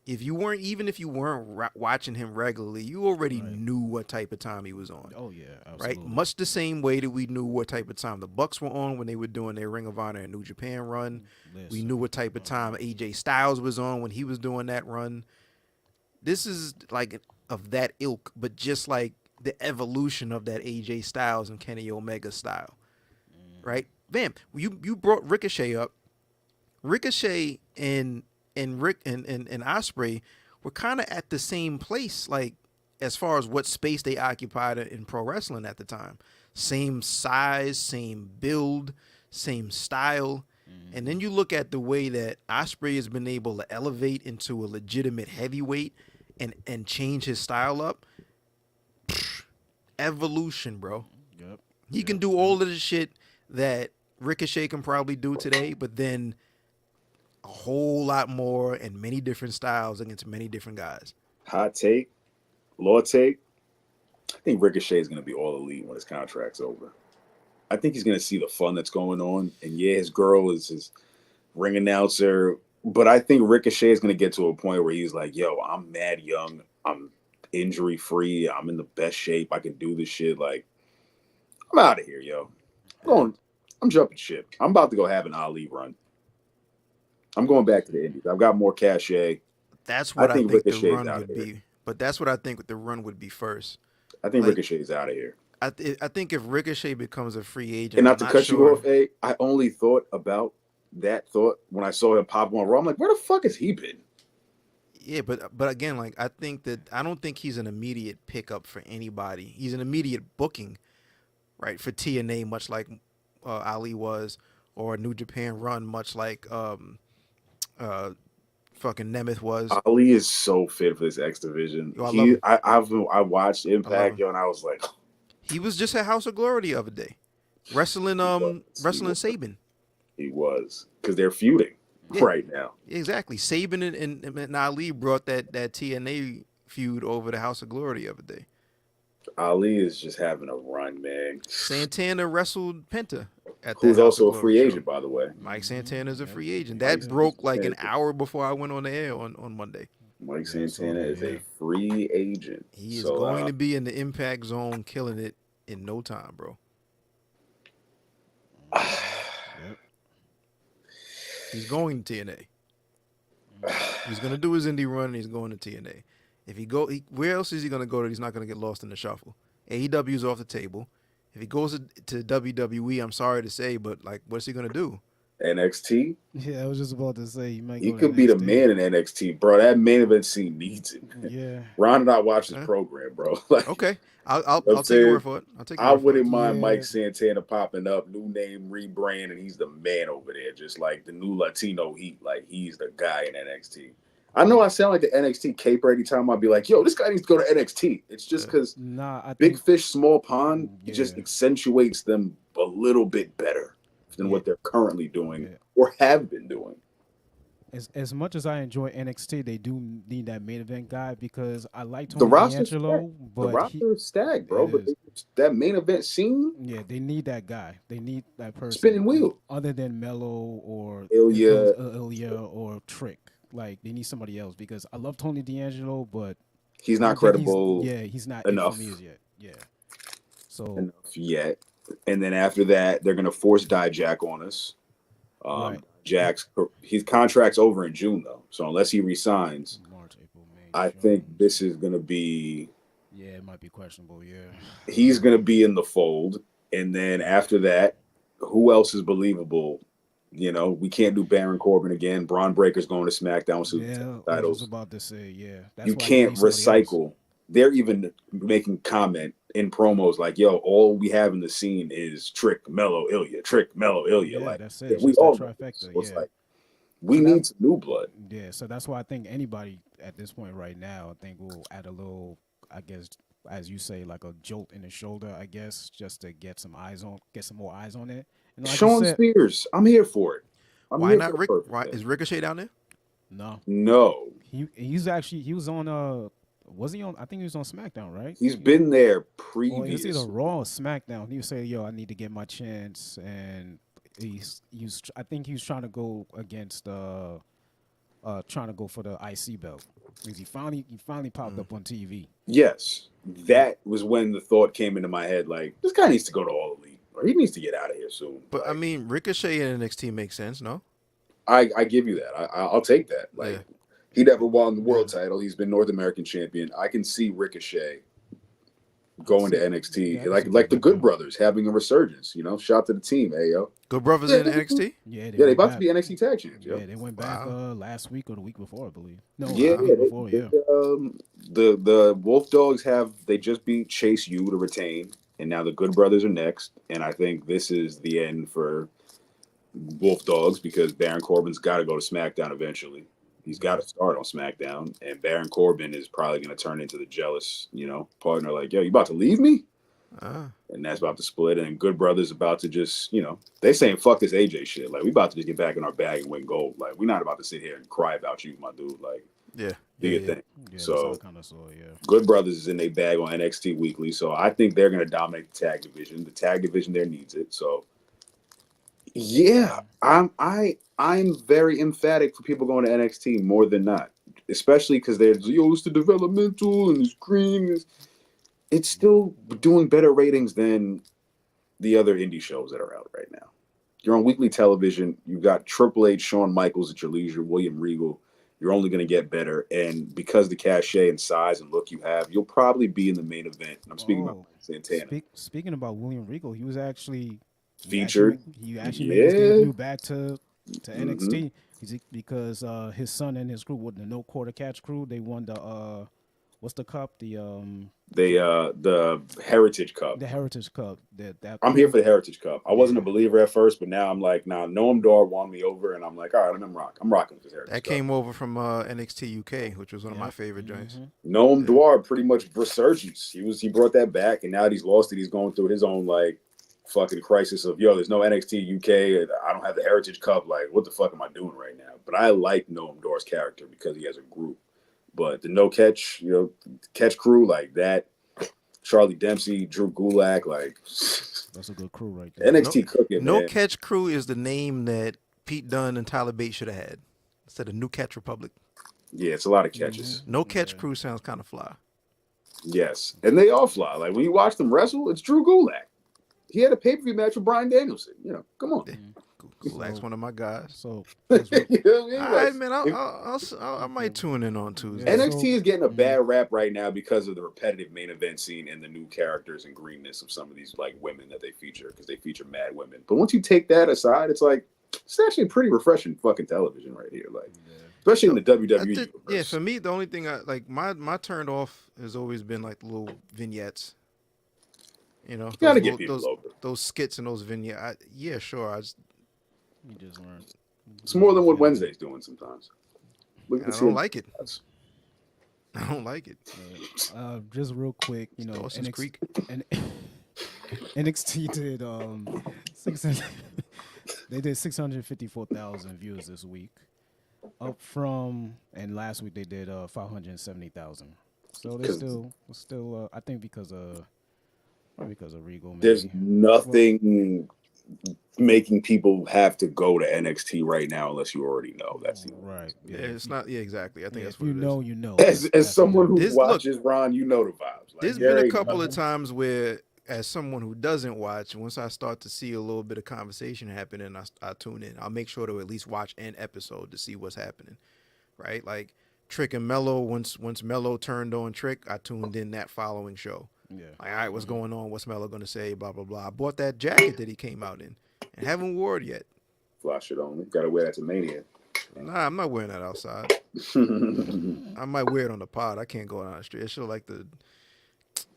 [SPEAKER 1] If you weren't watching him regularly, you already knew what type of time he was on.
[SPEAKER 4] Oh yeah,
[SPEAKER 1] Right?
[SPEAKER 4] absolutely.
[SPEAKER 1] Much the same way that we knew what type of time the Bucks were on when they were doing their Ring of Honor and New Japan run. We
[SPEAKER 4] Listen.
[SPEAKER 1] knew what type of time AJ Styles was on when he was doing that run. This is like of that ilk, but just like the evolution of that AJ Styles and Kenny Omega style. Right? Bam. You brought Ricochet up. Ricochet and Ospreay were kind of at the same place, like as far as what space they occupied in pro wrestling at the time. Same size, same build, same style. And then you look at the way that Ospreay has been able to elevate into a legitimate heavyweight and change his style up. Evolution, bro.
[SPEAKER 4] Yep.
[SPEAKER 1] He can do all of the shit that Ricochet can probably do today, but then a whole lot more and many different styles against many different guys.
[SPEAKER 2] Hot take, law take. I think Ricochet is going to be all elite when his contract's over. I think he's going to see the fun that's going on. And yeah, his girl is his ring announcer. But I think Ricochet is going to get to a point where he's like, yo, I'm mad young. I'm injury free. I'm in the best shape. I can do this shit. Like, I'm out of here, yo. I'm jumping ship. I'm about to go have an Ali run. I'm going back to the Indies. I've got more cachet.
[SPEAKER 1] That's what I think the
[SPEAKER 2] Ricochet's
[SPEAKER 1] run
[SPEAKER 2] out
[SPEAKER 1] would
[SPEAKER 2] of here.
[SPEAKER 1] be. But that's what I think the run would be first.
[SPEAKER 2] I think
[SPEAKER 1] Like,
[SPEAKER 2] Ricochet's out of here.
[SPEAKER 1] I think if Ricochet becomes a free agent,
[SPEAKER 2] And not
[SPEAKER 1] I'm
[SPEAKER 2] to
[SPEAKER 1] not
[SPEAKER 2] cut
[SPEAKER 1] sure.
[SPEAKER 2] you off, I only thought about that thought when I saw him pop on Raw. I'm like, where the fuck has he been?
[SPEAKER 1] Yeah, but again, like I don't think he's an immediate pickup for anybody. He's an immediate booking, right, for TNA, much like Ali was, or a New Japan run, much like fucking Nemeth was.
[SPEAKER 2] Ali is so fit for this X division.
[SPEAKER 1] Yo, I love him.
[SPEAKER 2] I watched Impact, yo, and I was like,
[SPEAKER 1] He was just at House of Glory the other day, wrestling wrestling Saban.
[SPEAKER 2] he was, because they're feuding right now.
[SPEAKER 1] Exactly. Saban and Ali brought that TNA feud over to House of Glory the other day.
[SPEAKER 2] Ali is just having a run, man.
[SPEAKER 1] Santana wrestled Penta at that
[SPEAKER 2] Who's
[SPEAKER 1] House
[SPEAKER 2] also
[SPEAKER 1] of
[SPEAKER 2] a
[SPEAKER 1] Glory
[SPEAKER 2] free
[SPEAKER 1] show.
[SPEAKER 2] agent, by the way.
[SPEAKER 1] Mike Santana's a free agent. That broke like an hour before I went on the air on Monday.
[SPEAKER 2] Mike Santana is a free agent.
[SPEAKER 1] He is going to be in the Impact Zone, killing it in no time, bro. He's going to TNA. He's going to do his indie run, and he's going to TNA. If where else is he going to go that he's not going to get lost in the shuffle? AEW is off the table. If he goes to WWE, I'm sorry to say, but like, what's he going to do?
[SPEAKER 2] NXT?
[SPEAKER 4] Yeah, I was just about to say
[SPEAKER 2] He could be the man in NXT, bro. That main event scene needs it.
[SPEAKER 4] Yeah.
[SPEAKER 2] Ron and I watch this program, bro. Like,
[SPEAKER 1] okay, I'll take your word for it.
[SPEAKER 2] I wouldn't mind Mike Santana popping up, new name, rebrand, and he's the man over there, just like the new Latino Heat. Like, he's the guy in NXT. I know I sound like the NXT caper every time I'd be like, yo, this guy needs to go to NXT. It's just because big fish, small pond, it just accentuates them a little bit better than what they're currently doing or have been doing.
[SPEAKER 4] As much as I enjoy NXT, they do need that main event guy because I like
[SPEAKER 2] The
[SPEAKER 4] Tony
[SPEAKER 2] roster's
[SPEAKER 4] D'Angelo,
[SPEAKER 2] stacked.
[SPEAKER 4] but
[SPEAKER 2] The roster is stacked, bro. But that main event scene,
[SPEAKER 4] they need that guy. They need that person.
[SPEAKER 2] Spinning wheel.
[SPEAKER 4] Other than Mello or
[SPEAKER 2] Ilya
[SPEAKER 4] or Trick. Like, they need somebody else because I love Tony D'Angelo, but
[SPEAKER 2] he's not credible.
[SPEAKER 4] He's not
[SPEAKER 2] enough.
[SPEAKER 4] for me as yet. Yeah. So
[SPEAKER 2] enough yet. And then after that, they're going to force Dijak on us.
[SPEAKER 4] Right.
[SPEAKER 2] His contract's over in June, though. So unless he resigns,
[SPEAKER 4] March, April, May.
[SPEAKER 2] I
[SPEAKER 4] June.
[SPEAKER 2] think this is going to be.
[SPEAKER 4] Yeah, it might be questionable. Yeah.
[SPEAKER 2] He's going to be in the fold. And then after that, who else is believable? You know, we can't do Baron Corbin again. Braun Breaker's going to SmackDown with
[SPEAKER 4] I was
[SPEAKER 2] titles.
[SPEAKER 4] about to say, yeah. That's
[SPEAKER 2] You
[SPEAKER 4] why I
[SPEAKER 2] can't
[SPEAKER 4] need somebody
[SPEAKER 2] recycle.
[SPEAKER 4] else.
[SPEAKER 2] They're even making comment in promos like, "Yo, all we have in the scene is Trick, Mello, Ilya, Trick, Mello, Ilya."
[SPEAKER 4] Yeah,
[SPEAKER 2] like
[SPEAKER 4] that's it. It's
[SPEAKER 2] we
[SPEAKER 4] just that
[SPEAKER 2] all know
[SPEAKER 4] trifecta,
[SPEAKER 2] this. So it's
[SPEAKER 4] yeah.
[SPEAKER 2] like we
[SPEAKER 4] So
[SPEAKER 2] need some new blood.
[SPEAKER 4] Yeah, so that's why I think anybody at this point right now, I think will add a little, I guess, as you say, like a jolt in the shoulder, I guess, just to get some more eyes on it. And like
[SPEAKER 2] Sean
[SPEAKER 4] you said,
[SPEAKER 2] Spears, I'm here for it. I'm
[SPEAKER 1] Why
[SPEAKER 2] here
[SPEAKER 1] not
[SPEAKER 2] for
[SPEAKER 1] Rick?
[SPEAKER 2] the perfect
[SPEAKER 1] Why
[SPEAKER 2] thing.
[SPEAKER 1] is Ricochet down there?
[SPEAKER 4] no,
[SPEAKER 2] No,
[SPEAKER 4] he was on was he on? I think he was on SmackDown, right?
[SPEAKER 2] he's been there
[SPEAKER 4] Or it was
[SPEAKER 2] previous.
[SPEAKER 4] either Raw or SmackDown. He would say, "Yo, I need to get my chance," and I think he was trying to go against trying to go for the IC belt because he finally popped up on TV.
[SPEAKER 2] Yes, that was when the thought came into my head. Like, this guy needs to go to All Elite, or he needs to get out of here soon.
[SPEAKER 1] But
[SPEAKER 2] like,
[SPEAKER 1] I mean, Ricochet in NXT makes sense, no?
[SPEAKER 2] I give you that. I'll take that. Like,
[SPEAKER 1] Yeah.
[SPEAKER 2] he never won the world title. He's been North American champion. I can see Ricochet going to NXT,
[SPEAKER 4] Yeah,
[SPEAKER 2] like the Good Brothers having a resurgence. You know, shout to the team, hey yo.
[SPEAKER 1] Good Brothers in NXT.
[SPEAKER 4] Yeah,
[SPEAKER 2] They
[SPEAKER 4] went
[SPEAKER 2] about
[SPEAKER 4] back.
[SPEAKER 2] to be NXT tag champs, yo.
[SPEAKER 4] Yeah, they went back
[SPEAKER 1] Wow.
[SPEAKER 4] last week or the week before, I believe. No,
[SPEAKER 2] Yeah,
[SPEAKER 4] the week before. Yeah.
[SPEAKER 2] the Wolf Dogs they just beat Chase U to retain, and now the Good Brothers are next. And I think this is the end for Wolf Dogs because Baron Corbin's got to go to SmackDown eventually. He's got to start on SmackDown, and Baron Corbin is probably going to turn into the jealous, partner. Like, yo, you about to leave me? And that's about to split. And Good Brothers about to just, they saying fuck this AJ shit. Like, we about to just get back in our bag and win gold. Like, we're not about to sit here and cry about you, my dude. Like,
[SPEAKER 1] Yeah.
[SPEAKER 2] do your thing.
[SPEAKER 4] Yeah,
[SPEAKER 2] So,
[SPEAKER 4] kind of saw, yeah.
[SPEAKER 2] Good Brothers is in their bag on NXT Weekly, so I think they're going to dominate the tag division. The tag division there needs it. So, yeah, I'm very emphatic for people going to NXT more than not, especially because it's the developmental and it's green. It's still doing better ratings than the other indie shows that are out right now. You're on weekly television. You've got Triple H, Shawn Michaels at your leisure, William Regal. You're only going to get better. And because the cachet and size and look you have, you'll probably be in the main event. And I'm speaking about Santana.
[SPEAKER 4] Speaking about William Regal, he was actually
[SPEAKER 2] featured.
[SPEAKER 4] He actually made his debut back to NXT because his son and his crew, with the No Quarter Catch crew, they won the what's the cup? The
[SPEAKER 2] Heritage Cup.
[SPEAKER 4] The Heritage Cup.
[SPEAKER 2] I'm here for the Heritage Cup. I wasn't a believer at first, but now I'm like, nah, Noam Dar won me over, and I'm like, all right, I'm rocking with this Heritage Cup.
[SPEAKER 1] That came over from NXT UK, which was one of my favorite joints.
[SPEAKER 2] Noam Dar pretty much resurgence. He brought that back, and now that he's lost it, he's going through his own like fucking crisis of, yo, there's no NXT UK, I don't have the Heritage Cup, like what the fuck am I doing right now? But I like Noam Dar's character because he has a group. But the no catch, catch crew like that, Charlie Dempsey, Drew Gulak, like
[SPEAKER 4] that's a good crew right there.
[SPEAKER 2] NXT cooking.
[SPEAKER 1] No
[SPEAKER 2] man.
[SPEAKER 1] Catch Crew is the name that Pete Dunne and Tyler Bates should have had instead of New Catch Republic.
[SPEAKER 2] Yeah, it's a lot of catches.
[SPEAKER 1] No Catch Crew sounds kind of fly.
[SPEAKER 2] Yes, and they all fly. Like when you watch them wrestle, it's Drew Gulak. He had a pay-per-view match with Bryan Danielson. Come on.
[SPEAKER 1] Gulak's one of my guys.
[SPEAKER 4] So,
[SPEAKER 2] you know what I mean?
[SPEAKER 1] All right, man. I might tune in on Tuesday.
[SPEAKER 2] NXT is getting a bad rap right now because of the repetitive main event scene and the new characters and greenness of some of these like women that they feature because they feature mad women. But once you take that aside, it's like it's actually pretty refreshing fucking television right here. Like, especially in the WWE universe.
[SPEAKER 1] Yeah, for me, the only thing I like my turned off has always been like the little vignettes. You
[SPEAKER 2] gotta get people over.
[SPEAKER 1] Those skits and those vignettes. Yeah, sure.
[SPEAKER 4] you just learned.
[SPEAKER 2] It's more than what Wednesday's doing sometimes.
[SPEAKER 1] I don't like it. I don't like it.
[SPEAKER 4] Just real quick,
[SPEAKER 1] Dawson's Creek.
[SPEAKER 4] And NXT did 600. They did 654,000 views this week, up from, and last week they did 570,000. So they're still I think because of Regal. Maybe.
[SPEAKER 2] There's nothing making people have to go to NXT right now unless you already know. That's the
[SPEAKER 4] right.
[SPEAKER 1] Yeah, it's not. Yeah, exactly. I think that's what
[SPEAKER 4] you
[SPEAKER 1] it
[SPEAKER 4] know.
[SPEAKER 1] is.
[SPEAKER 4] You know.
[SPEAKER 2] As someone who watches Ron, you know the vibes. Like,
[SPEAKER 1] There's been a couple of times where as someone who doesn't watch, once I start to see a little bit of conversation happening, I tune in. I'll make sure to at least watch an episode to see what's happening, right? Like Trick and Mello. Once Mello turned on Trick, I tuned in that following show.
[SPEAKER 4] Yeah.
[SPEAKER 1] Like, all right, what's going on? What's Mello gonna say? Blah blah blah. I bought that jacket that he came out in, and haven't wore it yet.
[SPEAKER 2] Fly shit on me. Gotta wear that to Mania.
[SPEAKER 1] Nah, I'm not wearing that outside. I might wear it on the pod. I can't go down the street. It should like the.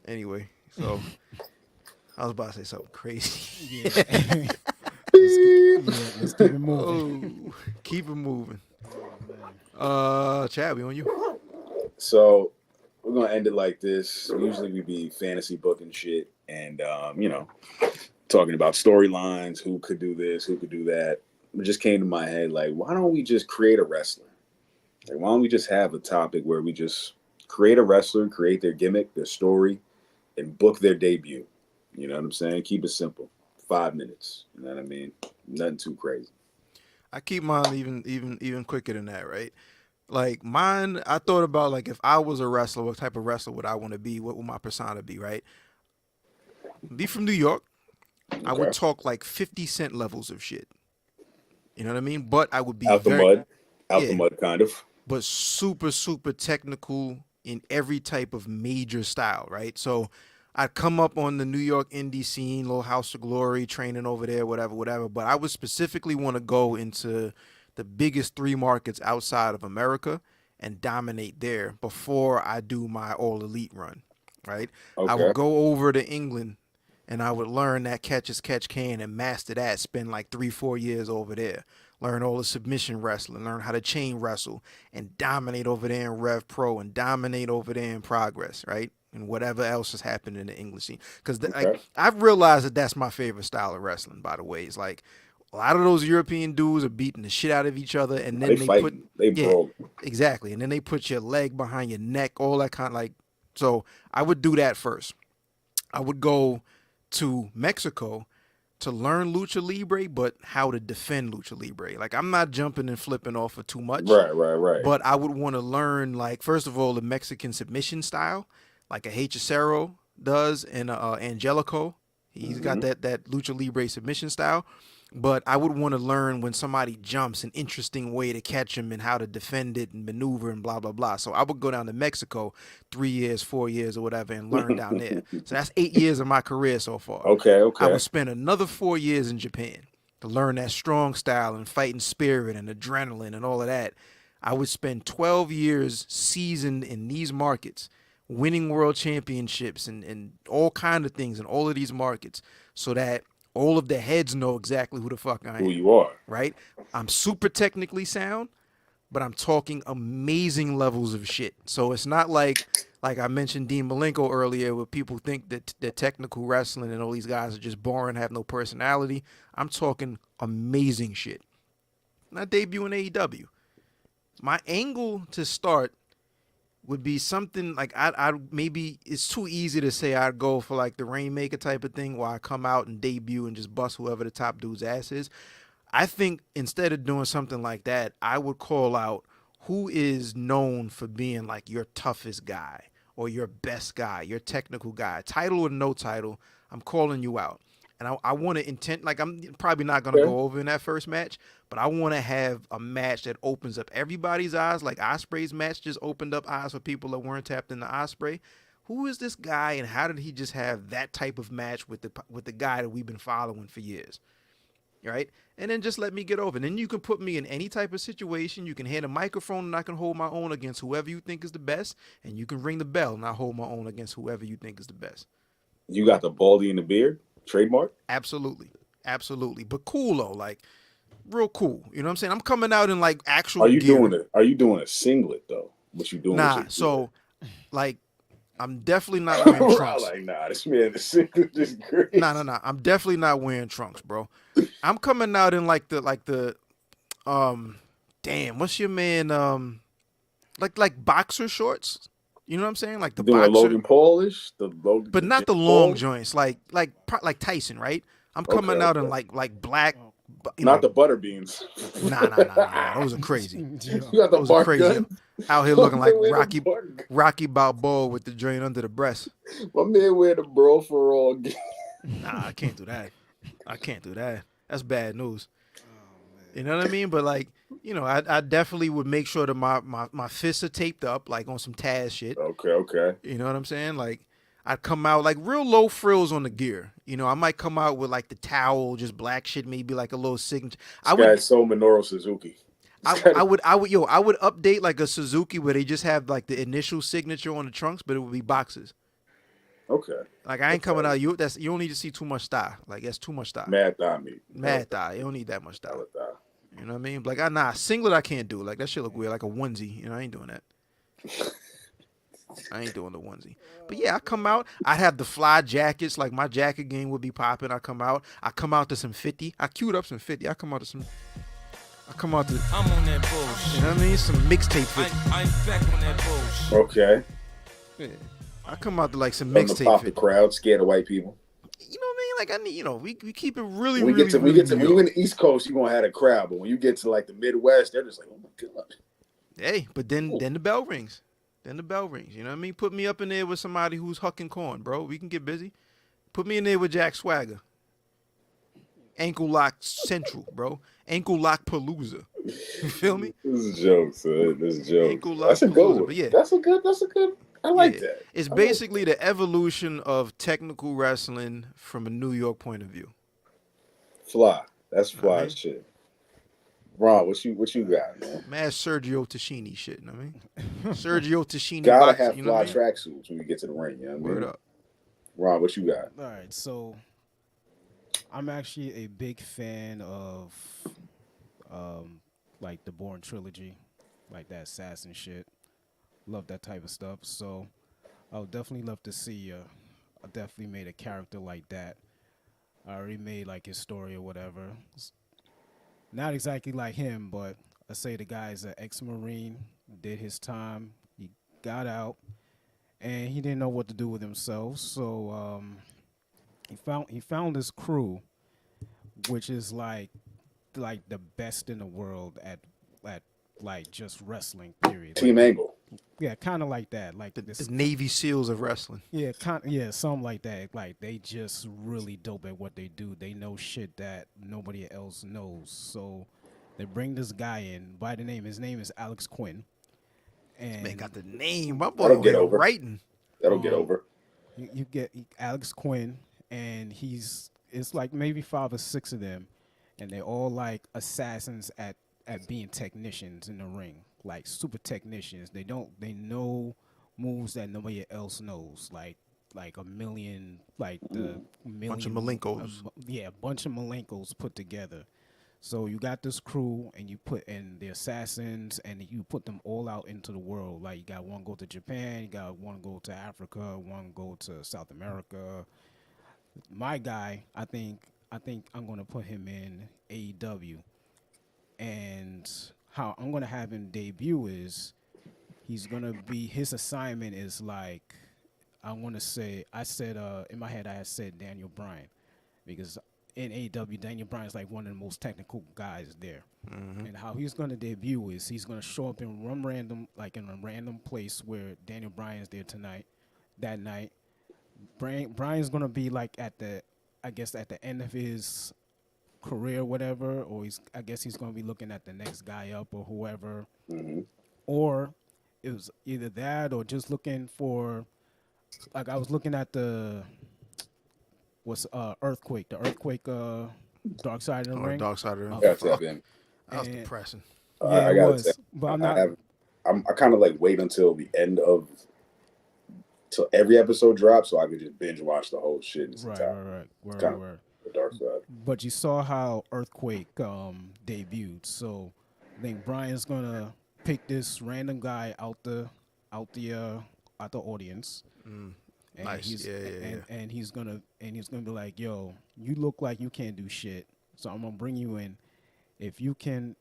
[SPEAKER 1] Anyway, so I was about to say something crazy.
[SPEAKER 4] Yeah. Let's keep it moving.
[SPEAKER 1] Oh, keep it moving. Chad, we on you.
[SPEAKER 2] So we're gonna end it like this. Usually we be fantasy booking shit and talking about storylines, who could do this, who could do that. It just came to my head, like, why don't we just create a wrestler? Like, why don't we just have a topic where we just create a wrestler, create their gimmick, their story, and book their debut? You know what I'm saying? Keep it simple. 5 minutes. You know what I mean? Nothing too crazy.
[SPEAKER 1] I keep mine even quicker than that, right? Like mine, I thought about like if I was a wrestler, what type of wrestler would I want to be? What would my persona be, right? Be from New York.
[SPEAKER 2] Okay.
[SPEAKER 1] I would talk like 50 Cent levels of shit. You know what I mean? But I would be
[SPEAKER 2] Out the mud, kind of.
[SPEAKER 1] But super, super technical in every type of major style, right? So I'd come up on the New York indie scene, little House of Glory, training over there, whatever. But I would specifically want to go into the biggest 3 markets outside of America and dominate there before I do my all elite run, right?
[SPEAKER 2] Okay.
[SPEAKER 1] I would go over to England and I would learn that catch as catch can and master that, spend like 3-4 years over there, learn all the submission wrestling, learn how to chain wrestle and dominate over there in Rev Pro and dominate over there in Progress, right? And whatever else is happening in the English scene. Because like, I've realized that that's my favorite style of wrestling, by the way. It's like a lot of those European dudes are beating the shit out of each other. And then they
[SPEAKER 2] broke.
[SPEAKER 1] Exactly. And then they put your leg behind your neck, all that kind of like. So I would do that first. I would go to Mexico to learn Lucha Libre, but how to defend Lucha Libre. Like, I'm not jumping and flipping off of too much.
[SPEAKER 2] Right.
[SPEAKER 1] But I would want to learn, like, first of all, the Mexican submission style, like a Hechicero does and Angelico. He's got that Lucha Libre submission style. But I would want to learn when somebody jumps, an interesting way to catch him and how to defend it and maneuver and blah, blah, blah. So I would go down to Mexico 3 years, 4 years or whatever and learn down there. So that's 8 years of my career so far.
[SPEAKER 2] Okay.
[SPEAKER 1] I would spend another 4 years in Japan to learn that strong style and fighting spirit and adrenaline and all of that. I would spend 12 years seasoned in these markets, winning world championships and all kind of things in all of these markets so that all of the heads know exactly who the fuck I am.
[SPEAKER 2] Who you are.
[SPEAKER 1] Right? I'm super technically sound, but I'm talking amazing levels of shit. So it's not like I mentioned Dean Malenko earlier, where people think that the technical wrestling and all these guys are just boring, have no personality. I'm talking amazing shit. And I debut in AEW. My angle to start would be something like I maybe it's too easy to say I'd go for like the Rainmaker type of thing where I come out and debut and just bust whoever the top dude's ass is. I think instead of doing something like that, I would call out who is known for being like your toughest guy or your best guy, your technical guy, title or no title. I'm calling you out. And I want to like I'm probably not going to go over in that first match, but I want to have a match that opens up everybody's eyes. Like Ospreay's match just opened up eyes for people that weren't tapped into Ospreay. Who is this guy and how did he just have that type of match with the guy that we've been following for years? Right? And then just let me get over. And then you can put me in any type of situation. You can hand a microphone and I can hold my own against whoever you think is the best. And you can ring the bell and I hold my own against whoever you think is the best.
[SPEAKER 2] You got the baldy in the beard? Trademark?
[SPEAKER 1] Absolutely. But cool though, like real cool. You know what I'm saying? I'm coming out in like actual
[SPEAKER 2] Are you
[SPEAKER 1] gear.
[SPEAKER 2] doing a singlet though? What you doing?
[SPEAKER 1] Nah, so like I'm definitely not wearing trunks.
[SPEAKER 2] Like, nah, this man the singlet is great.
[SPEAKER 1] Nah. I'm definitely not wearing trunks, bro. I'm coming out in like the damn, what's your man like boxer shorts? You know what I'm saying? Like the
[SPEAKER 2] doing
[SPEAKER 1] boxer,
[SPEAKER 2] Logan Paulish,
[SPEAKER 1] but not the long joints, like Tyson, right? I'm coming out in like black,
[SPEAKER 2] not the butter beans.
[SPEAKER 1] Nah. Those are crazy.
[SPEAKER 2] You got the bark gun?
[SPEAKER 1] Out here looking like
[SPEAKER 2] My man wear
[SPEAKER 1] Rocky
[SPEAKER 2] the bar-
[SPEAKER 1] Rocky Balboa with the drain under the breast.
[SPEAKER 2] My man wear the bro for all.
[SPEAKER 1] Nah, I can't do that. I can't do that. That's bad news. You know what I mean? But like, I definitely would make sure that my fists are taped up, like on some Taz shit.
[SPEAKER 2] Okay.
[SPEAKER 1] You know what I'm saying? Like, I'd come out like real low frills on the gear. I might come out with like the towel, just black shit, maybe like a little signature.
[SPEAKER 2] I would so Minoru Suzuki.
[SPEAKER 1] I would update like a Suzuki where they just have like the initial signature on the trunks, but it would be boxes.
[SPEAKER 2] Okay.
[SPEAKER 1] Like I ain't coming out. You don't need to see too much thigh. Like that's too much thigh.
[SPEAKER 2] Mad thigh meat.
[SPEAKER 1] Mad thigh. You don't need that much thigh.
[SPEAKER 2] Hella thigh.
[SPEAKER 1] You know what I mean? Like singlet I can't do. Like that shit look weird. Like a onesie. I ain't doing that. I ain't doing the onesie. But yeah, I come out. I have the fly jackets. Like my jacket game would be popping. I come out to some 50. I queued up some 50. I come out to
[SPEAKER 3] I'm on that bullshit.
[SPEAKER 1] you know what I mean? Some mixtape 50.
[SPEAKER 3] I'm back on that bullshit.
[SPEAKER 2] Okay.
[SPEAKER 1] Yeah. I come out to like some
[SPEAKER 2] Come to
[SPEAKER 1] mixtape
[SPEAKER 2] pop the
[SPEAKER 1] 50.
[SPEAKER 2] crowd, scared of white people.
[SPEAKER 1] You know what I mean? Like I need, we keep it really,
[SPEAKER 2] When
[SPEAKER 1] really,
[SPEAKER 2] we get to
[SPEAKER 1] New
[SPEAKER 2] when you in
[SPEAKER 1] York.
[SPEAKER 2] the East Coast, you gonna have a crowd, but when you get to like the Midwest, they're just like, oh my god.
[SPEAKER 1] Hey, but then the bell rings. Then the bell rings. You know what I mean? Put me up in there with somebody who's hucking corn, bro. We can get busy. Put me in there with Jack Swagger. Ankle lock central, bro. Ankle lock palooza. You feel me?
[SPEAKER 2] This is a joke, son. This is a joke.
[SPEAKER 1] Ankle lock
[SPEAKER 2] That's a good
[SPEAKER 1] palooza,
[SPEAKER 2] one.
[SPEAKER 1] but yeah.
[SPEAKER 2] That's a good. I like
[SPEAKER 1] Yeah.
[SPEAKER 2] that.
[SPEAKER 1] It's
[SPEAKER 2] I like
[SPEAKER 1] basically the evolution of technical wrestling from a New York point of view.
[SPEAKER 2] Fly. That's fly
[SPEAKER 1] Uh-huh.
[SPEAKER 2] shit. Ron, what you got, man?
[SPEAKER 1] Mad Sergio Tashini shit, you know what I mean? Sergio Tashini
[SPEAKER 2] Gotta
[SPEAKER 1] box,
[SPEAKER 2] have
[SPEAKER 1] you know
[SPEAKER 2] fly
[SPEAKER 1] what I mean?
[SPEAKER 2] tracksuits when we get to the ring, you know what I mean?
[SPEAKER 1] Word up.
[SPEAKER 2] Ron, what you got?
[SPEAKER 4] All right, so I'm actually a big fan of like the Bourne trilogy, like that assassin shit. Love that type of stuff. So I would definitely love to see I definitely made a character like that. I already made like his story or whatever. Not exactly like him, but I say the guy's an ex-Marine, did his time, he got out, and he didn't know what to do with himself. So he found this crew, which is like the best in the world at like just wrestling. Period.
[SPEAKER 2] Team
[SPEAKER 4] Like,
[SPEAKER 2] Angle.
[SPEAKER 4] yeah, kind of like that. Like
[SPEAKER 1] The
[SPEAKER 4] this.
[SPEAKER 1] Navy SEALs of wrestling.
[SPEAKER 4] Yeah, something like that. Like they just really dope at what they do. They know shit that nobody else knows. So they bring this guy in by the name. His name is Alex Quinn. And
[SPEAKER 1] Man got the name. My boy
[SPEAKER 2] That'll get
[SPEAKER 1] over
[SPEAKER 2] over.
[SPEAKER 1] writing.
[SPEAKER 2] That'll get over.
[SPEAKER 4] you get Alex Quinn, and it's like maybe 5 or 6 of them, and they're all like assassins at being technicians in the ring, like super technicians. They know moves that nobody else knows, like a million, like the million,
[SPEAKER 1] Bunch of Malenkos.
[SPEAKER 4] a bunch of Malenkos put together. So you got this crew, and you put in the assassins, and you put them all out into the world. Like you got one go to Japan, you got one go to Africa, one go to South America. My guy, I think I'm gonna put him in AEW, and how I'm gonna have him debut is his assignment is like, I said in my head I had said Daniel Bryan, because in AEW Daniel Bryan is like one of the most technical guys there. And how he's gonna debut is he's gonna show up in in a random place where Daniel Bryan's there that night. Brian's gonna be like at the end of his career, whatever, or I guess he's gonna be looking at the next guy up or whoever, or it was either that or just looking for, like I was looking at the Earthquake, Dark Side of the Ring.
[SPEAKER 1] Dark Side of the Ring.
[SPEAKER 2] Gotta tap in.
[SPEAKER 1] That was
[SPEAKER 4] And-
[SPEAKER 1] depressing.
[SPEAKER 4] Yeah,
[SPEAKER 2] I
[SPEAKER 4] it
[SPEAKER 2] gotta
[SPEAKER 4] was,
[SPEAKER 2] say,
[SPEAKER 4] but I'm not.
[SPEAKER 2] I kind of like wait until the end of till every episode drops so I could just binge watch the whole shit in its
[SPEAKER 4] Right.
[SPEAKER 2] entirety.
[SPEAKER 4] Word,
[SPEAKER 2] Kind of
[SPEAKER 4] word.
[SPEAKER 2] the dark side.
[SPEAKER 4] But you saw how Earthquake debuted, so I think Brian's gonna pick this random guy out the audience. And
[SPEAKER 1] Nice.
[SPEAKER 4] He's,
[SPEAKER 1] Yeah.
[SPEAKER 4] And he's gonna be like, yo, you look like you can't do shit, so I'm gonna bring you in. If you can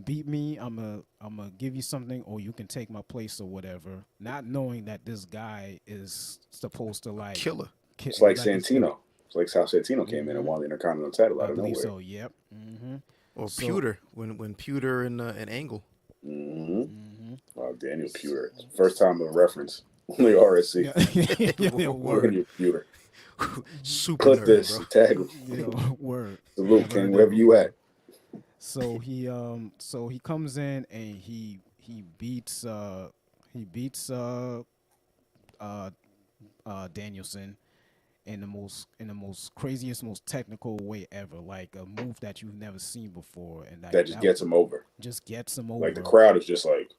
[SPEAKER 4] beat me, I'm gonna give you something, or you can take my place or whatever. Not knowing that this guy is supposed to like
[SPEAKER 1] Killer.
[SPEAKER 2] It's like Santino. It's like how Santino came in and won the Intercontinental title
[SPEAKER 4] I
[SPEAKER 2] out of
[SPEAKER 4] believe
[SPEAKER 2] nowhere.
[SPEAKER 4] so. Yep. Mm-hmm.
[SPEAKER 1] Or
[SPEAKER 4] So-
[SPEAKER 1] Pewter when Pewter and Angle.
[SPEAKER 2] I Daniel Pewter. First time of reference on the RSC.
[SPEAKER 4] Yeah, word.
[SPEAKER 2] Daniel Pewter.
[SPEAKER 1] Super
[SPEAKER 2] Clip
[SPEAKER 1] nerd,
[SPEAKER 2] this.
[SPEAKER 1] bro.
[SPEAKER 2] Tag him.
[SPEAKER 4] Yeah, word.
[SPEAKER 2] Salute,
[SPEAKER 4] Never
[SPEAKER 2] King,
[SPEAKER 4] heard
[SPEAKER 2] wherever
[SPEAKER 4] that
[SPEAKER 2] you
[SPEAKER 4] before.
[SPEAKER 2] at.
[SPEAKER 4] So he comes in and he beats Danielson in the most craziest, most technical way ever, like a move that you've never seen before, and
[SPEAKER 2] That just gets him over.
[SPEAKER 4] Just gets him over.
[SPEAKER 2] Like the crowd is just like,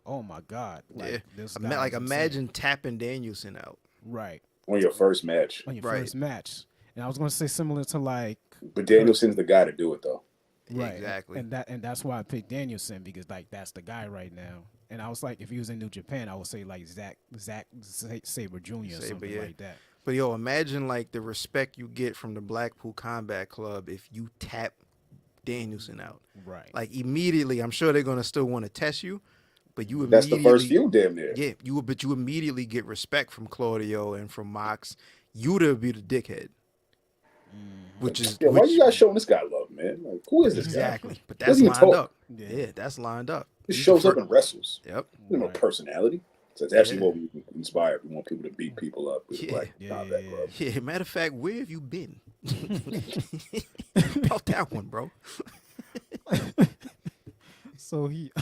[SPEAKER 4] oh my god, like
[SPEAKER 1] Yeah.
[SPEAKER 4] this guy.
[SPEAKER 1] Like
[SPEAKER 4] is
[SPEAKER 1] imagine
[SPEAKER 4] insane.
[SPEAKER 1] tapping Danielson out.
[SPEAKER 4] Right
[SPEAKER 2] on your first match.
[SPEAKER 4] on your
[SPEAKER 1] Right.
[SPEAKER 4] first match, and I was gonna say similar to like
[SPEAKER 2] But Danielson's the guy to do it though.
[SPEAKER 4] right,
[SPEAKER 1] Exactly.
[SPEAKER 4] and that's why I picked Danielson, because like that's the guy right now. And I was like, if he was in New Japan, I would say like Zack Sabre Jr. or something
[SPEAKER 1] yeah.
[SPEAKER 4] like that.
[SPEAKER 1] But yo, imagine like the respect you get from the Blackpool Combat Club if you tap Danielson out.
[SPEAKER 4] Right.
[SPEAKER 1] Like immediately, I'm sure they're gonna still want to test you, but you
[SPEAKER 2] That's
[SPEAKER 1] immediately
[SPEAKER 2] the first feud, damn near.
[SPEAKER 1] Yeah, but you immediately get respect from Claudio and from Mox. You'd be the dickhead, which is
[SPEAKER 2] Yeah, why you guys showing this guy love, man? Like, who is this
[SPEAKER 1] exactly.
[SPEAKER 2] guy?
[SPEAKER 1] But that's
[SPEAKER 2] Doesn't
[SPEAKER 1] lined
[SPEAKER 2] even
[SPEAKER 1] up.
[SPEAKER 2] talk.
[SPEAKER 1] Yeah, that's lined up.
[SPEAKER 2] He
[SPEAKER 1] He's
[SPEAKER 2] shows
[SPEAKER 1] the
[SPEAKER 2] up and wrestles.
[SPEAKER 1] Yep.
[SPEAKER 2] There's no
[SPEAKER 4] Right.
[SPEAKER 2] personality. So it's actually
[SPEAKER 1] Yeah.
[SPEAKER 2] what we inspire. We want people to beat people up with
[SPEAKER 1] Yeah.
[SPEAKER 2] Black
[SPEAKER 4] Yeah,
[SPEAKER 2] Combat
[SPEAKER 4] yeah,
[SPEAKER 2] Club.
[SPEAKER 1] Yeah, matter of fact, where have you been? About that one, bro.
[SPEAKER 4] So he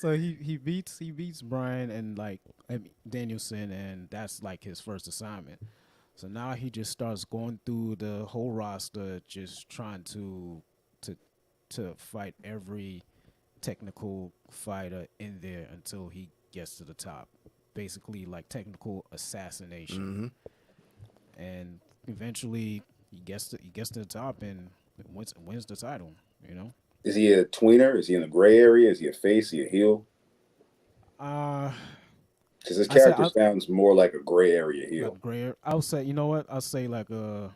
[SPEAKER 4] he beats Brian and Danielson, and that's like his first assignment. So now he just starts going through the whole roster, just trying to fight every technical fighter in there until he gets to the top. Basically, like technical assassination. And eventually, he gets to the top and wins the title. You know.
[SPEAKER 2] Is he a tweener? Is he in the gray area? Is he a face? Is he a heel? Because his character sounds more like a gray area heel.
[SPEAKER 4] Like gray. I'll say, you know what? I'll say like a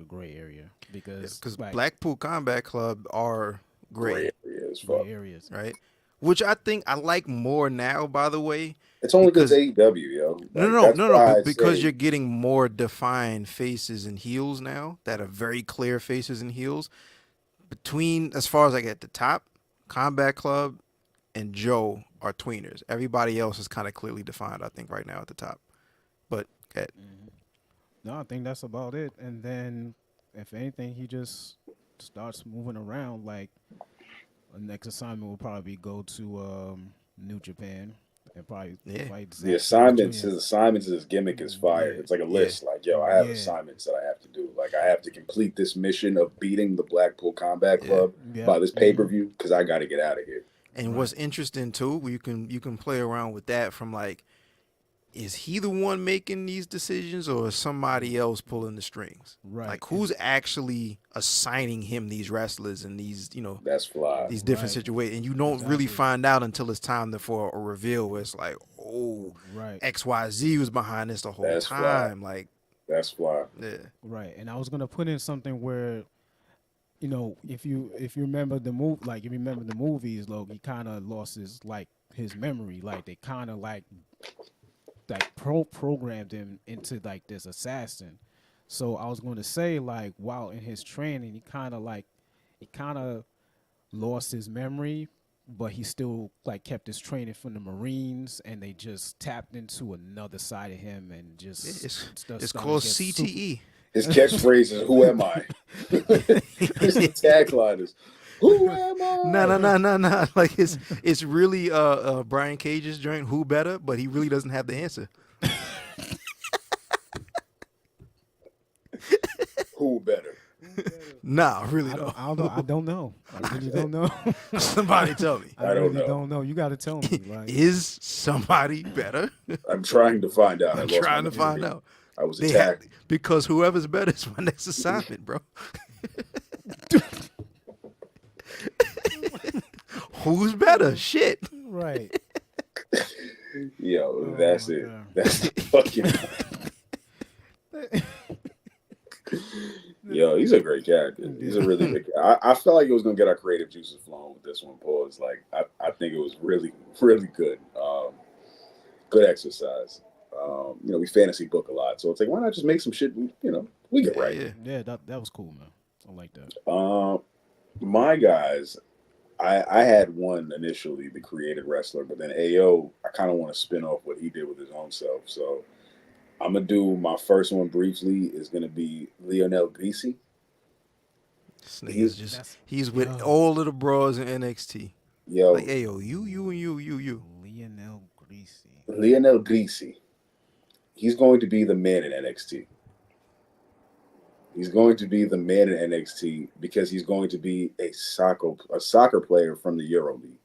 [SPEAKER 4] gray area because like,
[SPEAKER 1] Blackpool Combat Club are gray
[SPEAKER 4] areas,
[SPEAKER 1] right? Which I think I like more now. By the way,
[SPEAKER 2] it's only because AEW, yo.
[SPEAKER 1] No, because you're getting more defined faces and heels now that are very clear faces and heels. Between, as far as like at the top, Combat Club and Joe are tweeners. Everybody else is kind of clearly defined, I think, right now at the top. But
[SPEAKER 4] no, I think that's about it. And then, if anything, he just starts moving around. Like, the next assignment will probably go to New Japan and probably fight Zack
[SPEAKER 2] the assignments.
[SPEAKER 4] Jr.
[SPEAKER 2] His assignments, his gimmick is fire.
[SPEAKER 4] Yeah.
[SPEAKER 2] It's like a list. Like, yo, I have assignments that I have to do. Like, I have to complete this mission of beating the Blackpool Combat Club by this pay-per-view because I got to get out of here.
[SPEAKER 1] And what's interesting too, you can play around with that from like, is he the one making these decisions or is somebody else pulling the strings?
[SPEAKER 4] Right.
[SPEAKER 1] Like who's actually assigning him these wrestlers and these,
[SPEAKER 2] that's fly.
[SPEAKER 1] These different situations. And you don't really find out until it's time for a reveal where it's like, oh, XYZ was behind this the whole time.
[SPEAKER 2] Fly.
[SPEAKER 1] Like
[SPEAKER 2] that's fly.
[SPEAKER 1] Yeah.
[SPEAKER 4] Right. And I was gonna put in something where, if you remember the movies, Logan, he kind of lost his memory. Like they kind of programmed him into like this assassin. So I was going to say, like, while in his training, he kind of lost his memory, but he still like kept his training from the Marines, and they just tapped into another side of him and just
[SPEAKER 1] it's called CTE.
[SPEAKER 2] His catchphrase is "Who am I?" His tagline is "Who am I?"
[SPEAKER 1] No. Like it's really Brian Cage's joint. Who better? But he really doesn't have the answer.
[SPEAKER 2] Who better?
[SPEAKER 1] Nah, really
[SPEAKER 4] I don't know. I really don't know.
[SPEAKER 1] Somebody tell me.
[SPEAKER 2] I
[SPEAKER 4] really don't know. You got to tell me. Like,
[SPEAKER 1] is somebody better?
[SPEAKER 2] I'm trying to find out.
[SPEAKER 1] I'm trying to find out.
[SPEAKER 2] I was attacked.
[SPEAKER 1] Because whoever's better is my next assignment, bro. Who's better? Shit.
[SPEAKER 4] Right.
[SPEAKER 2] Yo, that's it. God. That's fucking. Yo, he's a great character. He's a really good guy. I felt like it was gonna get our creative juices flowing with this one, Paul. It's like I think it was really, really good. Good exercise. We fantasy book a lot, so it's like, why not just make some shit? We get right.
[SPEAKER 4] Yeah, that was cool, man. I like that.
[SPEAKER 2] My guys, I had one initially, the created wrestler, but then AO, I kind of want to spin off what he did with his own self. So I'm gonna do my first one briefly. Is gonna be Lionel Greasy.
[SPEAKER 1] This nigga's
[SPEAKER 2] He's
[SPEAKER 1] just he's with
[SPEAKER 4] Yo.
[SPEAKER 1] all of the bras in NXT. Like,
[SPEAKER 2] yo
[SPEAKER 1] hey, yo, you.
[SPEAKER 4] Lionel Greasy.
[SPEAKER 2] Lionel Greasy. He's going to be the man in NXT. He's going to be the man in NXT because he's going to be a soccer player from the EuroLeague.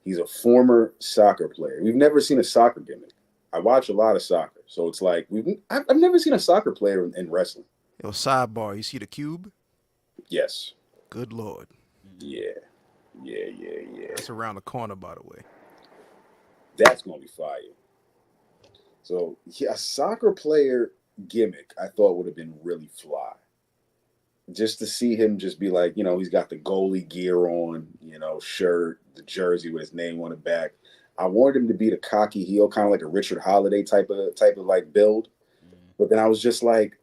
[SPEAKER 2] He's a former soccer player. We've never seen a soccer gimmick. I watch a lot of soccer, so it's like I've never seen a soccer player in wrestling.
[SPEAKER 1] Yo, sidebar, you see the cube?
[SPEAKER 2] Yes.
[SPEAKER 1] Good Lord.
[SPEAKER 2] Yeah.
[SPEAKER 1] That's around the corner, by the way.
[SPEAKER 2] That's gonna be fire. So yeah, a soccer player gimmick I thought would have been really fly. Just to see him just be like, he's got the goalie gear on, shirt, the jersey with his name on the back. I wanted him to be the cocky heel, kind of like a Richard Holiday type of like build. But then I was just like,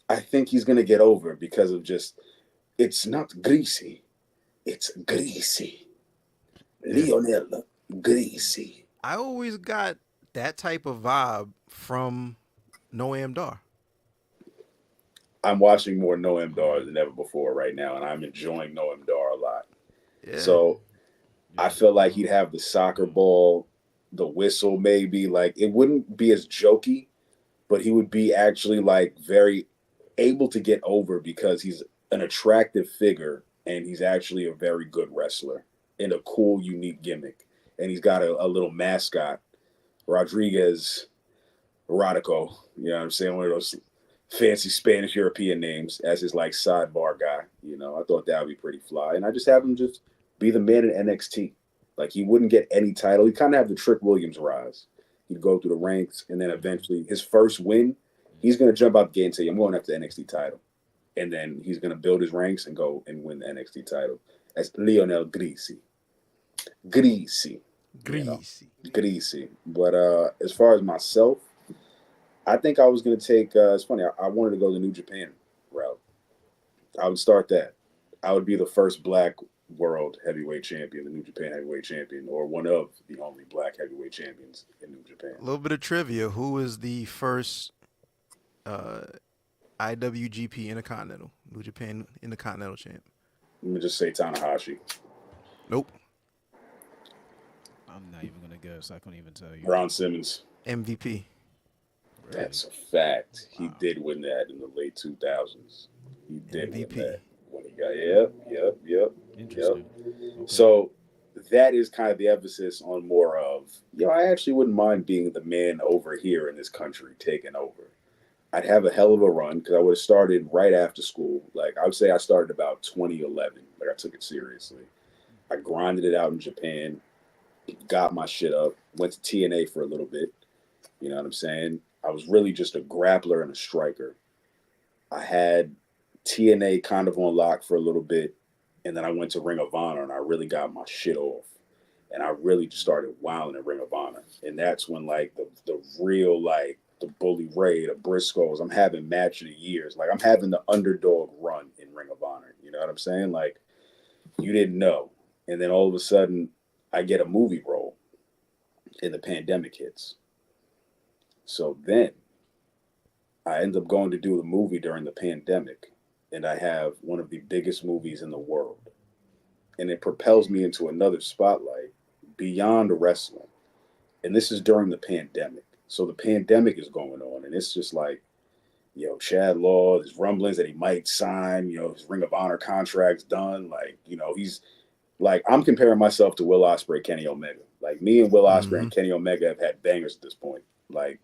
[SPEAKER 2] I think he's gonna get over because of just it's not greasy, it's greasy. Lionel Greasy.
[SPEAKER 1] I always got that type of vibe from Noam Dar.
[SPEAKER 2] I'm watching more Noam Dar than ever before right now, and I'm enjoying Noam Dar a lot.
[SPEAKER 1] Yeah.
[SPEAKER 2] So I feel like he'd have the soccer ball, the whistle maybe. Like, it wouldn't be as jokey, but he would be actually like very able to get over because he's an attractive figure and he's actually a very good wrestler in a cool, unique gimmick. And he's got a little mascot, Rodriguez Erotico, you know what I'm saying? One of those fancy Spanish European names as his like sidebar guy. I thought that would be pretty fly. And I just have him just be the man in NXT. Like, he wouldn't get any title. He kind of have the Trick Williams rise. He'd go through the ranks, and then eventually his first win, he's going to jump out the gate and say, I'm going after the NXT title. And then he's going to build his ranks and go and win the NXT title. That's Lionel Greasy. Greasy. But as far as myself, I think I was going to take, it's funny, I wanted to go the New Japan route. I would start that. I would be the first black world heavyweight champion, the New Japan heavyweight champion, or one of the only black heavyweight champions in New Japan.
[SPEAKER 1] A little bit of trivia. Who was the first IWGP Intercontinental, New Japan Intercontinental champ?
[SPEAKER 2] Let me just say Tanahashi.
[SPEAKER 1] Nope.
[SPEAKER 4] I'm not even going to guess. I couldn't even tell you.
[SPEAKER 2] Ron Simmons.
[SPEAKER 1] MVP.
[SPEAKER 4] Really?
[SPEAKER 2] That's a fact.
[SPEAKER 4] Wow.
[SPEAKER 2] He did win that in the late 2000s. He did
[SPEAKER 1] MVP.
[SPEAKER 2] win that. When he got, yep.
[SPEAKER 4] Interesting. Okay.
[SPEAKER 2] So that is kind of the emphasis on more of, I actually wouldn't mind being the man over here in this country, taking over. I'd have a hell of a run because I would have started right after school. Like, I would say I started about 2011. Like, I took it seriously. I grinded it out in Japan, got my shit up, went to TNA for a little bit. You know what I'm saying? I was really just a grappler and a striker. I had TNA kind of on lock for a little bit, and then I went to Ring of Honor, and I really got my shit off. And I really just started wilding at Ring of Honor. And that's when, like, the real, like, the Bully Ray, the Briscoes, I'm having match of the years. Like, I'm having the underdog run in Ring of Honor. You know what I'm saying? Like, you didn't know. And then all of a sudden, I get a movie role, and the pandemic hits. So then I end up going to do the movie during the pandemic, and I have one of the biggest movies in the world. And it propels me into another spotlight beyond wrestling. And this is during the pandemic. So the pandemic is going on, and it's just like, Chad Law, there's rumblings that he might sign, his Ring of Honor contract's done. Like, he's like, I'm comparing myself to Will Ospreay, Kenny Omega. Like, me and Will Ospreay and Kenny Omega have had bangers at this point, like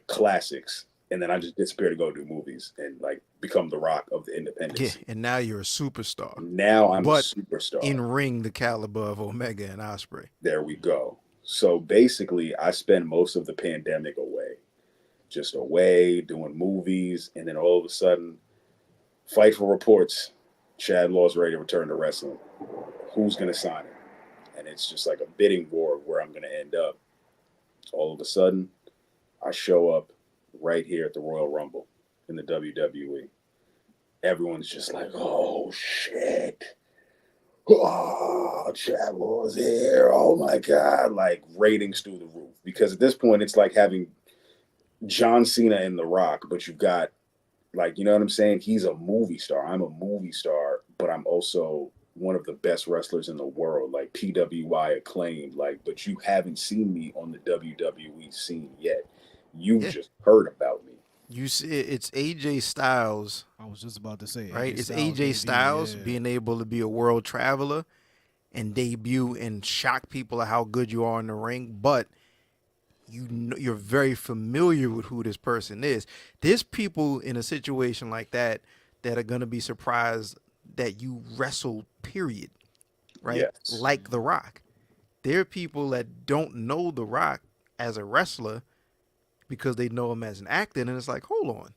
[SPEAKER 2] classics. And then I just disappear to go do movies and like become the Rock of the independents.
[SPEAKER 1] Yeah, and now you're a superstar.
[SPEAKER 2] Now I'm a superstar.
[SPEAKER 1] In ring the caliber of Omega and Ospreay.
[SPEAKER 2] There we go. So basically, I spend most of the pandemic away, doing movies, and then all of a sudden, Fightful reports, Chad Law's ready to return to wrestling. Who's going to sign him? And it's just like a bidding war of where I'm going to end up. All of a sudden, I show up right here at the Royal Rumble in the WWE. Everyone's just like, oh, shit. oh, Chadwell's here. Oh my God. Like ratings through the roof. Because at this point, it's like having John Cena and The Rock, but you've got, like, you know what I'm saying? He's a movie star. I'm a movie star, but I'm also one of the best wrestlers in the world, like PWI acclaimed. Like, but you haven't seen me on the WWE scene yet. You've just heard about me.
[SPEAKER 1] You see, it's AJ Styles,
[SPEAKER 4] I was just about to say,
[SPEAKER 1] right? It's
[SPEAKER 4] Styles,
[SPEAKER 1] AJ Styles
[SPEAKER 4] yeah.
[SPEAKER 1] being able to be a world traveler and debut and shock people at how good you are in the ring, but you're very familiar with who this person is. There's people in a situation like that are going to be surprised that you wrestle, period, right?
[SPEAKER 2] Yes.
[SPEAKER 1] Like The Rock. There are people that don't know The Rock as a wrestler because they know him as an actor, and it's like, hold on.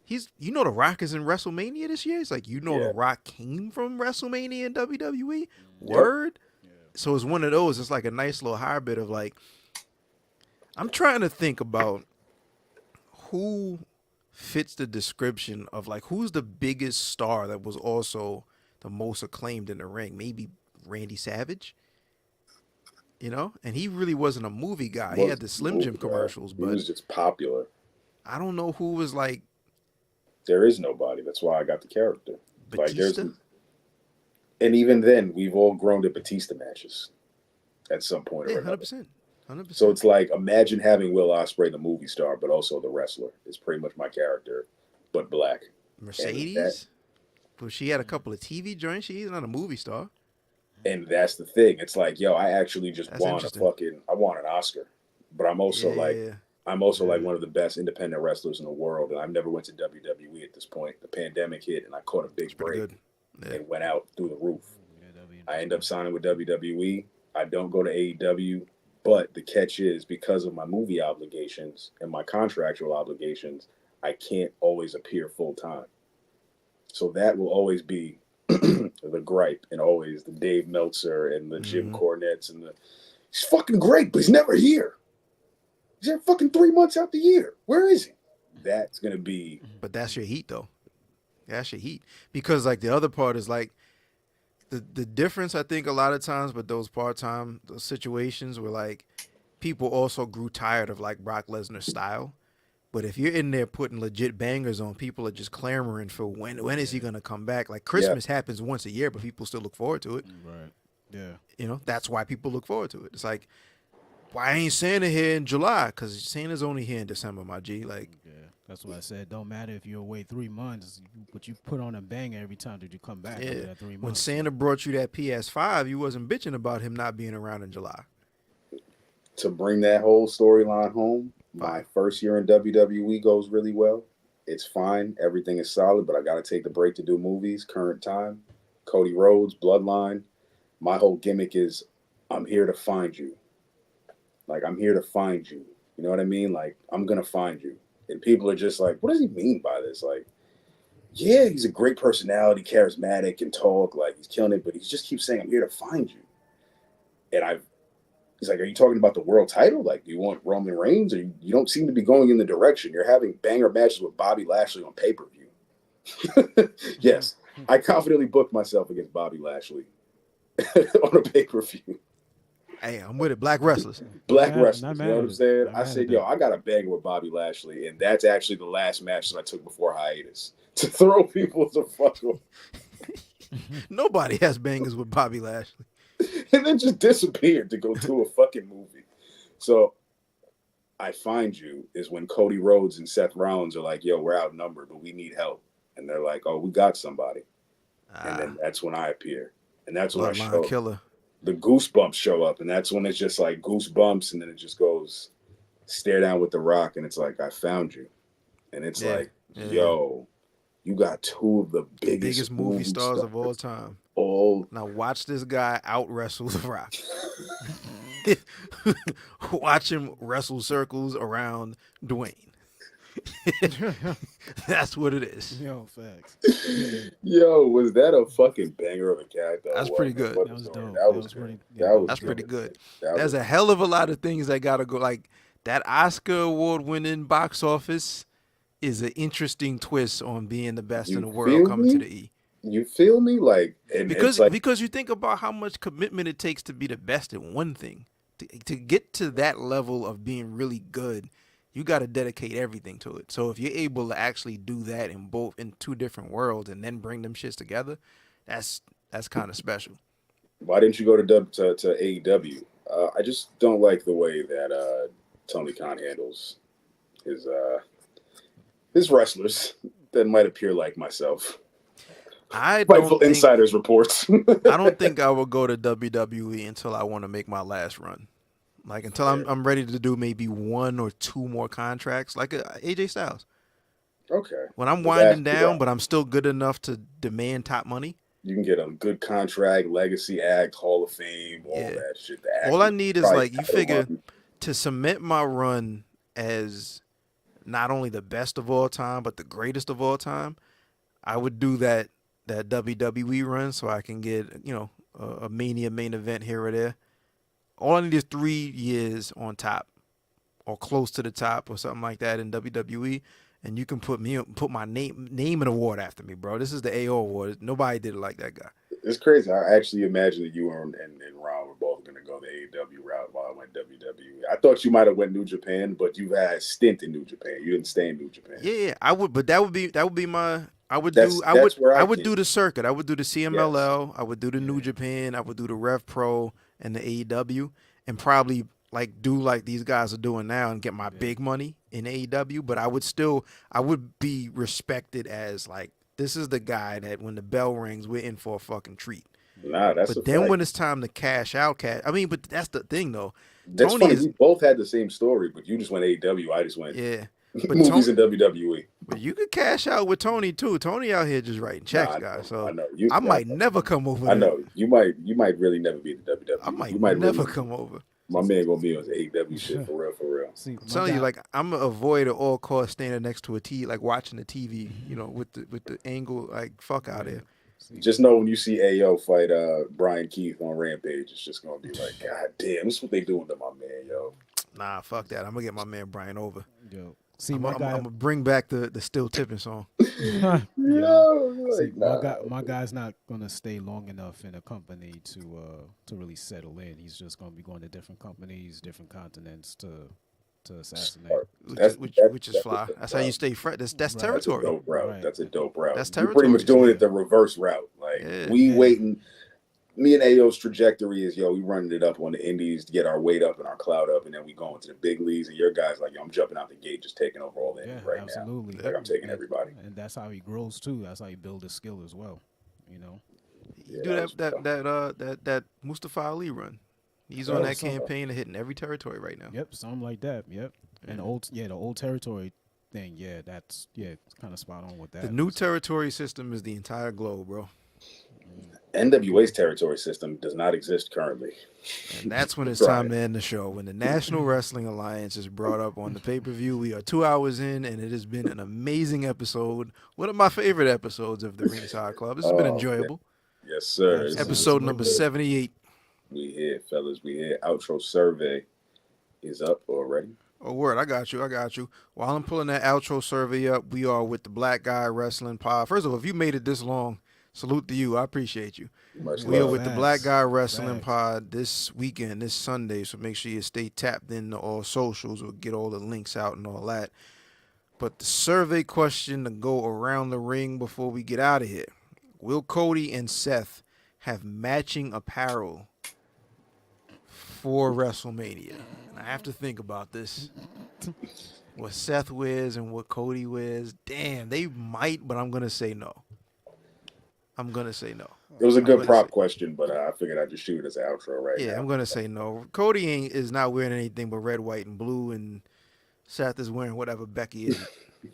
[SPEAKER 1] The Rock is in WrestleMania this year? It's like, The Rock came from WrestleMania in WWE? Word?
[SPEAKER 4] Yeah.
[SPEAKER 1] So it's one of those. It's like a nice little hybrid of like, I'm trying to think about who fits the description of like who's the biggest star that was also the most acclaimed in the ring. Maybe Randy Savage, and he really wasn't a movie guy. He had the Slim Jim commercials, but
[SPEAKER 2] he was just popular.
[SPEAKER 1] I don't know who was like.
[SPEAKER 2] There is nobody. That's why I got the character.
[SPEAKER 1] Batista?
[SPEAKER 2] And even then, we've all grown to Batista matches at some point or another.
[SPEAKER 1] 100%.
[SPEAKER 2] So it's like, imagine having Will Ospreay, the movie star, but also the wrestler. It's pretty much my character, but black.
[SPEAKER 1] Mercedes? But she had a couple of TV joints. She's not a movie star.
[SPEAKER 2] And that's the thing. It's like, yo, I actually just
[SPEAKER 1] That's
[SPEAKER 2] want I want an Oscar. But I'm also like one of the best independent wrestlers in the world. And I've never went to WWE at this point. The pandemic hit and I caught a big break and went out through the roof. I end up signing with WWE. I don't go to AEW. But the catch is, because of my movie obligations and my contractual obligations, I can't always appear full time. So that will always be the gripe, and always the Dave Meltzer and the Jim Cornettes and he's fucking great, but he's never here. He's there fucking 3 months out the year. Where is he? That's gonna be.
[SPEAKER 1] But that's your heat, though. That's your heat, because like the other part is like. The difference, I think, a lot of times with those part-time situations where, like, people also grew tired of, like, Brock Lesnar's style. But if you're in there putting legit bangers on, people are just clamoring for when is he going to come back? Like, Christmas happens once a year, but people still look forward to it.
[SPEAKER 4] Right. Yeah.
[SPEAKER 1] That's why people look forward to it. It's like, why ain't Santa here in July? Because Santa's only here in December, my G. Like,
[SPEAKER 4] Yeah. That's what I said. Don't matter if you're away 3 months, but you put on a banger every time that you come back after that 3 months.
[SPEAKER 1] When Santa brought you that PS5, you wasn't bitching about him not being around in July.
[SPEAKER 2] To bring that whole storyline home, my first year in WWE goes really well. It's fine. Everything is solid, but I got to take the break to do movies. Current time, Cody Rhodes, Bloodline. My whole gimmick is, I'm here to find you. Like, I'm here to find you. You know what I mean? Like, I'm going to find you. And people are just like, what does he mean by this? Like, yeah, he's a great personality, charismatic, and talk. Like, he's killing it, but he just keeps saying, I'm here to find you. And he's like, are you talking about the world title? Like, do you want Roman Reigns? Or you don't seem to be going in the direction. You're having banger matches with Bobby Lashley on pay-per-view. Yes, I confidently booked myself against Bobby Lashley on a pay-per-view.
[SPEAKER 1] Hey, I'm with it. Black wrestlers.
[SPEAKER 2] Black wrestlers. You know what I'm saying? I said, yo, I got a banger with Bobby Lashley, and that's actually the last match that I took before hiatus to throw people the fuck off.
[SPEAKER 1] Nobody has bangers with Bobby Lashley.
[SPEAKER 2] And then just disappeared to go do a fucking movie. So I Find You is when Cody Rhodes and Seth Rollins are like, yo, we're outnumbered, but we need help. And they're like, oh, we got somebody. And then that's when I appear. And that's when I show
[SPEAKER 1] Killer.
[SPEAKER 2] The goosebumps show up, and that's when it's just like goosebumps, and then it just goes stare down with The Rock, and it's like, I found you. And it's like, yo, you got two of the biggest
[SPEAKER 1] movie stars of all time. Now watch this guy out wrestle The Rock. Watch him wrestle circles around Dwayne. That's what it is.
[SPEAKER 4] Yo, facts.
[SPEAKER 2] Yo, was that a fucking banger of a character?
[SPEAKER 1] That's pretty good.
[SPEAKER 4] That was dope.
[SPEAKER 1] That's pretty good. There's a hell of a lot of things that gotta go. Like that Oscar award-winning box office is an interesting twist on being the best in the world coming to the E.
[SPEAKER 2] You feel me? Like, and it's like,
[SPEAKER 1] Because you think about how much commitment it takes to be the best at one thing. To get to that level of being really good, you got to dedicate everything to it. So if you're able to actually do that in two different worlds and then bring them shits together, that's kind of special.
[SPEAKER 2] why didn't you go to AEW? I just don't like the way that Tony Khan handles his wrestlers that might appear like myself.
[SPEAKER 1] I
[SPEAKER 2] Fightful
[SPEAKER 1] don't think
[SPEAKER 2] Insiders reports.
[SPEAKER 1] I don't think I will go to WWE until I want to make my last run. Like until I'm ready to do maybe one or two more contracts, like AJ Styles.
[SPEAKER 2] Okay.
[SPEAKER 1] When I'm winding down, but I'm still good enough to demand top money.
[SPEAKER 2] You can get a good contract, legacy act, Hall of Fame, all that shit.
[SPEAKER 1] All I need is like you figure to cement my run as not only the best of all time, but the greatest of all time. I would do that WWE run so I can get a Mania main event here or there. All I need is 3 years on top or close to the top or something like that in WWE. And you can put my name and award after me, bro. This is the AO award. Nobody did it like that guy.
[SPEAKER 2] It's crazy. I actually imagined that you and Ron were both going to go the AEW route while I went WWE. I thought you might have went New Japan, but you had a stint in New Japan. You didn't stay in New Japan.
[SPEAKER 1] Yeah, I would, but that would be my. I would do the circuit. I would do the CMLL. Yes. I would do the New Japan. I would do the Rev Pro and the AEW, and probably do like these guys are doing now and get my big money in AEW. But I would be respected as like, this is the guy that when the bell rings, we're in for a fucking treat.
[SPEAKER 2] Nah, that's.
[SPEAKER 1] But then when it's time to cash out, but that's the thing though.
[SPEAKER 2] That's funny. We both had the same story, but you just went AEW. I just went
[SPEAKER 1] but
[SPEAKER 2] movies in WWE.
[SPEAKER 1] But you could cash out with Tony too. Tony out here just writing checks, guys. So
[SPEAKER 2] I know.
[SPEAKER 1] I might never come over.
[SPEAKER 2] I know you might really never be in the WWE.
[SPEAKER 1] I might
[SPEAKER 2] never
[SPEAKER 1] really come over.
[SPEAKER 2] My man gonna be on the AEW shit for real.
[SPEAKER 1] I'm telling you, like I'm gonna avoid at all costs standing next to a TV, like watching the TV, with the angle, like fuck out here.
[SPEAKER 2] Just know when you see AO fight Brian Keith on Rampage, it's just gonna be like, God damn, this is what they doing to my man, yo.
[SPEAKER 1] Nah, fuck that. I'm gonna get my man Brian over.
[SPEAKER 4] Yo.
[SPEAKER 1] I'm gonna bring back the still tipping song.
[SPEAKER 4] My guy's not gonna stay long enough in a company to really settle in. He's just gonna be going to different companies, different continents to assassinate.
[SPEAKER 1] Which is fly. That's how you stay fresh. That's territory.
[SPEAKER 2] That's a dope route.
[SPEAKER 4] Right.
[SPEAKER 2] That's a dope route.
[SPEAKER 1] That's
[SPEAKER 2] You're
[SPEAKER 1] territory.
[SPEAKER 2] pretty much doing it the reverse route. Like waiting. Me and AO's trajectory is, we running it up on the indies to get our weight up and our clout up, and then we go into the big leagues. And your guys like, I'm jumping out the gate, just taking over all the indies right
[SPEAKER 4] absolutely.
[SPEAKER 2] now. Like I'm taking everybody.
[SPEAKER 4] And that's how he grows too. That's how he builds his skill as well. You
[SPEAKER 1] do that Mustafa Ali run. He's on that campaign of hitting every territory right now.
[SPEAKER 4] Yep, something like that. Yep. And the old territory thing. Yeah, it's kind of spot on with that.
[SPEAKER 1] The new territory system is the entire globe, bro.
[SPEAKER 2] NWA's territory system does not exist currently.
[SPEAKER 1] And that's when it's time to end the show. When the National Wrestling Alliance is brought up on the pay-per-view, we are 2 hours in, and it has been an amazing episode. One of my favorite episodes of the Ringside Club. This has been enjoyable.
[SPEAKER 2] Yes, sir.
[SPEAKER 1] Episode number 78.
[SPEAKER 2] We here, fellas. We here. Outro survey is up already.
[SPEAKER 1] Oh, word. I got you. While I'm pulling that outro survey up, we are with the Black Guy Wrestling Pod. First of all, if you made it this long, salute to you. I appreciate you. We are with the Black Guy Wrestling Pod this weekend, this Sunday, so make sure you stay tapped into all socials. We'll get all the links out and all that. But the survey question to go around the ring before we get out of here. Will Cody and Seth have matching apparel for WrestleMania? And I have to think about this. What Seth wears and what Cody wears. Damn, they might, but I'm going to say no.
[SPEAKER 2] It was a good prop question, but I figured I'd just shoot it as an outro now.
[SPEAKER 1] Yeah, I'm going to say no. Cody is not wearing anything but red, white, and blue, and Seth is wearing whatever Becky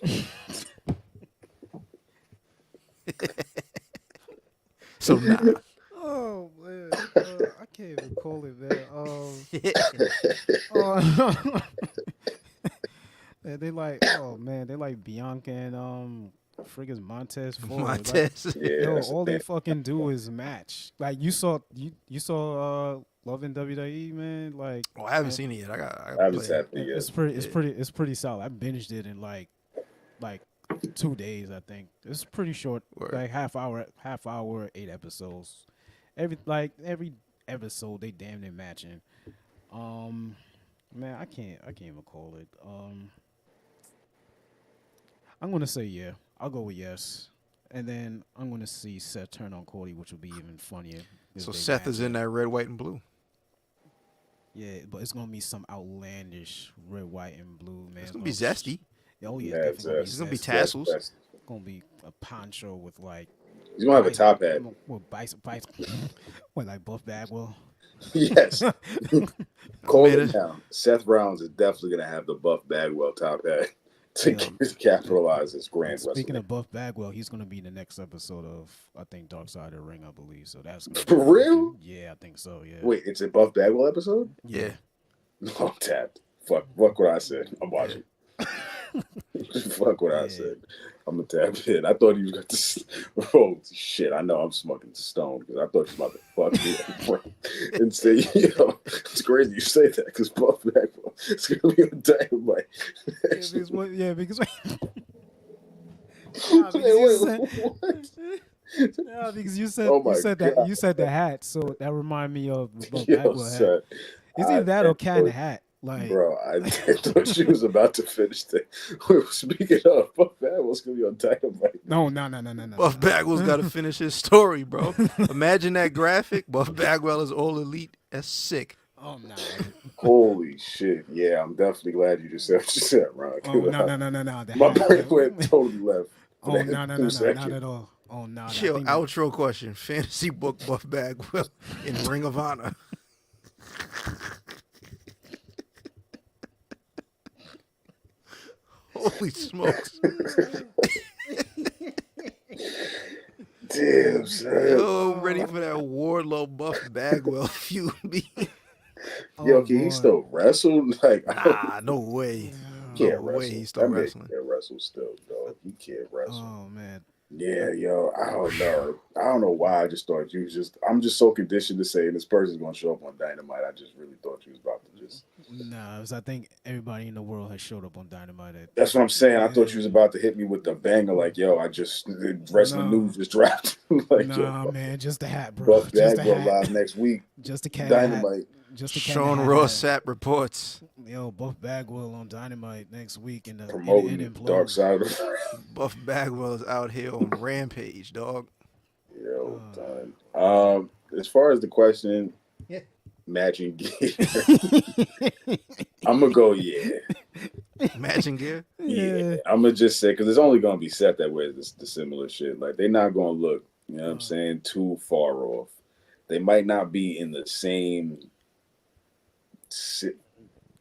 [SPEAKER 1] is. So nah.
[SPEAKER 4] Oh man, I can't even call it, man. And they like Bianca and friggin' Montez Ford.
[SPEAKER 1] Montez.
[SPEAKER 4] Like, all they fucking do is match. Like you saw Love in WWE, man. Like,
[SPEAKER 1] I haven't seen it yet. I
[SPEAKER 2] haven't seen it yet.
[SPEAKER 4] It's pretty solid. I binged it in like 2 days, I think. It's pretty short,
[SPEAKER 1] Word.
[SPEAKER 4] like half hour, 8 episodes. Every episode they damn near matching. Man, I can't even call it. I'm gonna say yeah. I'll go with yes, and then I'm gonna see Seth turn on Cody, which will be even funnier. if
[SPEAKER 1] So
[SPEAKER 4] they
[SPEAKER 1] Seth is
[SPEAKER 4] match
[SPEAKER 1] in
[SPEAKER 4] up.
[SPEAKER 1] that red, white, and blue.
[SPEAKER 4] Yeah, but it's gonna be some outlandish red, white, and blue, man.
[SPEAKER 1] It's gonna be zesty.
[SPEAKER 4] Oh yeah,
[SPEAKER 2] Yeah,
[SPEAKER 4] definitely
[SPEAKER 1] It's gonna be
[SPEAKER 4] zesty.
[SPEAKER 1] tassels.
[SPEAKER 2] That's-
[SPEAKER 4] Gonna be a poncho with like
[SPEAKER 2] He's gonna have a top hat.
[SPEAKER 4] with bicep, with like Buff Bagwell.
[SPEAKER 2] Yes.
[SPEAKER 1] I
[SPEAKER 2] Call
[SPEAKER 1] made
[SPEAKER 2] it
[SPEAKER 1] it.
[SPEAKER 2] down. Seth Rollins is definitely gonna have the Buff Bagwell top hat to
[SPEAKER 4] Yeah.
[SPEAKER 2] capitalize his grand
[SPEAKER 4] Speaking
[SPEAKER 2] WrestleMania.
[SPEAKER 4] of Buff Bagwell, he's gonna be in the next episode of I think Dark Side of the Ring, I believe. So that's gonna be
[SPEAKER 2] For real?
[SPEAKER 4] freaking- Yeah, I think so. Yeah.
[SPEAKER 2] Wait, it's a Buff Bagwell episode?
[SPEAKER 1] Yeah.
[SPEAKER 2] No, I'm tapped. Fuck what I said. I'm watching. Fuck what I
[SPEAKER 4] Yeah.
[SPEAKER 2] said. I'm gonna tap in. I thought you was got this. Oh shit! I know I'm smoking stone because I thought you was about to fuck me up, bro. And say, it's crazy you say that because Buff Bagwell is gonna be on Dynamite.
[SPEAKER 4] Because
[SPEAKER 2] Wait,
[SPEAKER 4] because you said
[SPEAKER 2] Oh my God.
[SPEAKER 4] you said the hat, so that reminded me of the Buff
[SPEAKER 2] Yo,
[SPEAKER 4] Bagwell hat.
[SPEAKER 2] son,
[SPEAKER 4] It's either that or Cat in the Hat. Like,
[SPEAKER 2] Bro, I thought she was about to finish that. Speaking of, Buff Bagwell's gonna be on Dynamite.
[SPEAKER 4] no.
[SPEAKER 1] Buff Bagwell's got to finish his story, bro. Imagine that graphic. Buff Bagwell is all elite. That's sick.
[SPEAKER 4] Oh no.
[SPEAKER 2] Holy shit! Yeah, I'm definitely glad you just said what you said, Ron.
[SPEAKER 4] Oh no. The
[SPEAKER 2] My
[SPEAKER 4] hat.
[SPEAKER 2] brain went totally left. for
[SPEAKER 4] Oh
[SPEAKER 2] that
[SPEAKER 4] no,
[SPEAKER 2] 2
[SPEAKER 4] not
[SPEAKER 2] seconds.
[SPEAKER 4] at all. Oh no.
[SPEAKER 1] Chill. Outro question. Fantasy book Buff Bagwell in Ring of Honor. Holy smokes.
[SPEAKER 2] Damn, son.
[SPEAKER 1] Yo, ready for that Wardlow Buff Bagwell feud.
[SPEAKER 2] Yo, can he still wrestle? Like,
[SPEAKER 1] Nah, no way.
[SPEAKER 2] he can't
[SPEAKER 1] No way
[SPEAKER 2] wrestle.
[SPEAKER 1] he's still
[SPEAKER 2] That man
[SPEAKER 1] wrestling.
[SPEAKER 2] can't wrestle still, dog. He can't wrestle.
[SPEAKER 4] Oh man.
[SPEAKER 2] Yeah, yo, I don't know. I don't know why I just thought you was just. I'm just so conditioned to say this person's gonna show up on Dynamite. I just really thought you was about to just.
[SPEAKER 4] Nah, 'cause I think everybody in the world has showed up on Dynamite.
[SPEAKER 2] That's what I'm saying. I thought you was about to hit me with the banger, like, yo, I just the wrestling
[SPEAKER 4] No.
[SPEAKER 2] news just dropped. Like,
[SPEAKER 4] Nah,
[SPEAKER 2] yo,
[SPEAKER 4] man, just the hat, bro.
[SPEAKER 2] Buff
[SPEAKER 4] Just the
[SPEAKER 2] Bagwell
[SPEAKER 4] hat.
[SPEAKER 2] live next week.
[SPEAKER 4] Just the cat. Hat.
[SPEAKER 2] Dynamite.
[SPEAKER 4] Just the cat.
[SPEAKER 1] Sean
[SPEAKER 4] hat.
[SPEAKER 1] Ross Sapp reports.
[SPEAKER 4] Yo, Buff Bagwell on Dynamite next week in the
[SPEAKER 2] Promoting
[SPEAKER 4] in
[SPEAKER 2] Dark Side of the
[SPEAKER 1] Buff Bagwell is out here on Rampage, dog.
[SPEAKER 2] Yo, done. As far as the question, matching gear, I'm gonna go
[SPEAKER 1] Matching gear.
[SPEAKER 2] yeah. I'm gonna just say because it's only gonna be Seth that wears the similar shit. Like they're not gonna look, you know what I'm saying, too far off. They might not be in the same.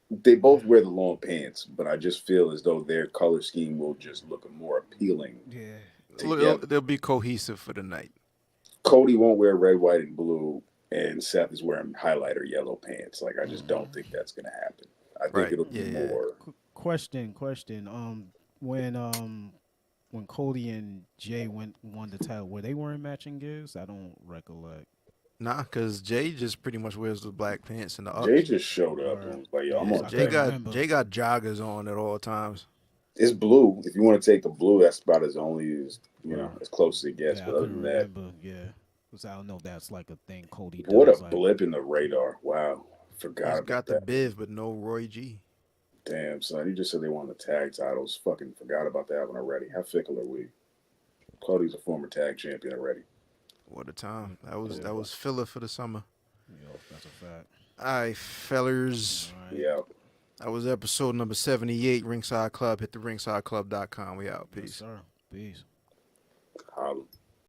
[SPEAKER 2] They both wear the long pants, but I just feel as though their color scheme will just look more appealing.
[SPEAKER 4] Yeah.
[SPEAKER 2] together.
[SPEAKER 1] They'll be cohesive for the night.
[SPEAKER 2] Cody won't wear red, white, and blue, and Seth is wearing highlighter yellow pants. Like I just don't think that's gonna happen. I think
[SPEAKER 1] Right.
[SPEAKER 2] it'll be
[SPEAKER 1] Yeah.
[SPEAKER 2] more.
[SPEAKER 4] Question. When Cody and Jay won the title, were they wearing matching gears? I don't recollect.
[SPEAKER 1] Nah, because Jay just pretty much wears the black pants and the ups.
[SPEAKER 2] Jay just showed up and was like, yo, I'm
[SPEAKER 4] Yeah,
[SPEAKER 2] on
[SPEAKER 4] I
[SPEAKER 1] Jay
[SPEAKER 4] can't
[SPEAKER 2] Jay.
[SPEAKER 4] remember.
[SPEAKER 1] Jay got joggers on at all times.
[SPEAKER 2] It's blue. If you want to take the blue, that's about as only as as close as it gets.
[SPEAKER 4] Yeah,
[SPEAKER 2] But
[SPEAKER 4] I
[SPEAKER 2] other
[SPEAKER 4] couldn't
[SPEAKER 2] than that,
[SPEAKER 4] remember. Yeah, because I don't know if that's like a thing Cody
[SPEAKER 2] what
[SPEAKER 4] does.
[SPEAKER 2] a
[SPEAKER 4] like,
[SPEAKER 2] blip in the radar. Wow.
[SPEAKER 1] He's
[SPEAKER 2] Forgot
[SPEAKER 1] got
[SPEAKER 2] about
[SPEAKER 1] the
[SPEAKER 2] that.
[SPEAKER 1] Biv, but no Roy G.
[SPEAKER 2] Damn, son. You just said they won the tag titles. Fucking forgot about that one already. How fickle are we? Cody's a former tag champion already.
[SPEAKER 1] What a time. That was filler for the summer.
[SPEAKER 4] that's a fact.
[SPEAKER 1] All right, fellers.
[SPEAKER 4] All right.
[SPEAKER 2] Yeah.
[SPEAKER 1] That was episode number 78, Ringside Club. Hit the ringsideclub.com. We out.
[SPEAKER 4] Yes,
[SPEAKER 1] Peace.
[SPEAKER 4] sir. Peace.
[SPEAKER 2] Holla.